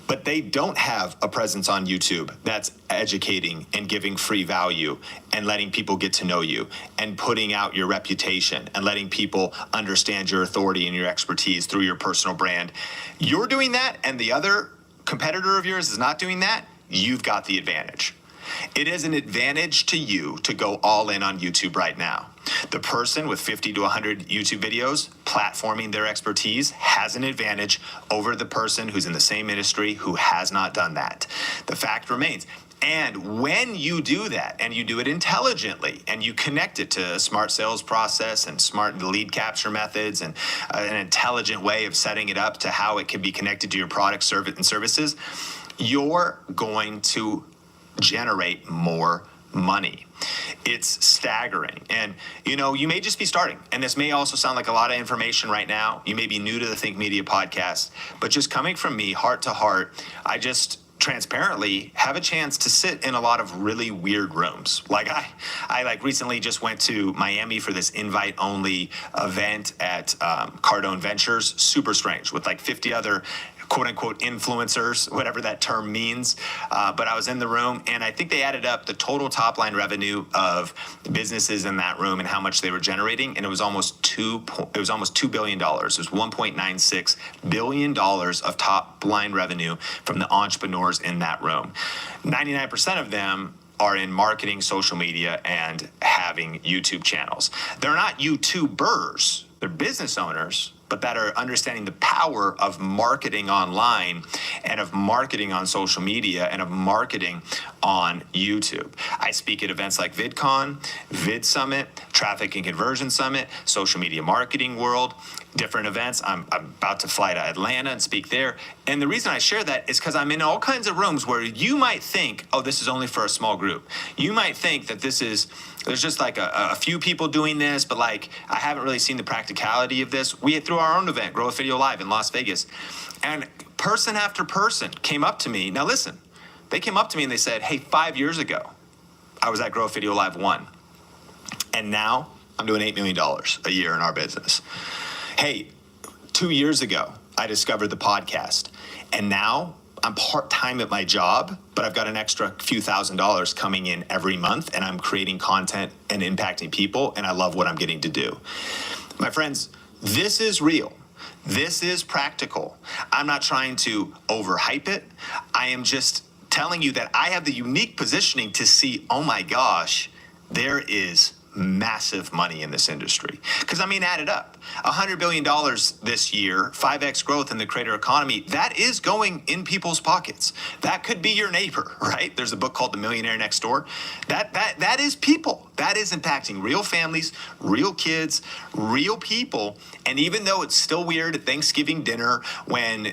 but they don't have a presence on YouTube that's educating and giving free value and letting people get to know you and putting out your reputation and letting people understand your authority and your expertise through your personal brand. You're doing that, and the other competitor of yours is not doing that. You've got the advantage. It is an advantage to you to go all in on YouTube right now. The person with 50 to 100 YouTube videos platforming their expertise has an advantage over the person who's in the same industry who has not done that. The fact remains. And when you do that, and you do it intelligently, and you connect it to a smart sales process and smart lead capture methods and an intelligent way of setting it up to how it can be connected to your product, service, and services, you're going to generate more money. It's staggering. And you may just be starting, and this may also sound like a lot of information right now. You may be new to the Think Media podcast, but just coming from me, heart to heart, I just transparently have a chance to sit in a lot of really weird rooms. Like I recently just went to Miami for this invite only event at Cardone Ventures, super strange, with like 50 other quote unquote influencers, whatever that term means. But I was in the room, and I think they added up the total top line revenue of businesses in that room and how much they were generating. And it was almost $2 billion. It was $1.96 billion of top line revenue from the entrepreneurs in that room. 99% of them are in marketing, social media, and having YouTube channels. They're not YouTubers, they're business owners, but that are understanding the power of marketing online and of marketing on social media and of marketing on YouTube. I speak at events like VidCon, Vid Summit, Traffic and Conversion Summit, Social Media Marketing World, different events. I'm about to fly to Atlanta and speak there. And the reason I share that is because I'm in all kinds of rooms where you might think, oh, this is only for a small group. You might think that there's just like a few people doing this, but like I haven't really seen the practicality of this. We threw our own event, Grow a Video Live in Las Vegas, and person after person came up to me. Now listen, they came up to me and they said, hey, 5 years ago, I was at Grow a Video Live 1, and now I'm doing $8 million a year in our business. Hey, 2 years ago, I discovered the podcast, and now I'm part-time at my job, but I've got an extra few $1,000s coming in every month, and I'm creating content and impacting people, and I love what I'm getting to do. My friends, this is real. This is practical. I'm not trying to overhype it. I am just telling you that I have the unique positioning to see, oh my gosh, there is massive money in this industry. Because add it up. $100 billion this year, 5x growth in the creator economy, that is going in people's pockets. That could be your neighbor, right? There's a book called The Millionaire Next Door. That is people. That is impacting real families, real kids, real people. And even though it's still weird at Thanksgiving dinner when,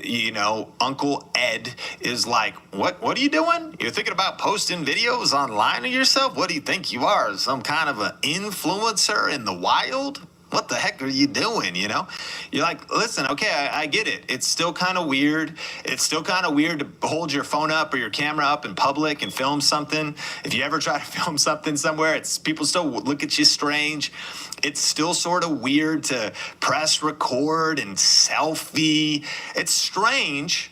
Uncle Ed is like, what are you doing? You're thinking about posting videos online of yourself? What do you think you are? Some kind of an influencer in the wild? What the heck are you doing, You're like, listen, okay, I get it. It's still kind of weird. It's still kind of weird to hold your phone up or your camera up in public and film something. If you ever try to film something somewhere, people still look at you strange. It's still sort of weird to press record and selfie. It's strange,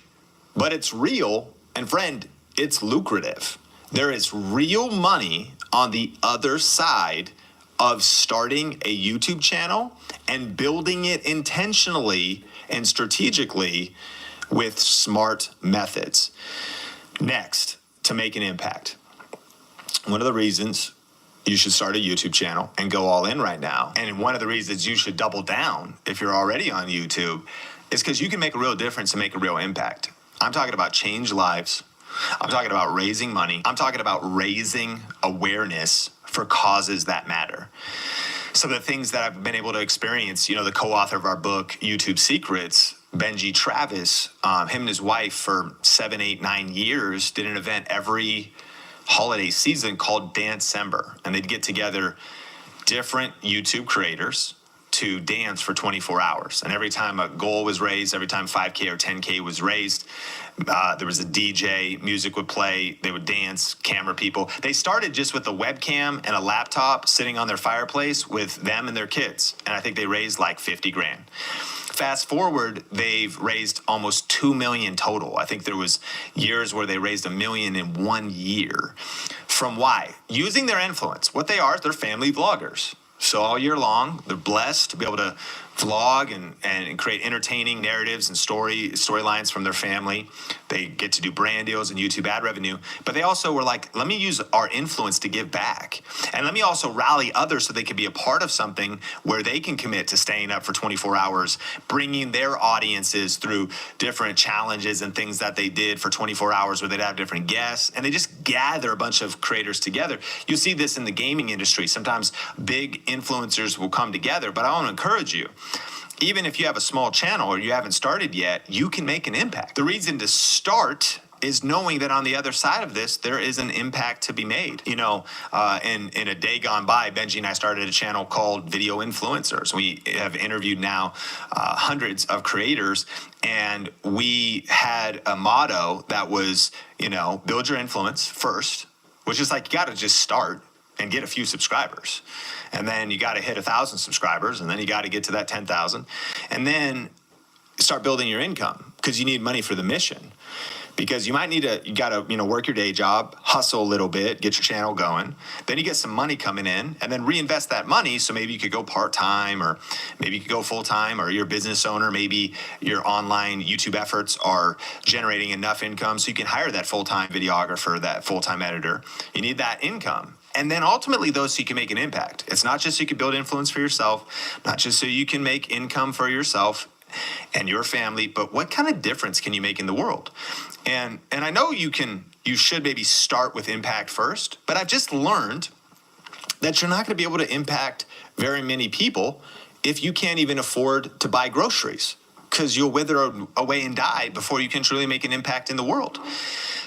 but it's real. And friend, it's lucrative. There is real money on the other side of starting a YouTube channel and building it intentionally and strategically with smart methods. Next, to make an impact. One of the reasons you should start a YouTube channel and go all in right now, and one of the reasons you should double down if you're already on YouTube, is because you can make a real difference and make a real impact. I'm talking about change lives. I'm talking about raising money. I'm talking about raising awareness for causes that matter. Some of the things that I've been able to experience, the co-author of our book, YouTube Secrets, Benji Travis, him and his wife for 7, 8, 9 years did an event every holiday season called Dancember. And they'd get together different YouTube creators to dance for 24 hours. And every time a goal was raised, every time 5K or 10K was raised, there was a DJ, music would play, they would dance, camera people. They started just with a webcam and a laptop sitting on their fireplace with them and their kids. And I think they raised like 50 grand. Fast forward, they've raised almost 2 million total. I think there was years where they raised $1 million in 1 year. From why? Using their influence. What they are is they're family vloggers. So all year long, they're blessed to be able to vlog and create entertaining narratives and storylines from their family. They get to do brand deals and YouTube ad revenue, but they also were like, let me use our influence to give back. And let me also rally others so they can be a part of something where they can commit to staying up for 24 hours, bringing their audiences through different challenges and things that they did for 24 hours where they'd have different guests. And they just gather a bunch of creators together. You see this in the gaming industry. Sometimes big influencers will come together, but I want to encourage you, even if you have a small channel or you haven't started yet, you can make an impact. The reason to start is knowing that on the other side of this, there is an impact to be made. In a day gone by, Benji and I started a channel called Video Influencers. We have interviewed now hundreds of creators, and we had a motto that was, build your influence first, which is like, you got to just start and get a few subscribers. And then you got to hit 1,000 subscribers, and then you got to get to that 10,000. And then start building your income, because you need money for the mission. Because you got to work your day job, hustle a little bit, get your channel going. Then you get some money coming in, and then reinvest that money. So maybe you could go part-time, or maybe you could go full-time, or you're a business owner. Maybe your online YouTube efforts are generating enough income so you can hire that full-time videographer, that full-time editor. You need that income. And then ultimately, though, so you can make an impact. It's not just so you can build influence for yourself, not just so you can make income for yourself and your family, but what kind of difference can you make in the world? And I know you should maybe start with impact first, but I've just learned that you're not going to be able to impact very many people if you can't even afford to buy groceries, because you'll wither away and die before you can truly make an impact in the world.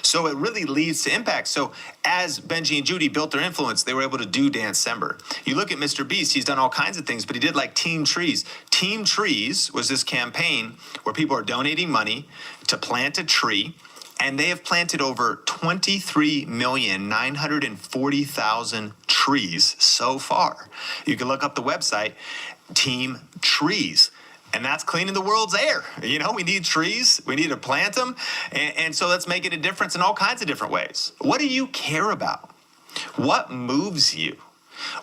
So it really leads to impact. So as Benji and Judy built their influence, they were able to do Dancember. You look at Mr. Beast, he's done all kinds of things, but he did like Team Trees. Team Trees was this campaign where people are donating money to plant a tree, and they have planted over 23,940,000 trees so far. You can look up the website, Team Trees. And that's cleaning the world's air. We need trees. We need to plant them. And so let's make it a difference in all kinds of different ways. What do you care about? What moves you?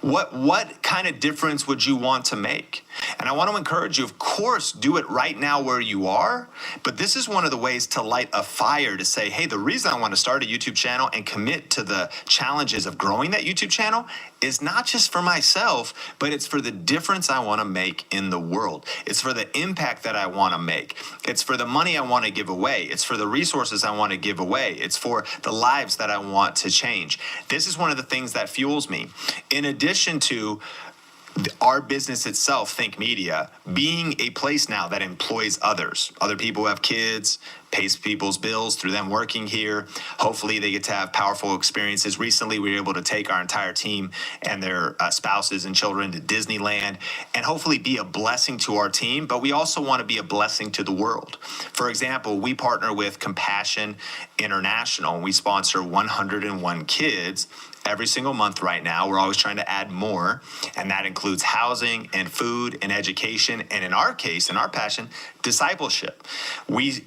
What kind of difference would you want to make? And I want to encourage you, of course, do it right now where you are. But this is one of the ways to light a fire to say, hey, the reason I want to start a YouTube channel and commit to the challenges of growing that YouTube channel is not just for myself, but it's for the difference I want to make in the world. It's for the impact that I want to make. It's for the money I want to give away. It's for the resources I want to give away. It's for the lives that I want to change. This is one of the things that fuels me. In addition to our business itself, Think Media, being a place now that employs others, other people who have kids, pays people's bills through them working here. Hopefully they get to have powerful experiences. Recently, we were able to take our entire team and their spouses and children to Disneyland and hopefully be a blessing to our team, but we also want to be a blessing to the world. For example, we partner with Compassion International. We sponsor 101 kids every single month right now. We're always trying to add more, and that includes housing and food and education, and in our case, in our passion, discipleship. We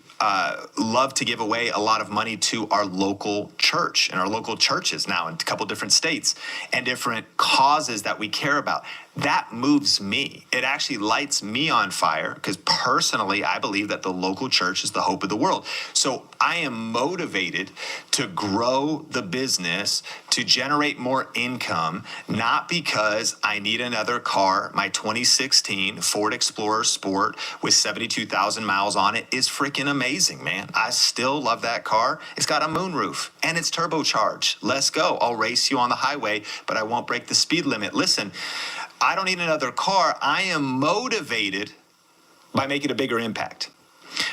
love to give away a lot of money to our local church and our local churches now in a couple different states and different causes that we care about. That moves me. It actually lights me on fire because personally, I believe that the local church is the hope of the world. So I am motivated to grow the business, to generate more income, not because I need another car. My 2016 Ford Explorer Sport with 72,000 miles on it is freaking amazing. amazing, man. I still love that car. It's got a moonroof and it's turbocharged. Let's go. I'll race you on the highway, but I won't break the speed limit. Listen, I don't need another car. I am motivated by making a bigger impact.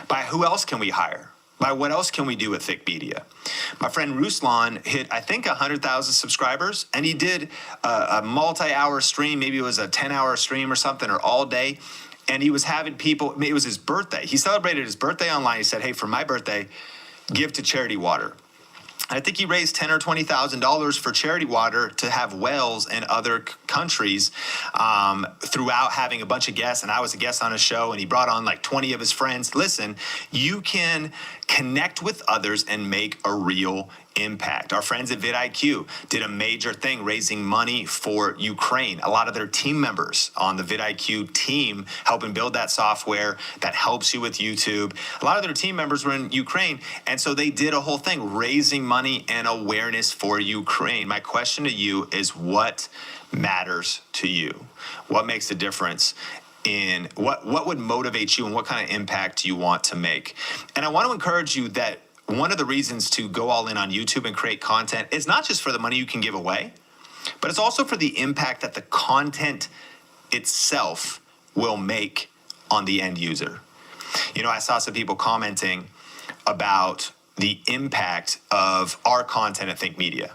By who else can we hire? By what else can we do at Thick Media? My friend Ruslan hit, I think, 100,000 subscribers, and he did a multi-hour stream. Maybe it was a 10-hour stream or something, or all day. And he was having people, it was his birthday. He celebrated his birthday online. He said, hey, for my birthday, give to charity water. I think he raised $10,000 or $20,000 for charity water to have wells in other countries throughout having a bunch of guests. And I was a guest on his show, and he brought on like 20 of his friends. Listen, you can connect with others and make a real impact. Our friends at vidIQ did a major thing raising money for Ukraine. A lot of their team members on the vidIQ team helping build that software that helps you with YouTube. A lot of their team members were in Ukraine, and so they did a whole thing raising money and awareness for Ukraine. My question to you is, what matters to you? What makes a difference? In what would motivate you, and what kind of impact do you want to make? And I want to encourage you that one of the reasons to go all in on YouTube and create content is not just for the money you can give away, but it's also for the impact that the content itself will make on the end user. You know, I saw some people commenting about the impact of our content at Think Media.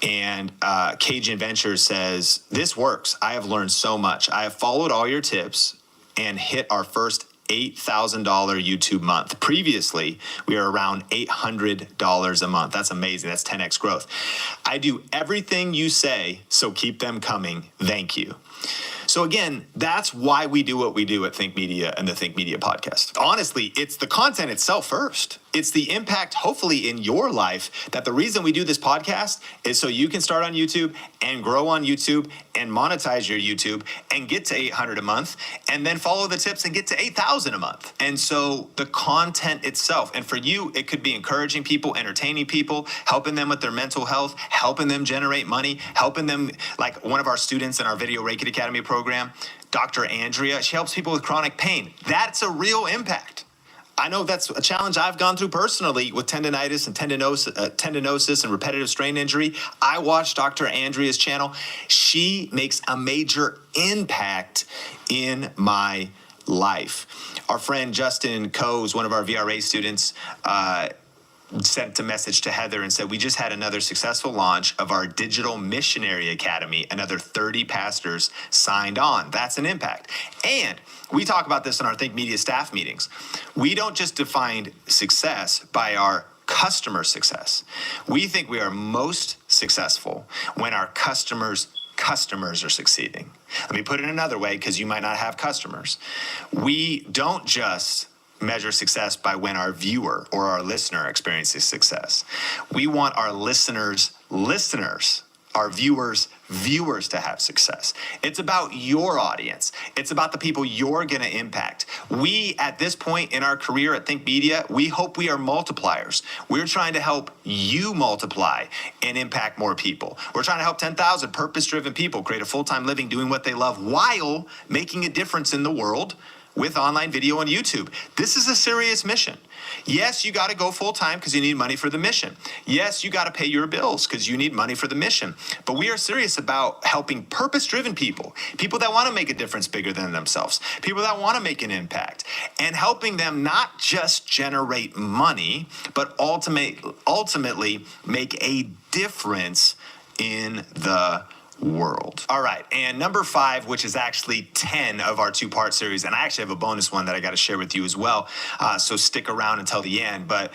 And Cajun Ventures says, this works. I have learned so much. I have followed all your tips and hit our first $8,000 YouTube month. Previously, we were around $800 a month. That's amazing. That's 10x growth. I do everything you say, so keep them coming. Thank you. So again, that's why we do what we do at Think Media and the Think Media podcast. Honestly, it's the content itself first. It's the impact, hopefully, in your life, that the reason we do this podcast is so you can start on YouTube and grow on YouTube and monetize your YouTube and get to 800 a month, and then follow the tips and get to 8,000 a month. And so the content itself, and for you, it could be encouraging people, entertaining people, helping them with their mental health, helping them generate money, helping them, like one of our students in our Video Reiki Academy program, Dr. Andrea, she helps people with chronic pain. That's a real impact. I know that's a challenge I've gone through personally with tendonitis and tendinosis and repetitive strain injury. I watched Dr. Andrea's channel. She makes a major impact in my life. Our friend Justin Coes, one of our VRA students, sent a message to Heather and said, we just had another successful launch of our Digital Missionary Academy. Another 30 pastors signed on. That's an impact. And we talk about this in our Think Media staff meetings. We don't just define success by our customer success. We think we are most successful when our customers are succeeding. Let me put it another way, because you might not have customers. We don't just measure success by when our viewer or our listener experiences success. We want our listeners, our viewers to have success. It's about your audience. It's about the people you're going to impact. We, at this point in our career at Think Media, we hope we are multipliers. We're trying to help you multiply and impact more people. We're trying to help 10,000 purpose-driven people create a full-time living doing what they love while making a difference in the world with online video and YouTube. This is a serious mission. Yes, you got to go full time because you need money for the mission. Yes, you got to pay your bills because you need money for the mission. But we are serious about helping purpose-driven people that want to make a difference bigger than themselves, people that want to make an impact, and helping them not just generate money, but ultimately make a difference in the world. All right, and number 5, which is actually 10 of our 2-part series, and I actually have a bonus one that I got to share with you as well, so stick around until the end. But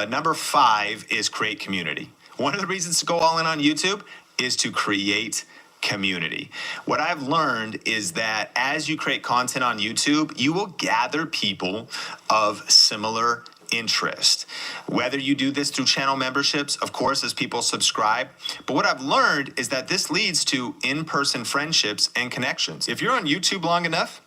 number 5 is create community. One of the reasons to go all in on YouTube is to create community. What I've learned is that as you create content on YouTube, you will gather people of similar interest. Whether you do this through channel memberships, of course, as people subscribe. But what I've learned is that this leads to in-person friendships and connections. If you're on YouTube long enough,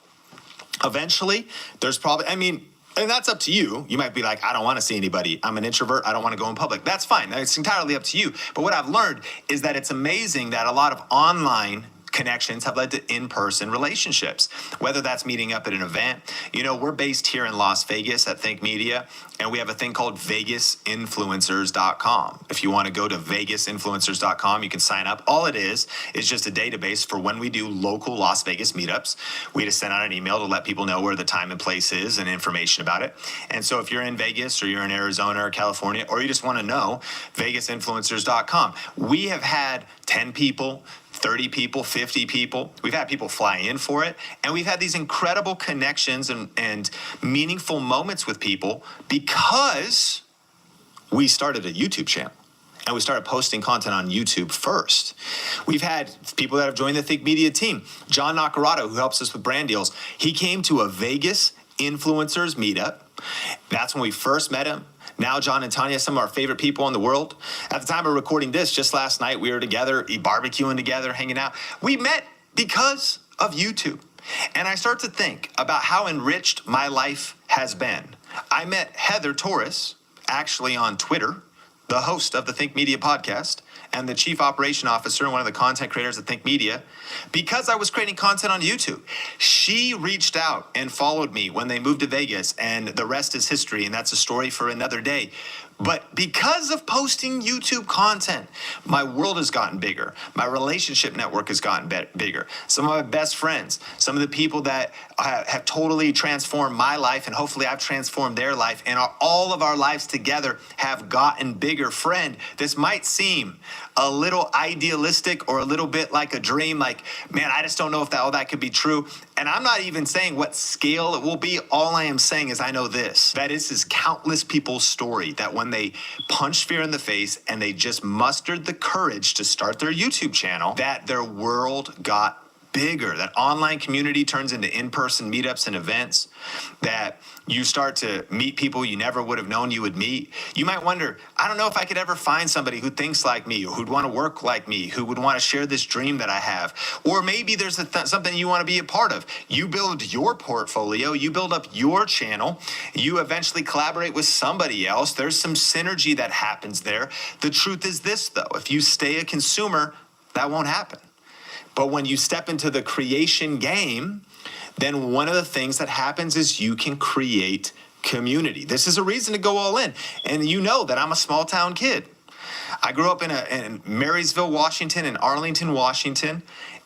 eventually there's probably, and that's up to you. You might be like, I don't want to see anybody. I'm an introvert. I don't want to go in public. That's fine. It's entirely up to you. But what I've learned is that it's amazing that a lot of online connections have led to in-person relationships, whether that's meeting up at an event. You know, we're based here in Las Vegas at Think Media, and we have a thing called VegasInfluencers.com. If you want to go to VegasInfluencers.com, you can sign up. All it is just a database for when we do local Las Vegas meetups. We just send out an email to let people know where the time and place is and information about it. And so if you're in Vegas or you're in Arizona or California, or you just want to know, VegasInfluencers.com. We have had 10 people, 30 people, 50 people. We've had people fly in for it. And we've had these incredible connections and meaningful moments with people because we started a YouTube channel. And we started posting content on YouTube first. We've had people that have joined the Think Media team. John Nacarado, who helps us with brand deals, he came to a Vegas influencers meetup. That's when we first met him. Now John and Tanya, some of our favorite people in the world. At the time of recording this, just last night, we were together, barbecuing together, hanging out. We met because of YouTube. And I start to think about how enriched my life has been. I met Heather Torres, actually on Twitter, the host of the Think Media podcast, and the chief operation officer and one of the content creators at Think Media, because I was creating content on YouTube. She reached out and followed me when they moved to Vegas, and the rest is history, and that's a story for another day. But because of posting YouTube content, my world has gotten bigger. My relationship network has gotten bigger. Some of my best friends, some of the people that have totally transformed my life, and hopefully I've transformed their life, and all of our lives together have gotten bigger. Friend, this might seem a little idealistic or a little bit like a dream, like, man, I just don't know if all that could be true. And I'm not even saying what scale it will be. All I am saying is I know this, that is countless people's story, that when they punched fear in the face and they just mustered the courage to start their YouTube channel, that their world got bigger, that online community turns into in-person meetups and events, that you start to meet people you never would have known you would meet. You might wonder, I don't know if I could ever find somebody who thinks like me, or who'd want to work like me, who would want to share this dream that I have. Or maybe there's something you want to be a part of. You build your portfolio, you build up your channel, you eventually collaborate with somebody else. There's some synergy that happens there. The truth is this, though, if you stay a consumer, that won't happen. But when you step into the creation game, then one of the things that happens is you can create community. This is a reason to go all in. And you know that I'm a small town kid. I grew up in Marysville, Washington, and Arlington, Washington,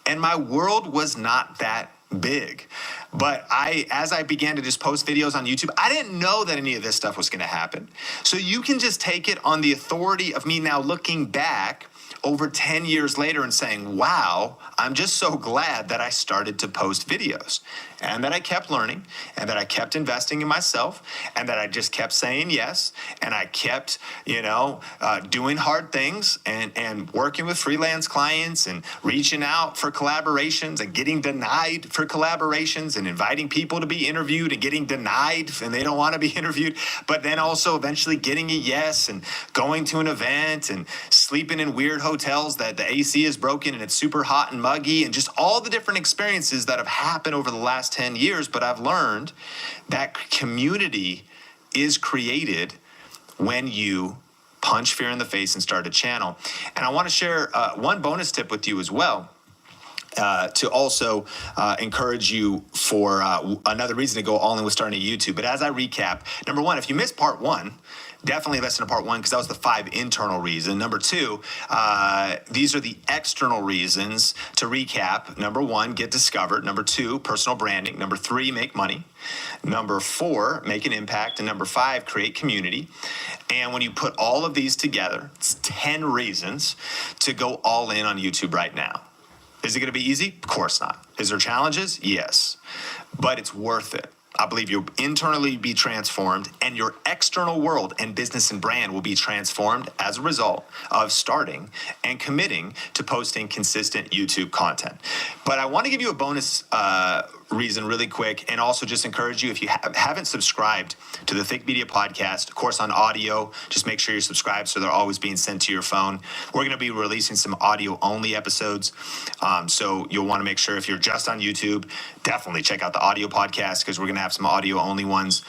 and my world was not that big. But as I began to just post videos on YouTube, I didn't know that any of this stuff was going to happen. So you can just take it on the authority of me now looking back over 10 years later and saying, wow, I'm just so glad that I started to post videos, and that I kept learning, and that I kept investing in myself, and that I just kept saying yes, and I kept, doing hard things and working with freelance clients and reaching out for collaborations and getting denied for collaborations and inviting people to be interviewed and getting denied and they don't want to be interviewed, but then also eventually getting a yes and going to an event and sleeping in weird hotels that the AC is broken and it's super hot and muggy, and just all the different experiences that have happened over the last 10 years. But I've learned that community is created when you punch fear in the face and start a channel. And I want to share one bonus tip with you as well, to also encourage you for another reason to go all in with starting a YouTube. But as I recap, number one, if you missed part one, definitely listen to part one, because that was the 5 internal reasons. Number 2, these are the external reasons. To recap, number 1, get discovered. Number 2, personal branding. Number 3, make money. Number 4, make an impact. And number 5, create community. And when you put all of these together, it's 10 reasons to go all in on YouTube right now. Is it going to be easy? Of course not. Is there challenges? Yes. But it's worth it. I believe you'll internally be transformed, and your external world and business and brand will be transformed as a result of starting and committing to posting consistent YouTube content. But I want to give you a bonus reason really quick, and also just encourage you, if you haven't subscribed to the Think Media podcast, of course on audio, just make sure you're subscribed so they're always being sent to your phone. We're going to be releasing some audio only episodes, so you'll want to make sure if you're just on YouTube, definitely check out the audio podcast because we're going to have some audio only ones.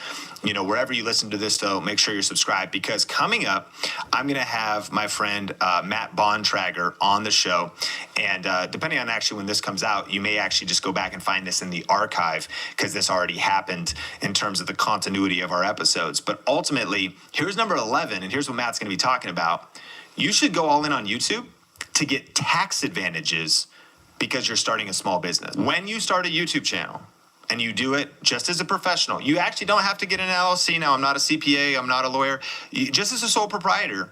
You know, wherever you listen to this, though, make sure you're subscribed because coming up, I'm going to have my friend Matt Bontrager on the show. And depending on actually when this comes out, you may actually just go back and find this in the archive because this already happened in terms of the continuity of our episodes. But ultimately, here's number 11, and here's what Matt's going to be talking about. You should go all in on YouTube to get tax advantages because you're starting a small business. When you start a YouTube channel, and you do it just as a professional. You actually don't have to get an LLC now. I'm not a CPA. I'm not a lawyer. Just as a sole proprietor,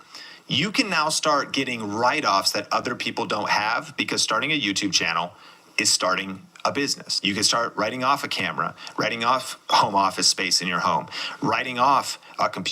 you can now start getting write-offs that other people don't have because starting a YouTube channel is starting a business. You can start writing off a camera, writing off home office space in your home, writing off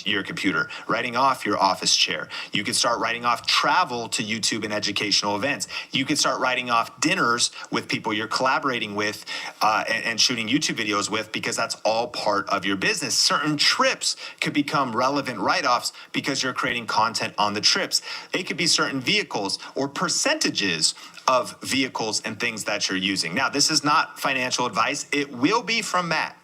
your computer, writing off your office chair. You can start writing off travel to YouTube and educational events. You can start writing off dinners with people you're collaborating with and shooting YouTube videos with because that's all part of your business. Certain trips could become relevant write-offs because you're creating content on the trips. It could be certain vehicles or percentages of vehicles and things that you're using. Now, this is not financial advice. It will be from Matt.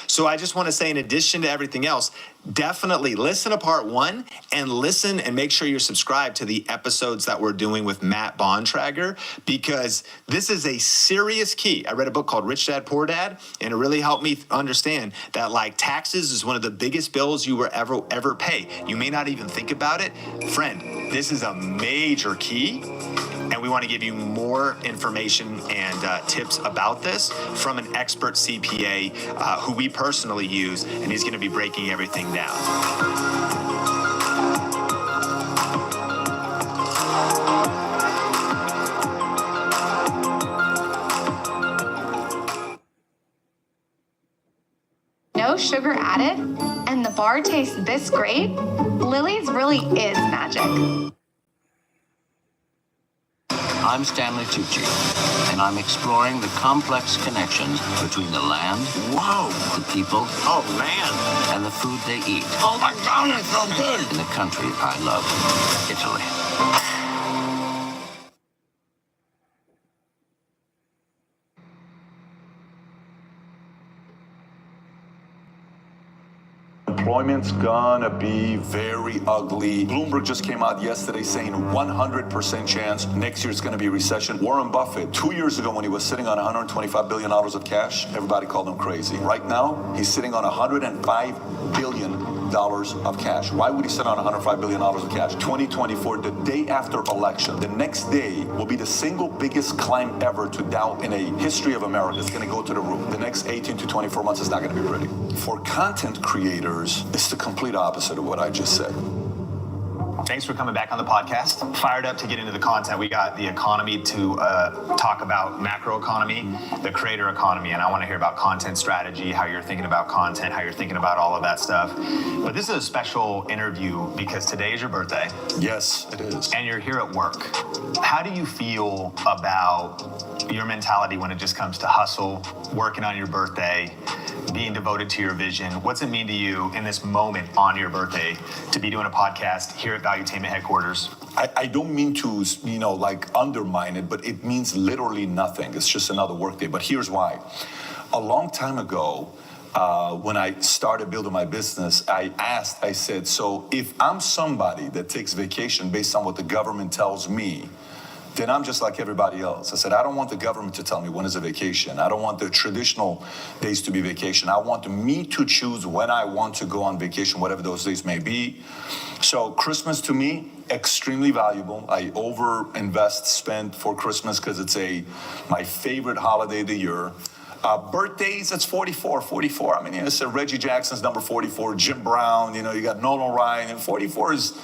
So I just want to say, in addition to everything else, definitely listen to part 1 and listen and make sure you're subscribed to the episodes that we're doing with Matt Bontrager because this is a serious key. I read a book called Rich Dad, Poor Dad, and it really helped me understand that like taxes is one of the biggest bills you will ever pay. You may not even think about it. Friend, this is a major key. And we want to give you more information and tips about this from an expert CPA who we personally use, and he's going to be breaking everything down. No sugar added, and the bar tastes this great? Lily's really is magic. I'm Stanley Tucci, and I'm exploring the complex connections between the land, the people, and the food they eat. Oh my God, it's so good. In the country I love, Italy. Employment's gonna be very ugly. Bloomberg just came out yesterday saying 100% chance next year it's gonna be a recession. Warren Buffett, 2 years ago when he was sitting on $125 billion of cash, everybody called him crazy. Right now, he's sitting on $105 billion of cash. Why would he sit on $105 billion of cash? 2024, the day after election, the next day will be the single biggest climb ever to Dow in a history of America. It's gonna go to the roof. The next 18 to 24 months is not gonna be ready. For content creators, it's the complete opposite of what I just said. Thanks for coming back on the podcast. Fired up to get into the content. We got the economy to talk about macro economy, the creator economy, and I want to hear about content strategy, how you're thinking about content, how you're thinking about all of that stuff. But this is a special interview because today is your birthday. Yes, it is. And you're here at work. How do you feel about your mentality when it just comes to hustle, working on your birthday, being devoted to your vision? What's it mean to you in this moment on your birthday to be doing a podcast here at Valuetainment headquarters? I don't mean to, undermine it, but it means literally nothing. It's just another workday. But here's why. A long time ago, when I started building my business, I said, so if I'm somebody that takes vacation based on what the government tells me, then I'm just like everybody else. I said, I don't want the government to tell me when is a vacation. I don't want the traditional days to be vacation. I want me to choose when I want to go on vacation, whatever those days may be. So Christmas to me, extremely valuable. I spend for Christmas because it's my favorite holiday of the year. Birthdays, it's 44. I mean, it's Reggie Jackson's number 44, Jim Brown, you got Nolan Ryan, and 44 is...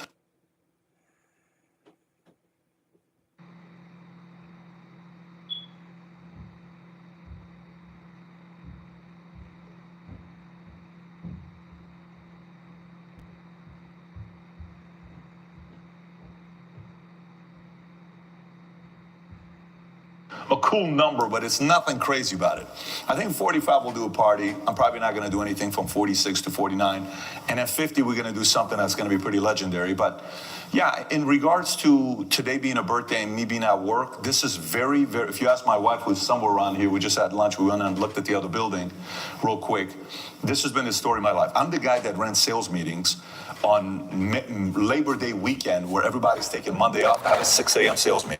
a cool number, but it's nothing crazy about it. I think 45 we'll do a party. I'm probably not going to do anything from 46 to 49. And at 50, we're going to do something that's going to be pretty legendary. But yeah, in regards to today being a birthday and me being at work, this is very, very, if you ask my wife who's somewhere around here, we just had lunch, we went and looked at the other building real quick. This has been the story of my life. I'm the guy that ran sales meetings on Labor Day weekend where everybody's taking Monday off. I had a 6 a.m. sales meeting.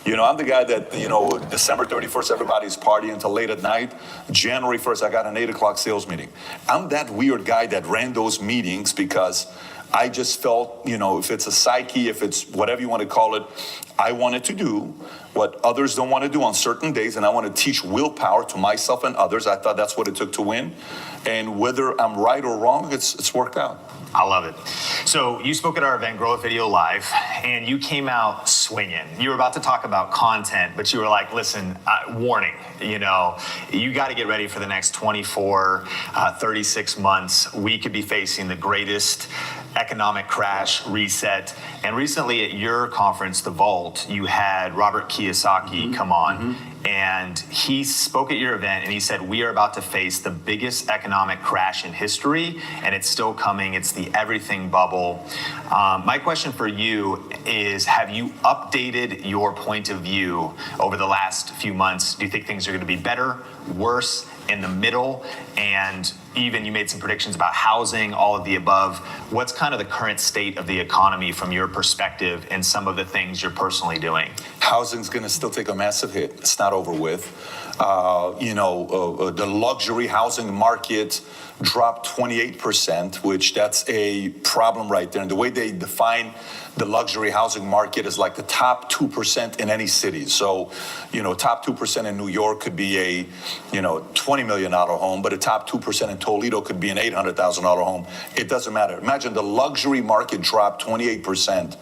You know, I'm the guy that, you know, December 31st, everybody's partying until late at night. January 1st, I got an 8 o'clock sales meeting. I'm that weird guy that ran those meetings because I just felt, you know, if it's a psyche, if it's whatever you want to call it, I wanted to do what others don't want to do on certain days, and I want to teach willpower to myself and others. I thought that's what it took to win. And whether I'm right or wrong, it's worked out. I love it. So you spoke at our event, Grow With Video Live, and you came out swinging. You were about to talk about content, but you were like, listen, warning, you know, you got to get ready for the next 24, 36 months. We could be facing the greatest economic crash, reset. And recently at your conference, The Vault, you had Robert Kiyosaki come on. And he spoke at your event and he said, we are about to face the biggest economic crash in history, and it's still coming. It's the everything bubble. My question for you is, have you updated your point of view over the last few months? Do you think things are going to be better, worse, in the middle? And even you made some predictions about housing, all of the above. What's kind of the current state of the economy from your perspective and some of the things you're personally doing? Housing's going to still take a massive hit. It's not over with. The luxury housing market dropped 28%, which that's a problem right there. And the way they define the luxury housing market is like the top 2% in any city. So, top 2% in New York could be a, $20 million home, but a top 2% in Toledo could be an $800,000 home. It doesn't matter. Imagine the luxury market dropped 28%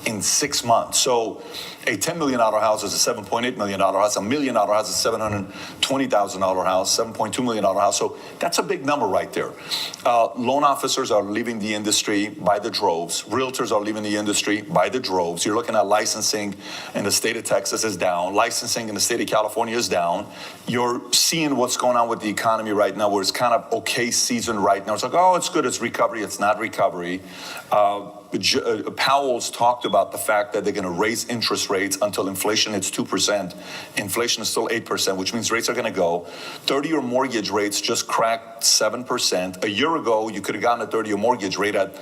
in 6 months. So a $10 million house is a $7.8 million house. $1 million house is a $720,000 house, $7.2 million house. So that's a big number right there. Loan officers are leaving the industry by the droves. Realtors are leaving the industry by the droves. You're looking at licensing in the state of Texas is down. Licensing in the state of California is down. You're seeing what's going on with the economy right now, where it's kind of okay season right now. It's like, oh, it's good, it's recovery. It's not recovery. Powell's talked about the fact that they're going to raise interest rates until inflation hits 2%. Inflation is still 8%, which means rates are going to go. 30-year mortgage rates just cracked 7%. A year ago, you could have gotten a 30-year mortgage rate at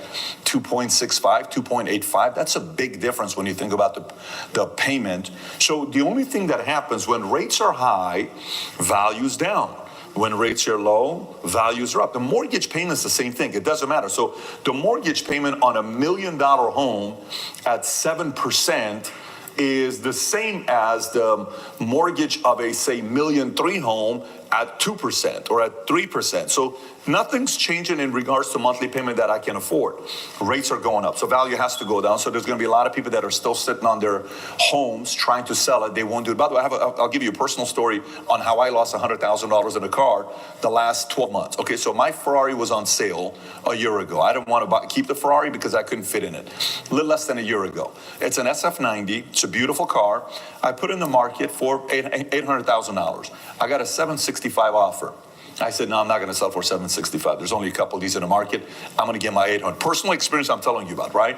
2.65, 2.85. That's a big difference when you think about the payment. So the only thing that happens when rates are high, value's down. When rates are low, values are up. The mortgage payment is the same thing. It doesn't matter. So the mortgage payment on $1 million home at 7% is the same as the mortgage of a, say, $1.3 million home at 2% or at 3%. So nothing's changing in regards to monthly payment that I can afford. Rates are going up, so value has to go down. So there's going to be a lot of people that are still sitting on their homes trying to sell it. They won't do it. By the way, I'll give you a personal story on how I lost $100,000 in a car the last 12 months. Okay, so my Ferrari was on sale a year ago. I didn't want to keep the Ferrari because I couldn't fit in it. A little less than a year ago. It's an SF90. It's a beautiful car. I put it in the market for $800,000. I got a $765 offer. I said, no, I'm not going to sell for $765. There's only a couple of these in the market. I'm going to get my $800. Personal experience I'm telling you about, right?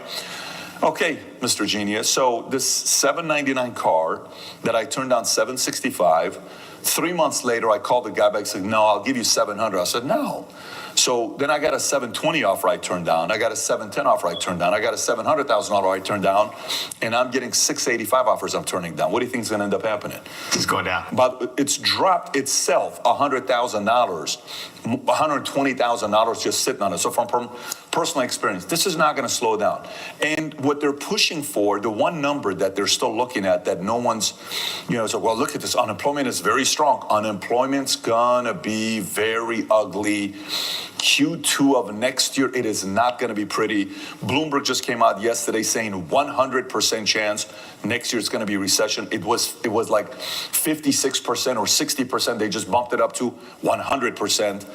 Okay, Mr. Genius. So this $799 car that I turned down $765, 3 months later, I called the guy back and said, no, I'll give you $700. I said, no. So then I got a $720 offer I turned down. I got a $710 offer I turned down. I got a $700,000 offer I turned down. And I'm getting $685 offers I'm turning down. What do you think is going to end up happening? It's going down. But it's dropped itself $100,000, $120,000 just sitting on it. So from personal experience, this is not going to slow down. And what they're pushing for, the one number that they're still looking at that no one's, so, well, look at this. Unemployment is very strong. Unemployment's going to be very ugly. Q2 of next year, it is not going to be pretty. Bloomberg just came out yesterday saying 100% chance next year it's going to be recession. It was like 56% or 60%. They just bumped it up to 100%.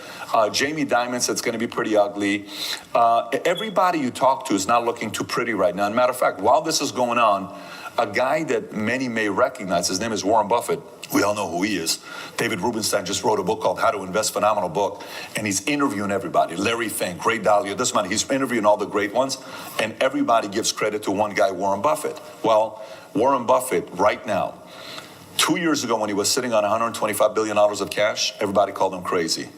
Jamie Dimon said it's going to be pretty ugly. Everybody you talk to is not looking too pretty right now. And matter of fact, while this is going on, A guy that many may recognize, his name is Warren Buffett. We all know who he is. David Rubenstein just wrote a book called How to Invest, phenomenal book. And he's interviewing everybody. Larry Fink, Ray Dalio, doesn't matter. He's interviewing all the great ones. And everybody gives credit to one guy, Warren Buffett. Well, Warren Buffett, right now, 2 years ago when he was sitting on $125 billion of cash, everybody called him crazy.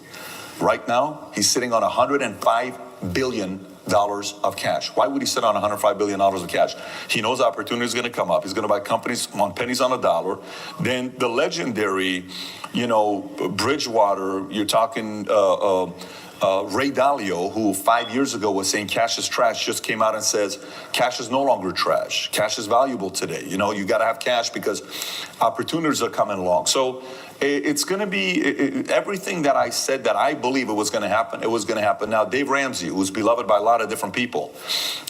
Right now, he's sitting on $105 billion of cash. Why would he sit on $105 billion of cash? He knows opportunity is going to come up. He's going to buy companies on pennies on a dollar. Then the legendary, Bridgewater, you're talking Ray Dalio, who 5 years ago was saying cash is trash, just came out and says cash is no longer trash. Cash is valuable today. You got to have cash because opportunities are coming along. So it's going to be everything that I said that I believe it was going to happen. It was going to happen. Now, Dave Ramsey, who's beloved by a lot of different people,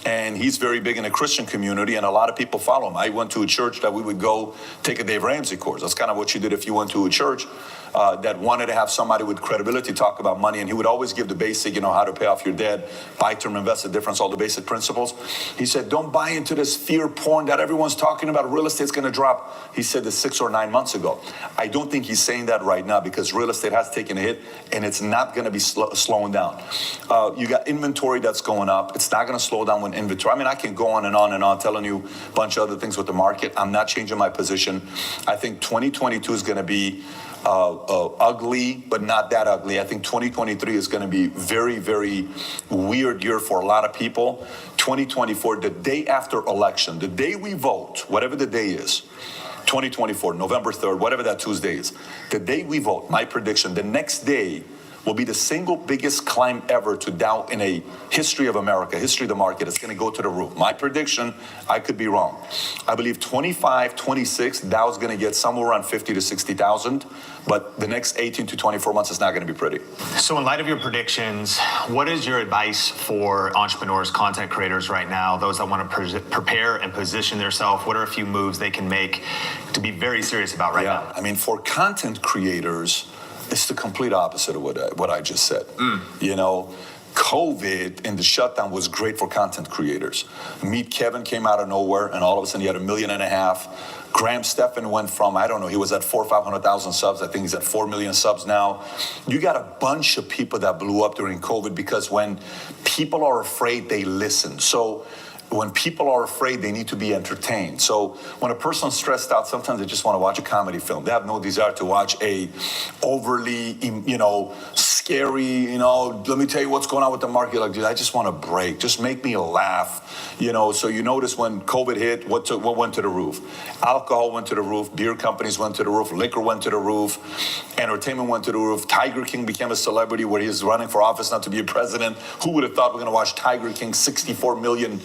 and he's very big in the Christian community, and a lot of people follow him. I went to a church that we would go take a Dave Ramsey course. That's kind of what you did if you went to a church that wanted to have somebody with credibility talk about money, and he would always give the basic, how to pay off your debt, buy term, invest the difference, all the basic principles. He said, don't buy into this fear porn that everyone's talking about. Real estate's going to drop. He said this 6 or 9 months ago. I don't think he's saying that right now because real estate has taken a hit and it's not going to be slowing down. You got inventory that's going up. It's not going to slow down when inventory. I mean, I can go on and on and on telling you a bunch of other things with the market. I'm not changing my position. I think 2022 is going to be ugly, but not that ugly. I think 2023 is going to be very, very weird year for a lot of people. 2024, the day after election, the day we vote, whatever the day is, 2024, November 3rd, whatever that Tuesday is, the day we vote, my prediction, the next day will be the single biggest climb ever to Dow in a history of America, history of the market. It's going to go to the roof. My prediction, I could be wrong. I believe 25, 26, Dow's going to get somewhere around 50 to 60,000, but the next 18 to 24 months is not going to be pretty. So in light of your predictions, what is your advice for entrepreneurs, content creators right now, those that want to prepare and position themselves? What are a few moves they can make to be very serious about right now? I mean, for content creators, it's the complete opposite of what I just said. COVID and the shutdown was great for content creators. Meet Kevin came out of nowhere, and all of a sudden he had 1.5 million. Graham Stephan went from, I don't know, he was at 400,000 or 500,000 subs. I think he's at 4 million subs now. You got a bunch of people that blew up during COVID because when people are afraid, they listen. So when people are afraid, they need to be entertained. So when a person's stressed out, sometimes they just want to watch a comedy film. They have no desire to watch a overly, scary, let me tell you what's going on with the market. Like, dude, I just want a break. Just make me laugh. So you notice when COVID hit, what went to the roof? Alcohol went to the roof. Beer companies went to the roof. Liquor went to the roof. Entertainment went to the roof. Tiger King became a celebrity where he's running for office not to be a president. Who would have thought we're going to watch Tiger King? 64 million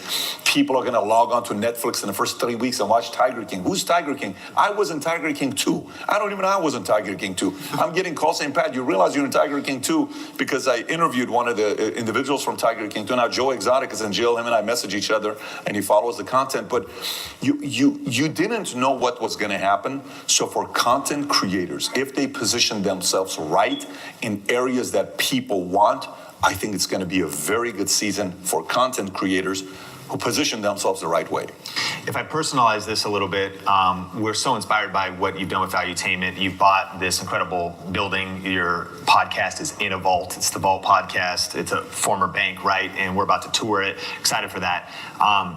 people are going to log on to Netflix in the first 3 weeks and watch Tiger King. Who's Tiger King? I was in Tiger King 2. I don't even know I was in Tiger King 2. I'm getting calls saying, Pat, you realize you're in Tiger King 2 because I interviewed one of the individuals from Tiger King 2. Now Joe Exotic is in jail. Him and I message each other and he follows the content. But you didn't know what was going to happen. So for content creators, if they position themselves right in areas that people want, I think it's going to be a very good season for content creators who position themselves the right way. If I personalize this a little bit, we're so inspired by what you've done with Valuetainment. You've bought this incredible building. Your podcast is in a vault. It's the Vault Podcast. It's a former bank, right? And we're about to tour it. Excited for that.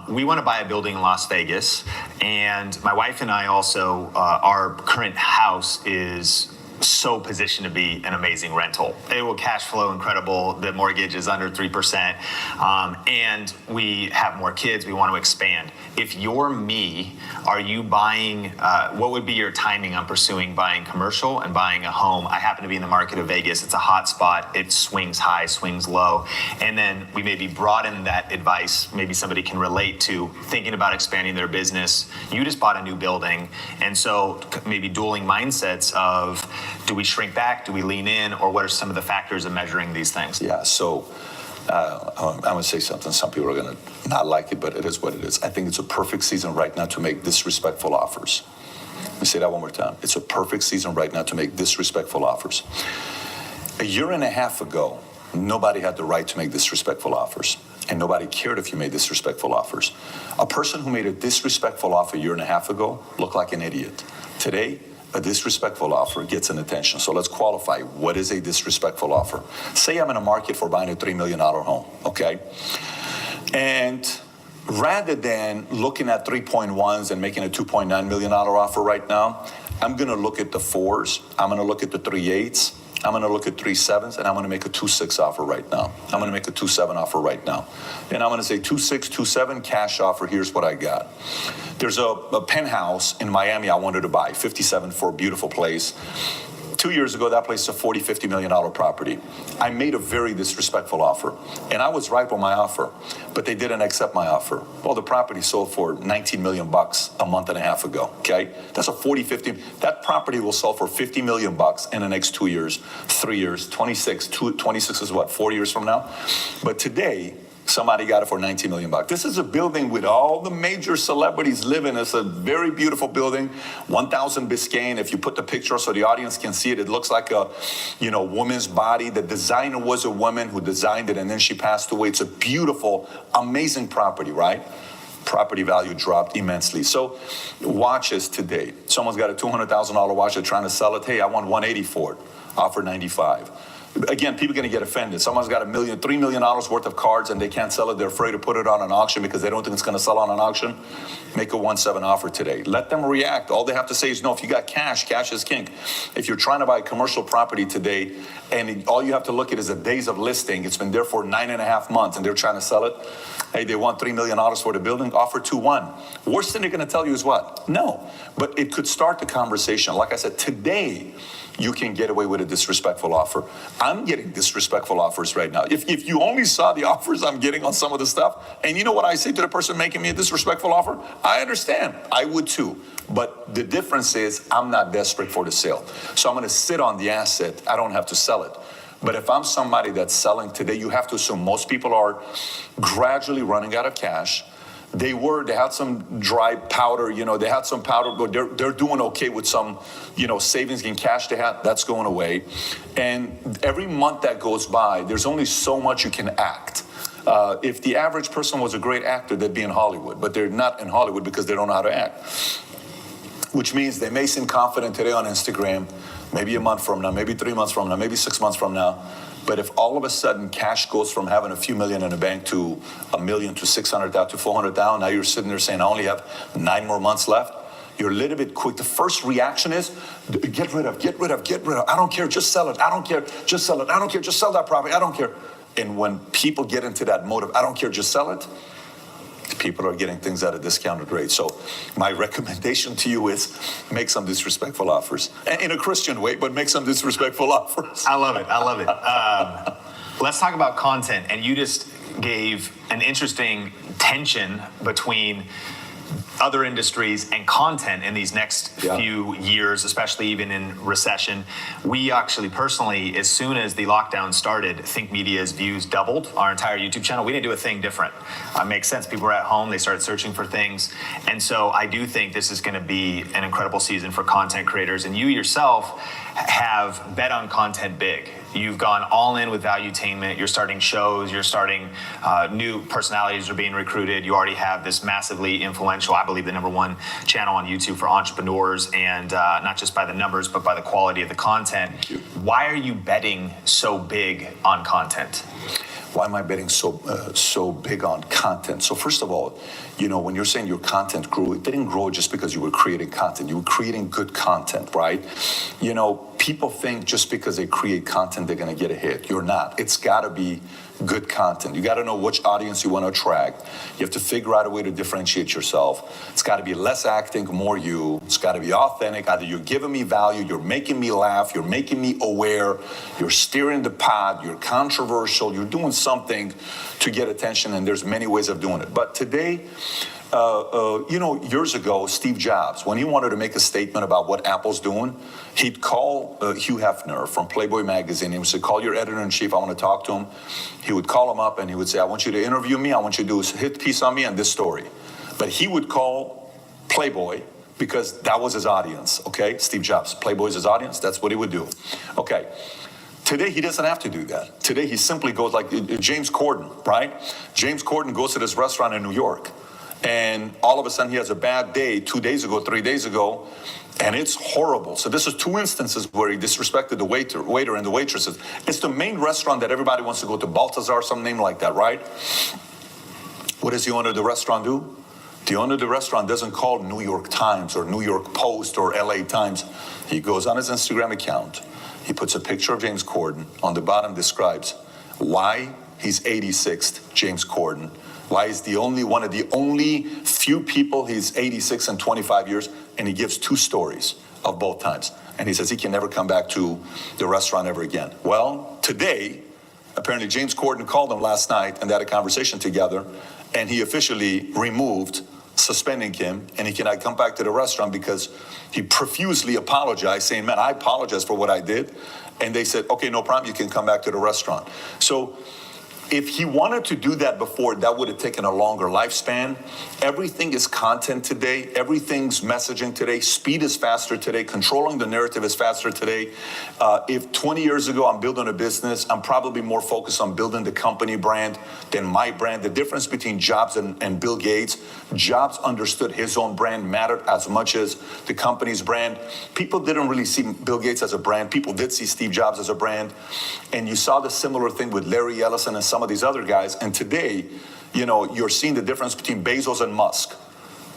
We want to buy a building in Las Vegas. And my wife and I also, our current house is so positioned to be an amazing rental. It will cash flow incredible. The mortgage is under 3%. And we have more kids. We want to expand. If you're me, are you buying, what would be your timing on pursuing buying commercial and buying a home? I happen to be in the market of Vegas. It's a hot spot. It swings high, swings low. And then we maybe broaden that advice. Maybe somebody can relate to thinking about expanding their business. You just bought a new building. And so maybe dueling mindsets of, do we shrink back? Do we lean in? Or what are some of the factors of measuring these things? Yeah, so I'm going to say something. Some people are going to not like it, but it is what it is. I think it's a perfect season right now to make disrespectful offers. Let me say that one more time. It's a perfect season right now to make disrespectful offers. A year and a half ago, nobody had the right to make disrespectful offers. and nobody cared if you made disrespectful offers. A person who made a disrespectful offer a year and a half ago looked like an idiot. Today, a disrespectful offer gets an attention. So let's qualify. What is a disrespectful offer? Say I'm in a market for buying a $3 million home, okay? And rather than looking at 3.1s and making a $2.9 million offer right now, I'm gonna look at the 4s, I'm gonna look at the 3.8s, I'm going to look at 3.7s, and I'm going to make a 2.6 offer right now. I'm going to make a 2.7 offer right now. And I'm going to say 2.6, 2.7, cash offer, here's what I got. There's a penthouse in Miami I wanted to buy, 57 for a beautiful place. 2 years ago, that place is a $40, $50 million property. I made a very disrespectful offer, and I was right on my offer, but they didn't accept my offer. Well, the property sold for $19 million a month and a half ago, okay? That's a 40, 50, that property will sell for $50 million in the next 2 years, 3 years, 26 is what, 4 years from now? But today, somebody got it for $19 million. This is a building with all the major celebrities live in. It's a very beautiful building, 1,000 Biscayne. If you put the picture so the audience can see it, it looks like a, woman's body. The designer was a woman who designed it, and then she passed away. It's a beautiful, amazing property, right? Property value dropped immensely. So watches today. Someone's got a $200,000 watch. They're trying to sell it. Hey, I want $180 for it. Offer $95. Again, people are going to get offended. Someone's got $3 million worth of cards and they can't sell it. They're afraid to put it on an auction because they don't think it's going to sell on an auction. Make a 1.7 offer today. Let them react. All they have to say is no. If you got cash, cash is king. If you're trying to buy commercial property today and all you have to look at is the days of listing, it's been there for 9.5 months and they're trying to sell it. Hey, they want $3 million for the building. Offer 2.1. Worst thing they're going to tell you is what? No. But it could start the conversation. Like I said, today, you can get away with a disrespectful offer. I'm getting disrespectful offers right now. If you only saw the offers I'm getting on some of the stuff, and you know what I say to the person making me a disrespectful offer? I understand. I would too. But the difference is I'm not desperate for the sale. So I'm going to sit on the asset. I don't have to sell it. But if I'm somebody that's selling today, you have to assume most people are gradually running out of cash. They had some dry powder, they had some powder, but they're doing okay with some, savings and cash they had, that's going away. And every month that goes by, there's only so much you can act. If the average person was a great actor, they'd be in Hollywood, but they're not in Hollywood because they don't know how to act. Which means they may seem confident today on Instagram, maybe a month from now, maybe 3 months from now, maybe 6 months from now. But if all of a sudden cash goes from having a few million in the bank to $1 million to $600,000 to $400,000, now you're sitting there saying, I only have 9 more months left. You're a little bit quick. The first reaction is, get rid of. I don't care, just sell it. I don't care, just sell it. I don't care, just sell that property. I don't care. And when people get into that mode of, I don't care, just sell it, people are getting things at a discounted rate. So my recommendation to you is make some disrespectful offers. In a Christian way, but make some disrespectful offers. I love it. Let's talk about content. And you just gave an interesting tension between other industries and content in these next few years, especially even in recession. We actually personally, as soon as the lockdown started, Think Media's views doubled. Our entire YouTube channel, we didn't do a thing different. Makes sense. People were at home, they started searching for things. And so I do think this is going to be an incredible season for content creators. And you yourself have bet on content big. You've gone all in with valuetainment. You're starting shows. You're starting new personalities are being recruited. You already have this massively influential, I believe, the #1 channel on YouTube for entrepreneurs, and not just by the numbers, but by the quality of the content. Why are you betting so big on content? Why am I betting so big on content? So first of all, when you're saying your content grew, it didn't grow just because you were creating content. You were creating good content, right? People think just because they create content, they're going to get a hit. You're not. It's got to be good content. You got to know which audience you want to attract. You have to figure out a way to differentiate yourself. It's got to be less acting, more you. It's got to be authentic. Either you're giving me value, you're making me laugh, you're making me aware, you're steering the pot, you're controversial, you're doing something to get attention, and there's many ways of doing it. But today, years ago, Steve Jobs, when he wanted to make a statement about what Apple's doing, he'd call Hugh Hefner from Playboy magazine. He would say, call your editor-in-chief, I want to talk to him. He would call him up and he would say, I want you to interview me. I want you to do a hit piece on me and this story. But he would call Playboy because that was his audience, okay? Steve Jobs, Playboy's his audience. That's what he would do. Okay. Today, he doesn't have to do that. Today, he simply goes like James Corden, right? James Corden goes to this restaurant in New York, and all of a sudden he has a bad day 2 days ago, 3 days ago, and it's horrible. So this is 2 instances where he disrespected the waiter and the waitresses. It's the main restaurant that everybody wants to go to, Balthazar, some name like that, right? What does the owner of the restaurant do? The owner of the restaurant doesn't call New York Times or New York Post or LA Times. He goes on his Instagram account. He puts a picture of James Corden. On the bottom describes why he's 86th, James Corden. Why he's one of the only few people, he's 86 in 25 years, and he gives 2 stories of both times. And he says he can never come back to the restaurant ever again. Well, today, apparently James Corden called him last night and they had a conversation together, and he officially suspending him, and he cannot come back to the restaurant because he profusely apologized, saying, man, I apologize for what I did. And they said, okay, no problem, you can come back to the restaurant. So if he wanted to do that before, that would have taken a longer lifespan. Everything is content today. Everything's messaging today. Speed is faster today. Controlling the narrative is faster today. If 20 years ago I'm building a business, I'm probably more focused on building the company brand than my brand. The difference between Jobs and Bill Gates, Jobs understood his own brand mattered as much as the company's brand. People didn't really see Bill Gates as a brand. People did see Steve Jobs as a brand. And you saw the similar thing with Larry Ellison and some of these other guys. And today, you're seeing the difference between Bezos and Musk.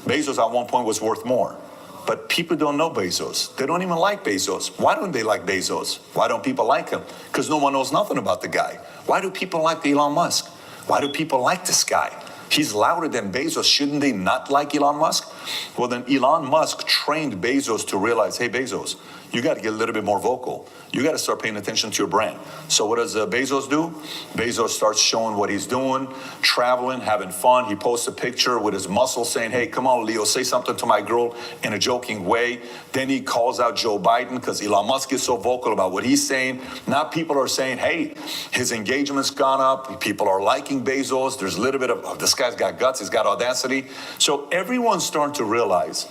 Bezos at one point was worth more. But people don't know Bezos. They don't even like Bezos. Why don't they like Bezos? Why don't people like him? Because no one knows nothing about the guy. Why do people like Elon Musk? Why do people like this guy? He's louder than Bezos. Shouldn't they not like Elon Musk? Well, then Elon Musk trained Bezos to realize, hey, Bezos, you got to get a little bit more vocal. You got to start paying attention to your brand. So what does Bezos do? Bezos starts showing what he's doing, traveling, having fun. He posts a picture with his muscles saying, hey, come on, Leo, say something to my girl in a joking way. Then he calls out Joe Biden because Elon Musk is so vocal about what he's saying. Now people are saying, hey, his engagement's gone up. People are liking Bezos. There's a little bit of, oh, this guy's got guts. He's got audacity. So everyone's starting to realize,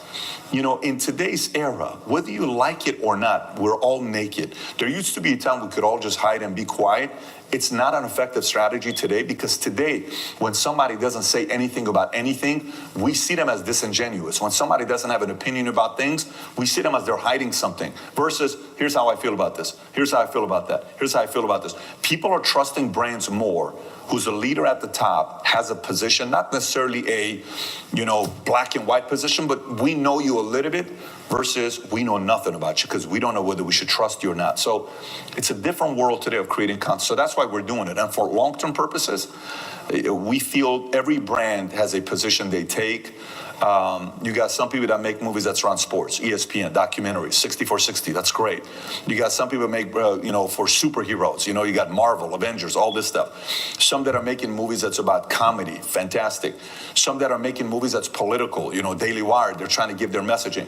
in today's era, whether you like it or not, we're all naked. There used to be a time we could all just hide and be quiet. It's not an effective strategy today, because today, when somebody doesn't say anything about anything, we see them as disingenuous. When somebody doesn't have an opinion about things, we see them as they're hiding something. Versus, here's how I feel about this. Here's how I feel about that. Here's how I feel about this. People are trusting brands more who's a leader at the top, has a position, not necessarily a, black and white position, but we know you a little bit, versus we know nothing about you because we don't know whether we should trust you or not. So it's a different world today of creating content. So that's why we're doing it. And for long-term purposes, we feel every brand has a position they take. You got some people that make movies that surround sports, ESPN, documentaries, 6460, that's great. You got some people that make, for superheroes, you got Marvel, Avengers, all this stuff. Some that are making movies that's about comedy, fantastic. Some that are making movies that's political, Daily Wire, they're trying to give their messaging.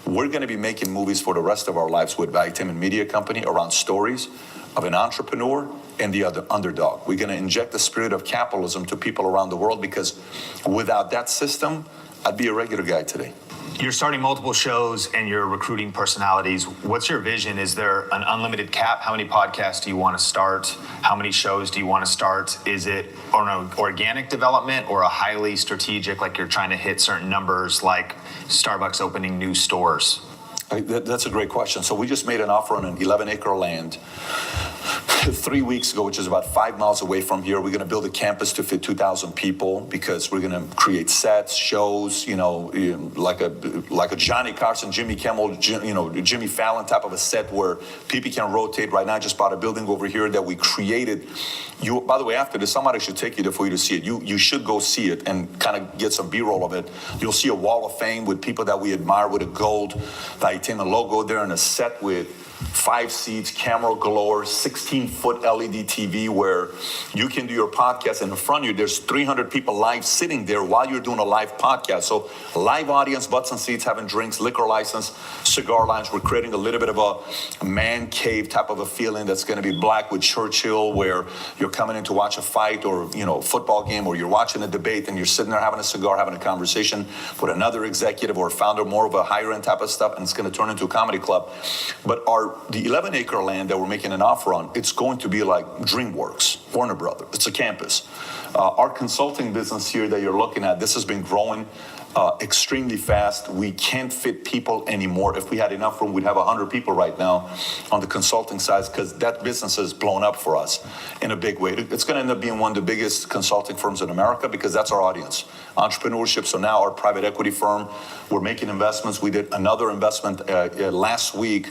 We're going to be making movies for the rest of our lives with Vitamin Media Company around stories of an entrepreneur and the other underdog. We're going to inject the spirit of capitalism to people around the world, because without that system, I'd be a regular guy today. You're starting multiple shows and you're recruiting personalities. What's your vision? Is there an unlimited cap? How many podcasts do you want to start? How many shows do you want to start? Is it an organic development or a highly strategic, like you're trying to hit certain numbers, like Starbucks opening new stores? That's a great question. So we just made an offer on an 11-acre land 3 weeks ago, which is about 5 miles away from here. We're going to build a campus to fit 2,000 people, because we're going to create sets, shows, like a Johnny Carson, Jimmy Kimmel, Jimmy Fallon type of a set where people can rotate. Right now, I just bought a building over here that we created. By the way, after this, somebody should take you there for you to see it. You should go see it and kind of get some B-roll of it. You'll see a wall of fame with people that we admire with a gold Vitamin logo there, and a set with 5 seats, camera galore, 16-foot LED TV where you can do your podcast, and in front of you, there's 300 people live sitting there while you're doing a live podcast. So live audience, butts and seats, having drinks, liquor license, cigar lounge. We're creating a little bit of a man cave type of a feeling that's going to be black with Churchill, where you're coming in to watch a fight or, football game, or you're watching a debate and you're sitting there having a cigar, having a conversation with another executive or founder, more of a higher end type of stuff, and it's going to turn into a comedy club. But our the 11-acre land that we're making an offer on, it's going to be like DreamWorks, Warner Brothers. It's a campus. Our consulting business here that you're looking at, this has been growing extremely fast. We can't fit people anymore. If we had enough room, we'd have 100 people right now on the consulting side, because that business has blown up for us in a big way. It's going to end up being one of the biggest consulting firms in America, because that's our audience, entrepreneurship. So now our private equity firm, we're making investments. We did another investment last week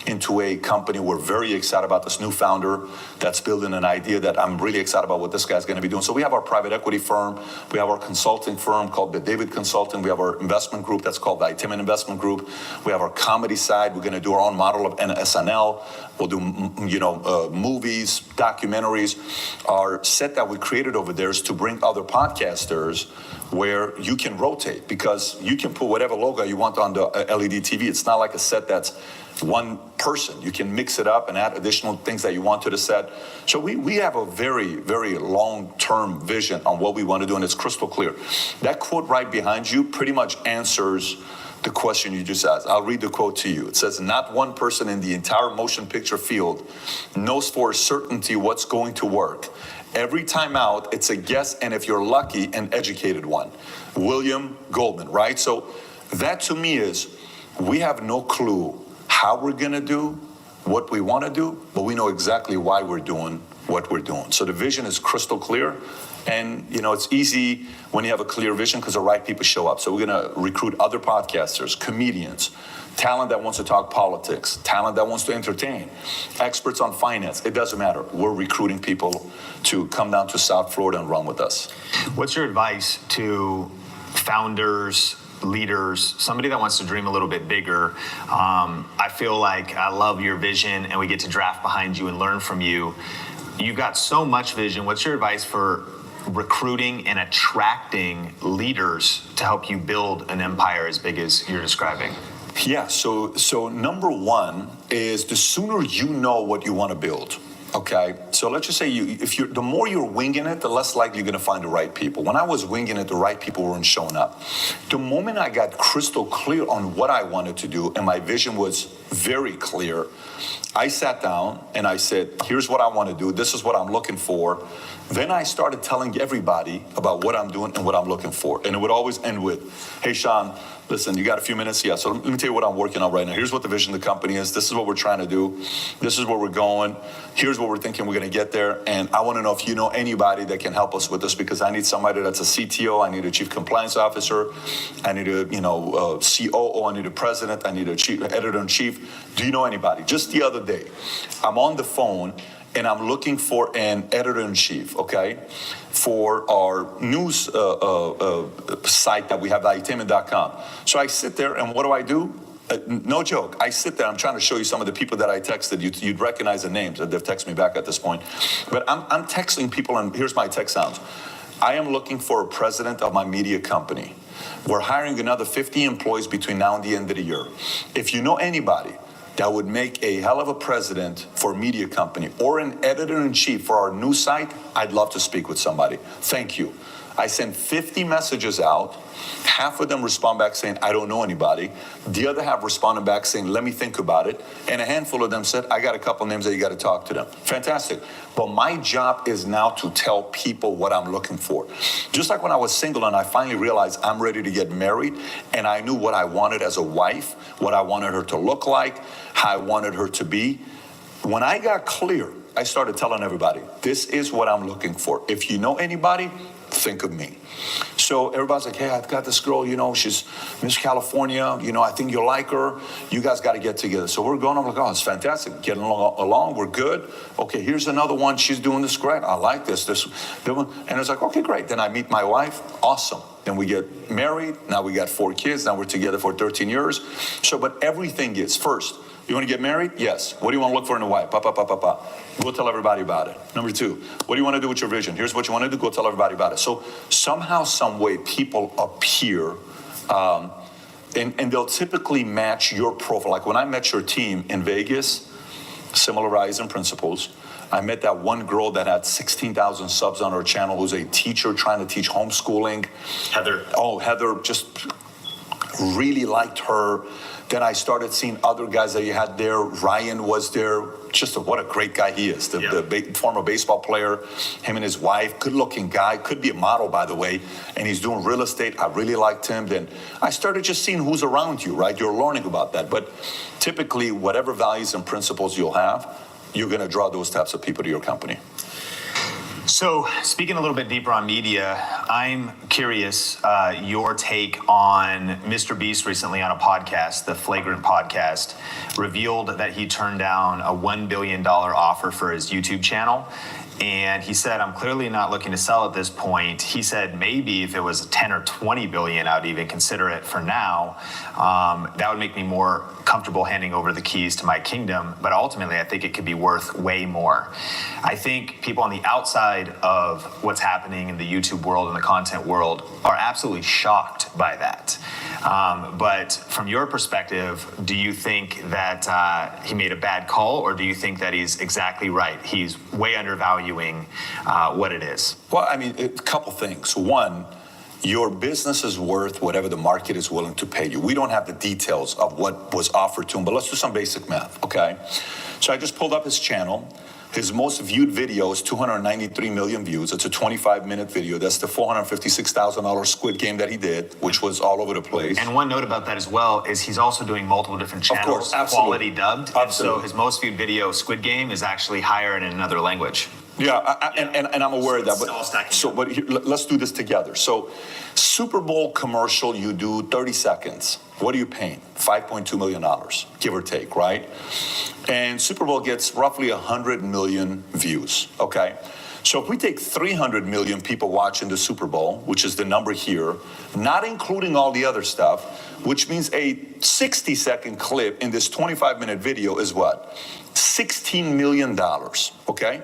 into a company. We're very excited about this new founder that's building an idea that I'm really excited about what this guy's going to be doing. So we have our private equity firm. We have our consulting firm called the David Consulting. We have our investment group that's called the Itimen Investment Group. We have our comedy side. We're going to do our own model of SNL. We'll do, movies, documentaries. Our set that we created over there is to bring other podcasters where you can rotate, because you can put whatever logo you want on the LED TV. It's not like a set that's one person. You can mix it up and add additional things that you want to the set. So we have a very, very long-term vision on what we want to do, and it's crystal clear. That quote right behind you pretty much answers the question you just asked. I'll read the quote to you. It says, "Not one person in the entire motion picture field knows for certainty what's going to work. Every time out, it's a guess, and if you're lucky, an educated one." William Goldman, right? So that to me is, we have no clue how we're going to do what we want to do, but we know exactly why we're doing what we're doing. So the vision is crystal clear. And, it's easy when you have a clear vision, because the right people show up. So we're going to recruit other podcasters, comedians, talent that wants to talk politics, talent that wants to entertain, experts on finance. It doesn't matter. We're recruiting people to come down to South Florida and run with us. What's your advice to founders, leaders, somebody that wants to dream a little bit bigger? I feel like I love your vision, and we get to draft behind you and learn from you. You've got so much vision. What's your advice for recruiting and attracting leaders to help you build an empire as big as you're describing? Yeah, so number one is, the sooner you know what you want to build. Okay, so let's just say the more you're winging it, the less likely you're going to find the right people. When I was winging it, the right people weren't showing up. The moment I got crystal clear on what I wanted to do, and my vision was very clear, I sat down and I said, here's what I want to do. This is what I'm looking for. Then I started telling everybody about what I'm doing and what I'm looking for. And it would always end with, "Hey, Sean, listen, you got a few minutes?" "Yeah, so let me tell you what I'm working on right now. Here's what the vision of the company is. This is what we're trying to do. This is where we're going. Here's what we're thinking we're going to get there. And I want to know if you know anybody that can help us with this, because I need somebody that's a CTO. I need a chief compliance officer. I need a COO. I need a president. I need a chief editor-in-chief. Do you know anybody?" Just the other day, I'm on the phone and I'm looking for an editor-in-chief, okay, for our news site that we have, itimen.com. So I sit there, and what do? No joke. I sit there. I'm trying to show you some of the people that I texted. You'd recognize the names. They've texted me back at this point. But I'm texting people, and here's my text sounds. "I am looking for a president of my media company. We're hiring another 50 employees between now and the end of the year. If you know anybody that would make a hell of a president for a media company, or an editor-in-chief for our news site, I'd love to speak with somebody. Thank you." I sent 50 messages out. Half of them respond back saying, "I don't know anybody." The other half responded back saying, "Let me think about it." And a handful of them said, "I got a couple names that you got to talk to them." Fantastic. But my job is now to tell people what I'm looking for. Just like when I was single and I finally realized I'm ready to get married, and I knew what I wanted as a wife, what I wanted her to look like, how I wanted her to be. When I got clear, I started telling everybody, this is what I'm looking for. If you know anybody, think of me. So everybody's like, "Hey, I've got this girl, she's Miss California, I think you'll like her. You guys got to get together." So we're going, I'm like, "Oh, it's fantastic. Getting along, we're good. Okay, here's another one. She's doing this great. I like this one." And it's like, okay, great. Then I meet my wife. Awesome. Then we get married. Now we got 4 kids. Now we're together for 13 years. So, but everything is, first, you want to get married? Yes. What do you want to look for in a wife? Go tell everybody about it. Number 2, what do you want to do with your vision? Here's what you want to do. Go tell everybody about it. So somehow, some way, people appear, and they'll typically match your profile. Like when I met your team in Vegas, similar Rising Principles, I met that one girl that had 16,000 subs on her channel, who's a teacher trying to teach homeschooling. Heather. Oh, Heather, just really liked her. Then I started seeing other guys that you had there. Ryan was there. What a great guy he is. The former baseball player, him and his wife, good-looking guy, could be a model, by the way, and he's doing real estate. I really liked him. Then I started just seeing who's around you, right? You're learning about that. But typically, whatever values and principles you'll have, you're going to draw those types of people to your company. So, speaking a little bit deeper on media, I'm curious your take on Mr. Beast recently on a podcast, the Flagrant podcast, revealed that he turned down a $1 billion offer for his YouTube channel. And he said, I'm clearly not looking to sell at this point. He said, maybe if it was 10 or 20 billion, I'd even consider it for now. That would make me more comfortable handing over the keys to my kingdom. But ultimately, I think it could be worth way more. I think people on the outside of what's happening in the YouTube world and the content world are absolutely shocked by that. But from your perspective, do you think that he made a bad call, or do you think that he's exactly right? He's way undervaluing what it is. Well, I mean, a couple things. One, your business is worth whatever the market is willing to pay you. We don't have the details of what was offered to him, but let's do some basic math, okay? So I just pulled up his channel. His most viewed video is 293 million views. It's a 25-minute video. That's the $456,000 Squid Game that he did, which was all over the place. And one note about that as well is he's also doing multiple different channels, of course, absolutely. Quality dubbed. Absolutely. And so his most viewed video, Squid Game, is actually higher in another language. Yeah, and I'm aware of that. But here, let's do this together. So, Super Bowl commercial, you do 30 seconds. What are you paying? $5.2 million, give or take, right? And Super Bowl gets roughly 100 million views, okay? So if we take 300 million people watching the Super Bowl, which is the number here, not including all the other stuff, which means a 60-second clip in this 25-minute video is what? $16 million, okay?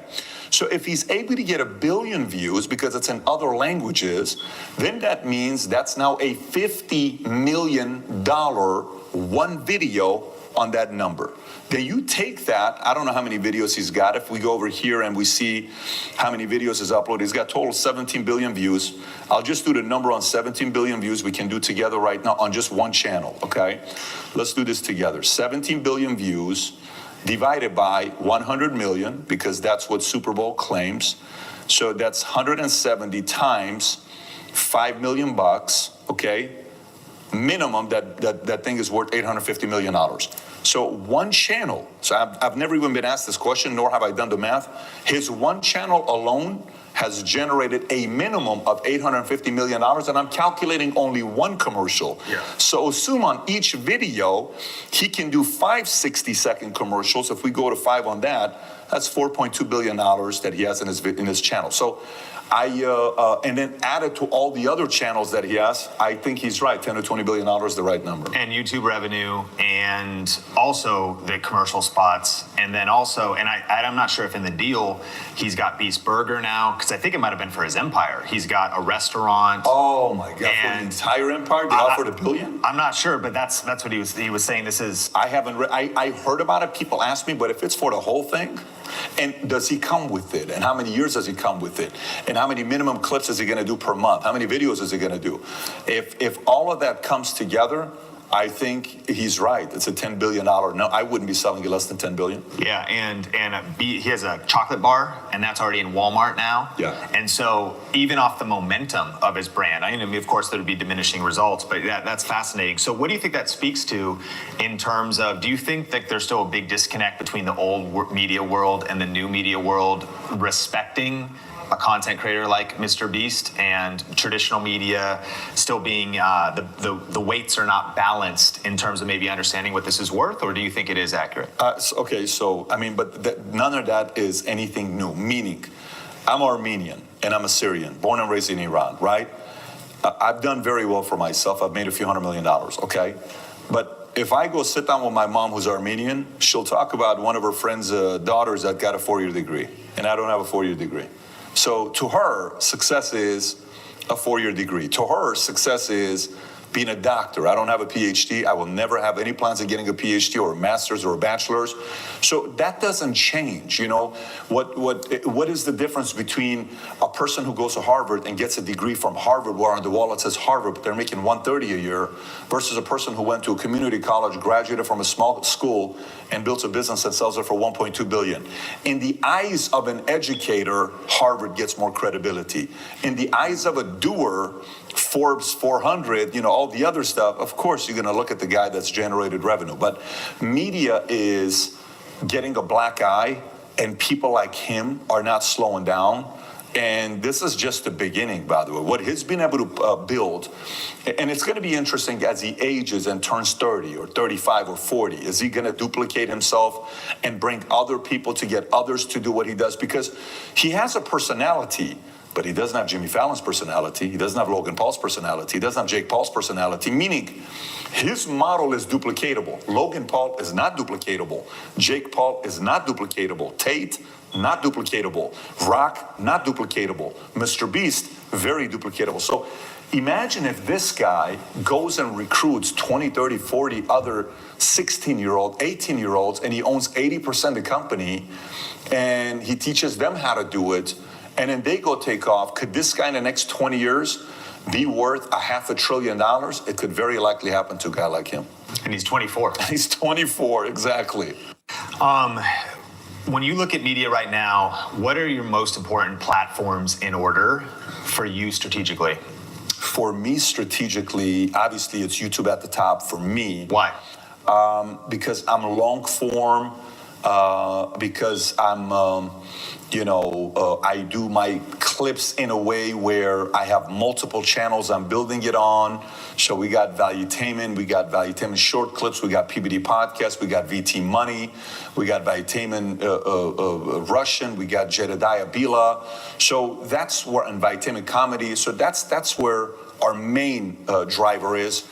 So if he's able to get 1 billion views because it's in other languages, then that means that's now a $50 million one video on that number. Then you take that, I don't know how many videos he's got. If we go over here and we see how many videos he's uploaded, he's got total 17 billion views. I'll just do the number on 17 billion views we can do together right now on just one channel, okay? Let's do this together. 17 billion views divided by 100 million, because that's what Super Bowl claims. So that's 170 times $5 million, okay? Minimum, that thing is worth $850 million. So one channel, so I've never even been asked this question, nor have I done the math. His one channel alone has generated a minimum of $850 million, and I'm calculating only one commercial. Yeah. So assume on each video, he can do 5 60-second commercials. If we go to 5 on that, that's $4.2 billion that he has in his channel. So and then added to all the other channels that he has, I think he's right. $10 to $20 billion is the right number. And YouTube revenue, and also the commercial spots, and then also, and I'm not sure if in the deal he's got Beast Burger now, because I think it might have been for his empire. He's got a restaurant. Oh my God! For the entire empire, they offered $1 billion. I'm not sure, but that's what he was saying. This is. I haven't. I heard about it. People ask me, but if it's for the whole thing. And does he come with it? And how many years does he come with it? And how many minimum clips is he going to do per month? How many videos is he going to do? If all of that comes together, I think he's right. It's a $10 billion. No, I wouldn't be selling it less than $10 billion. Yeah, and he has a chocolate bar, and that's already in Walmart now. Yeah. And so even off the momentum of his brand, I mean, of course, there would be diminishing results, but that's fascinating. So what do you think that speaks to in terms of, do you think that there's still a big disconnect between the old media world and the new media world respecting a content creator like Mr. Beast, and traditional media still being the weights are not balanced in terms of maybe understanding what this is worth, or do you think it is accurate? So I mean, but none of that is anything new. Meaning, I'm Armenian and I'm a Syrian, born and raised in Iran, right? I've done very well for myself. I've made a few $100 million, okay? But if I go sit down with my mom who's Armenian, she'll talk about one of her friend's daughters that got a 4-year degree, and I don't have a 4-year degree. So to her, success is a 4-year degree. To her, success is being a doctor. I don't have a PhD. I will never have any plans of getting a PhD or a master's or a bachelor's. So that doesn't change. You know, what is the difference between a person who goes to Harvard and gets a degree from Harvard, where on the wall it says Harvard, but they're making $130 a year, versus a person who went to a community college, graduated from a small school, and built a business that sells it for $1.2 billion. In the eyes of an educator, Harvard gets more credibility. In the eyes of a doer, Forbes 400, you know, all the other stuff, of course you're going to look at the guy that's generated revenue. But media is getting a black eye, and people like him are not slowing down. And this is just the beginning, by the way. What he's been able to build, and it's going to be interesting as he ages and turns 30 or 35 or 40. Is he going to duplicate himself and bring other people to get others to do what he does? Because he has a personality, but he doesn't have Jimmy Fallon's personality. He doesn't have Logan Paul's personality. He doesn't have Jake Paul's personality, meaning his model is duplicatable. Logan Paul is not duplicatable. Jake Paul is not duplicatable. Tate, not duplicatable. Rock, not duplicatable. Mr. Beast, very duplicatable. So imagine if this guy goes and recruits 20, 30, 40 other 16-year-old, 18-year-olds, and he owns 80% of the company, and he teaches them how to do it, and then they go take off. Could this guy in the next 20 years be worth $500 billion? It could very likely happen to a guy like him. And he's 24. He's 24, exactly. When you look at media right now, what are your most important platforms in order for you strategically? For me strategically, obviously it's YouTube at the top for me. Why? Because I'm long form, because I'm, I do my clips in a way where I have multiple channels I'm building it on. So we got Valuetainment short clips, we got PBD podcast, we got VT Money, we got Valuetainment Russian, we got Jedediah Bila. So that's where, and Valuetainment comedy. So that's where our main driver is.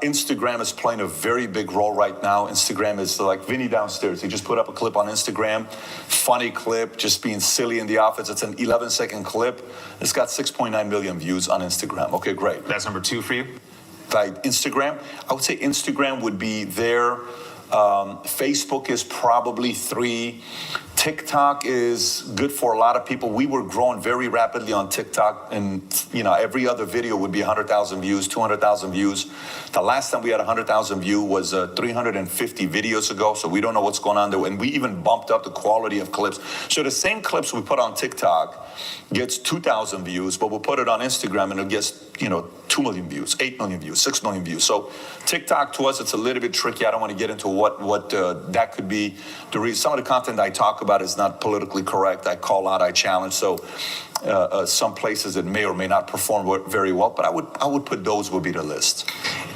Instagram is playing a very big role right now. Instagram is like Vinny downstairs. He just put up a clip on Instagram. Funny clip, just being silly in the office. It's an 11-second clip. It's got 6.9 million views on Instagram. Okay, great. That's number 2 for you? Like Instagram, I would say Instagram would be there. Facebook is probably 3. TikTok is good for a lot of people. We were growing very rapidly on TikTok, and every other video would be 100,000 views, 200,000 views. The last time we had 100,000 views was 350 videos ago, so we don't know what's going on there. And we even bumped up the quality of clips. So the same clips we put on TikTok gets 2,000 views, but we'll put it on Instagram and it gets 2 million views, 8 million views, 6 million views. So TikTok to us, it's a little bit tricky. I don't want to get into what that could be. Some of the content I talk about is not politically correct. I call out, I challenge. So some places it may or may not perform very well, but I would put those would be the list.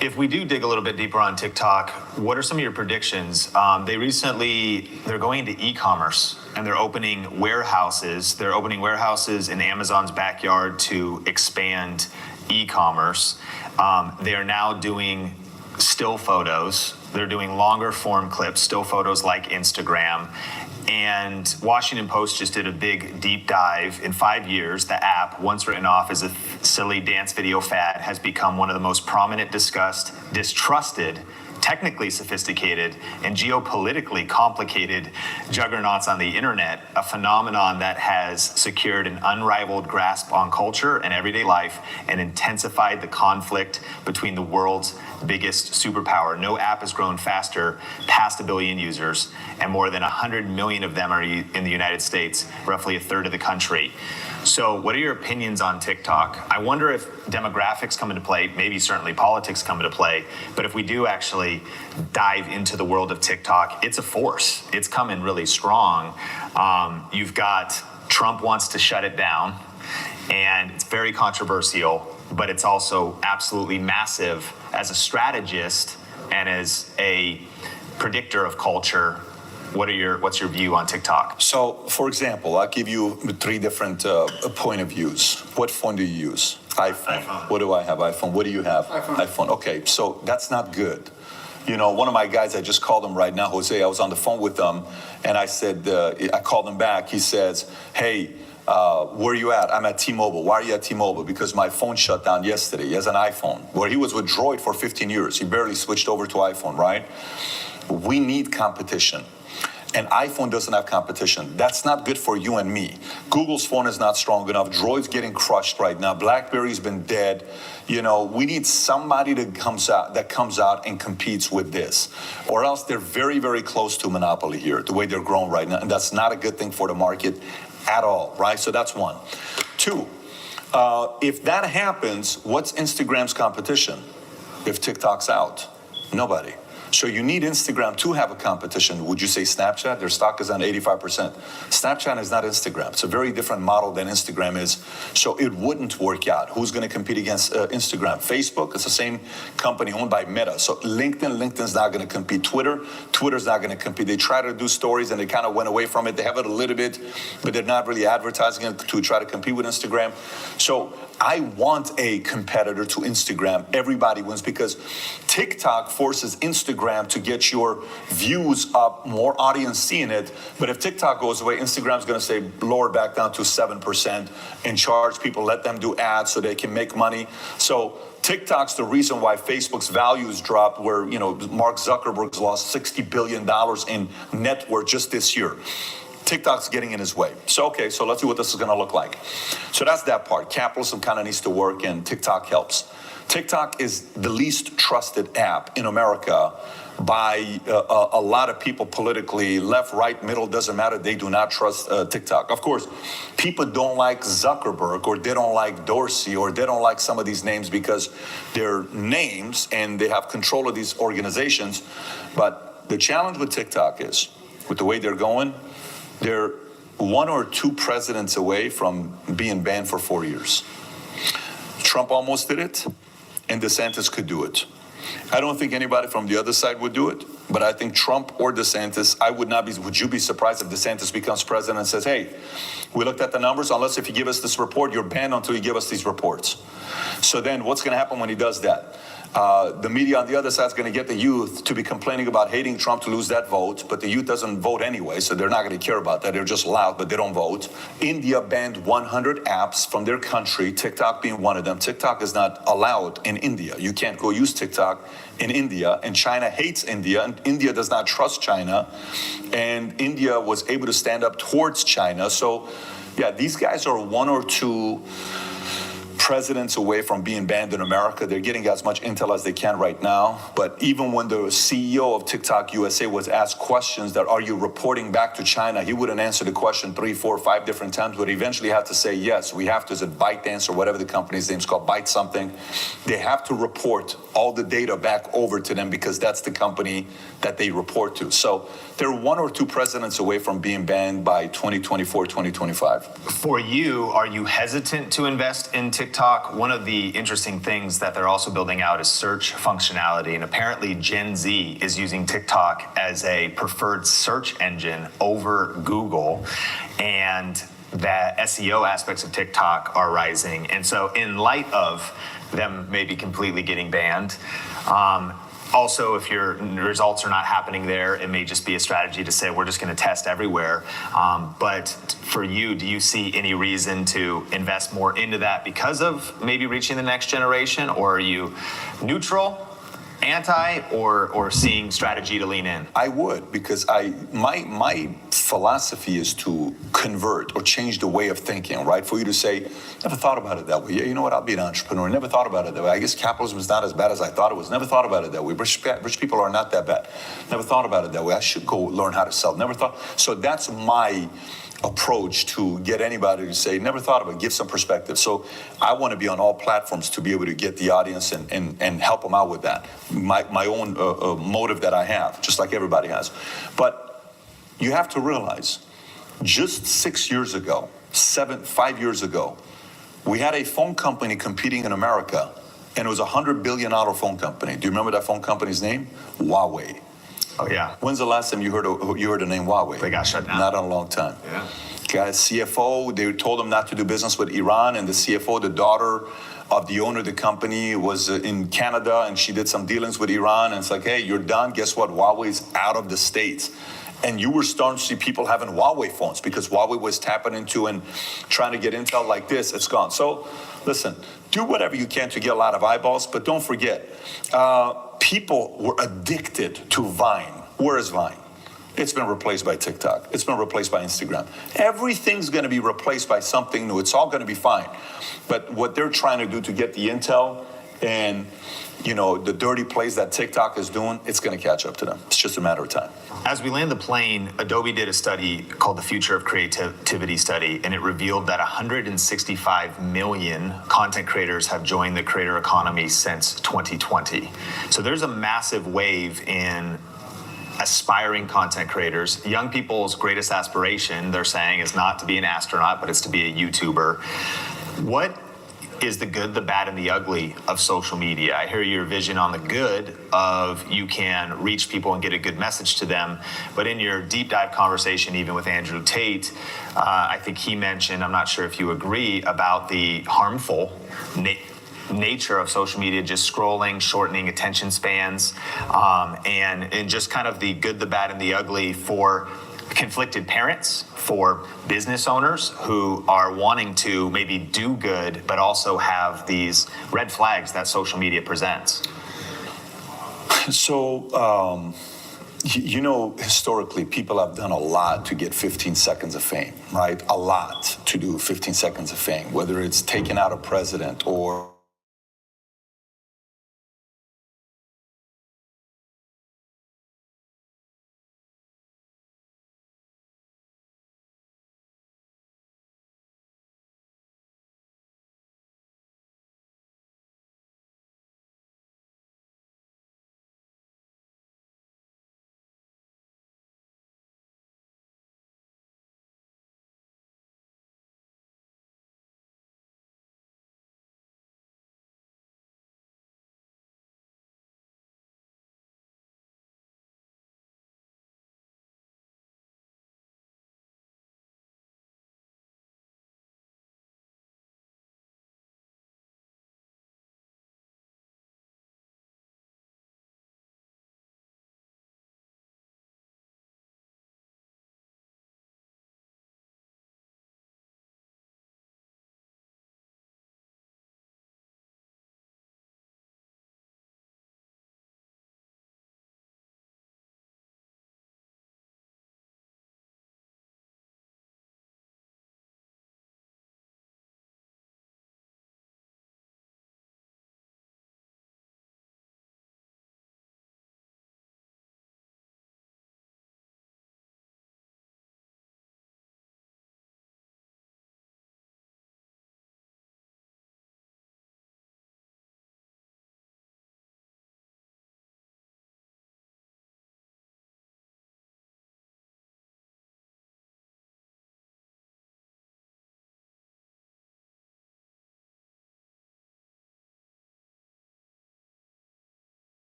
If we do dig a little bit deeper on TikTok, what are some of your predictions? They're going into e-commerce and they're opening warehouses. They're opening warehouses in Amazon's backyard to expand e-commerce. They're now doing still photos. They're doing longer form clips, still photos like Instagram. And Washington Post just did a big deep dive. In 5 years, the app, once written off as a silly dance video fad, has become one of the most prominent, discussed, distrusted, technically sophisticated, and geopolitically complicated juggernauts on the internet, a phenomenon that has secured an unrivaled grasp on culture and everyday life and intensified the conflict between the world's biggest superpower. No app has grown faster, past 1 billion users, and more than 100 million of them are in the United States, roughly a third of the country. So what are your opinions on TikTok? I wonder if demographics come into play, maybe certainly politics come into play, but if we do actually dive into the world of TikTok, it's a force. It's coming really strong. You've got Trump wants to shut it down, and it's very controversial, but it's also absolutely massive as a strategist and as a predictor of culture. What's your view on TikTok? So, for example, I'll give you 3 different point of views. What phone do you use? iPhone. What do I have? iPhone. What do you have? iPhone. Okay, so that's not good. One of my guys, I just called him right now, Jose, I was on the phone with him, and I said, I called him back. He says, hey, Where you at? I'm at T-Mobile. Why are you at T-Mobile? Because my phone shut down yesterday. He has an iPhone. Where he was with Droid for 15 years. He barely switched over to iPhone, right? We need competition. And iPhone doesn't have competition. That's not good for you and me. Google's phone is not strong enough. Droid's getting crushed right now. BlackBerry's been dead. You know, we need somebody that comes out and competes with this. Or else they're very, very close to monopoly here, the way they're growing right now. And that's not a good thing for the market at all, right? So that's one. Two, if that happens, what's Instagram's competition if TikTok's out? Nobody. So you need Instagram to have a competition. Would you say Snapchat? Their stock is on 85%. Snapchat is not Instagram. It's a very different model than Instagram is. So it wouldn't work out. Who's going to compete against Instagram? Facebook, it's the same company owned by Meta. So LinkedIn's not going to compete. Twitter's not going to compete. They try to do stories and they kind of went away from it. They have it a little bit, but they're not really advertising it to try to compete with Instagram. So I want a competitor to Instagram. Everybody wins because TikTok forces Instagram to get your views up, more audience seeing it. But if TikTok goes away, Instagram's going to say lower back down to 7% and charge people, let them do ads so they can make money. So TikTok's the reason why Facebook's values dropped, where, you know, Mark Zuckerberg's lost $60 billion in net worth just this year. TikTok's getting in his way. So, okay, so let's see what this is going to look like. So that's that part. Capitalism kind of needs to work, and TikTok helps. TikTok is the least trusted app in America by a lot of people politically, left, right, middle, doesn't matter. They do not trust TikTok. Of course, people don't like Zuckerberg, or they don't like Dorsey, or they don't like some of these names because they're names and they have control of these organizations. But the challenge with TikTok is, with the way they're going, they're 1 or 2 presidents away from being banned for 4 years. Trump almost did it, and DeSantis could do it. I don't think anybody from the other side would do it, but I think Trump or DeSantis, would you be surprised if DeSantis becomes president and says, hey, we looked at the numbers, unless if you give us this report, you're banned until you give us these reports. So then what's going to happen when he does that? The media on the other side is going to get the youth to be complaining about hating Trump to lose that vote, but the youth doesn't vote anyway, so they're not going to care about that. They're just loud, but they don't vote. India banned 100 apps from their country, TikTok being one of them. TikTok is not allowed in India. You can't go use TikTok in India, and China hates India, and India does not trust China, and India was able to stand up towards China. So, yeah, these guys are 1 or 2 presidents away from being banned in America. They're getting as much intel as they can right now. But even when the CEO of TikTok USA was asked questions that, are you reporting back to China? He wouldn't answer the question 3, 4, 5 different times, but eventually had to say, yes, we have to. Is it ByteDance or whatever the company's name is called, Byte something? They have to report all the data back over to them because that's the company that they report to. So they're 1 or 2 presidents away from being banned by 2024, 2025. For you, are you hesitant to invest in TikTok? One of the interesting things that they're also building out is search functionality. And apparently Gen Z is using TikTok as a preferred search engine over Google. And that SEO aspects of TikTok are rising. And so in light of them maybe completely getting banned, also, if your results are not happening there, it may just be a strategy to say, we're just going to test everywhere. But for you, do you see any reason to invest more into that because of maybe reaching the next generation? Or are you neutral, anti, or seeing strategy to lean in? I would, because my philosophy is to convert or change the way of thinking, right? For you to say, never thought about it that way. Yeah, you know what? I'll be an entrepreneur. Never thought about it that way. I guess capitalism is not as bad as I thought it was. Never thought about it that way. Rich people are not that bad. Never thought about it that way. I should go learn how to sell. Never thought. So that's my approach to get anybody to say, never thought about it, give some perspective. So I want to be on all platforms to be able to get the audience and help them out with that. My own motive that I have, just like everybody has. But you have to realize, just 5 years ago, we had a phone company competing in America, and it was a $100 billion phone company. Do you remember that phone company's name? Huawei. Oh, yeah. When's the last time you heard the name Huawei? They got shut down. Not in a long time. Yeah. Guys, CFO, they told him not to do business with Iran, and the CFO, the daughter of the owner of the company, was in Canada, and she did some dealings with Iran, and it's like, hey, you're done. Guess what? Huawei's out of the States. And you were starting to see people having Huawei phones because Huawei was tapping into and trying to get intel like this. It's gone. So listen, do whatever you can to get a lot of eyeballs, but don't forget, people were addicted to Vine. Where is Vine? It's been replaced by TikTok. It's been replaced by Instagram. Everything's going to be replaced by something new. It's all going to be fine. But what they're trying to do to get the intel and, you know, the dirty plays that TikTok is doing, it's going to catch up to them. It's just a matter of time. As we land the plane, Adobe did a study called the Future of Creativity Study, and it revealed that 165 million content creators have joined the creator economy since 2020. So there's a massive wave in aspiring content creators. Young people's greatest aspiration, they're saying, is not to be an astronaut, but it's to be a YouTuber. What is the good, the bad, and the ugly of social media? I hear your vision on the good of you can reach people and get a good message to them, but in your deep dive conversation, even with Andrew Tate, I think he mentioned, I'm not sure if you agree, about the harmful nature of social media, just scrolling, shortening attention spans, and just kind of the good, the bad, and the ugly for conflicted parents, for business owners who are wanting to maybe do good, but also have these red flags that social media presents. So, you know, historically, people have done a lot to get 15 seconds of fame, right? A lot to do 15 seconds of fame, whether it's taking out a president or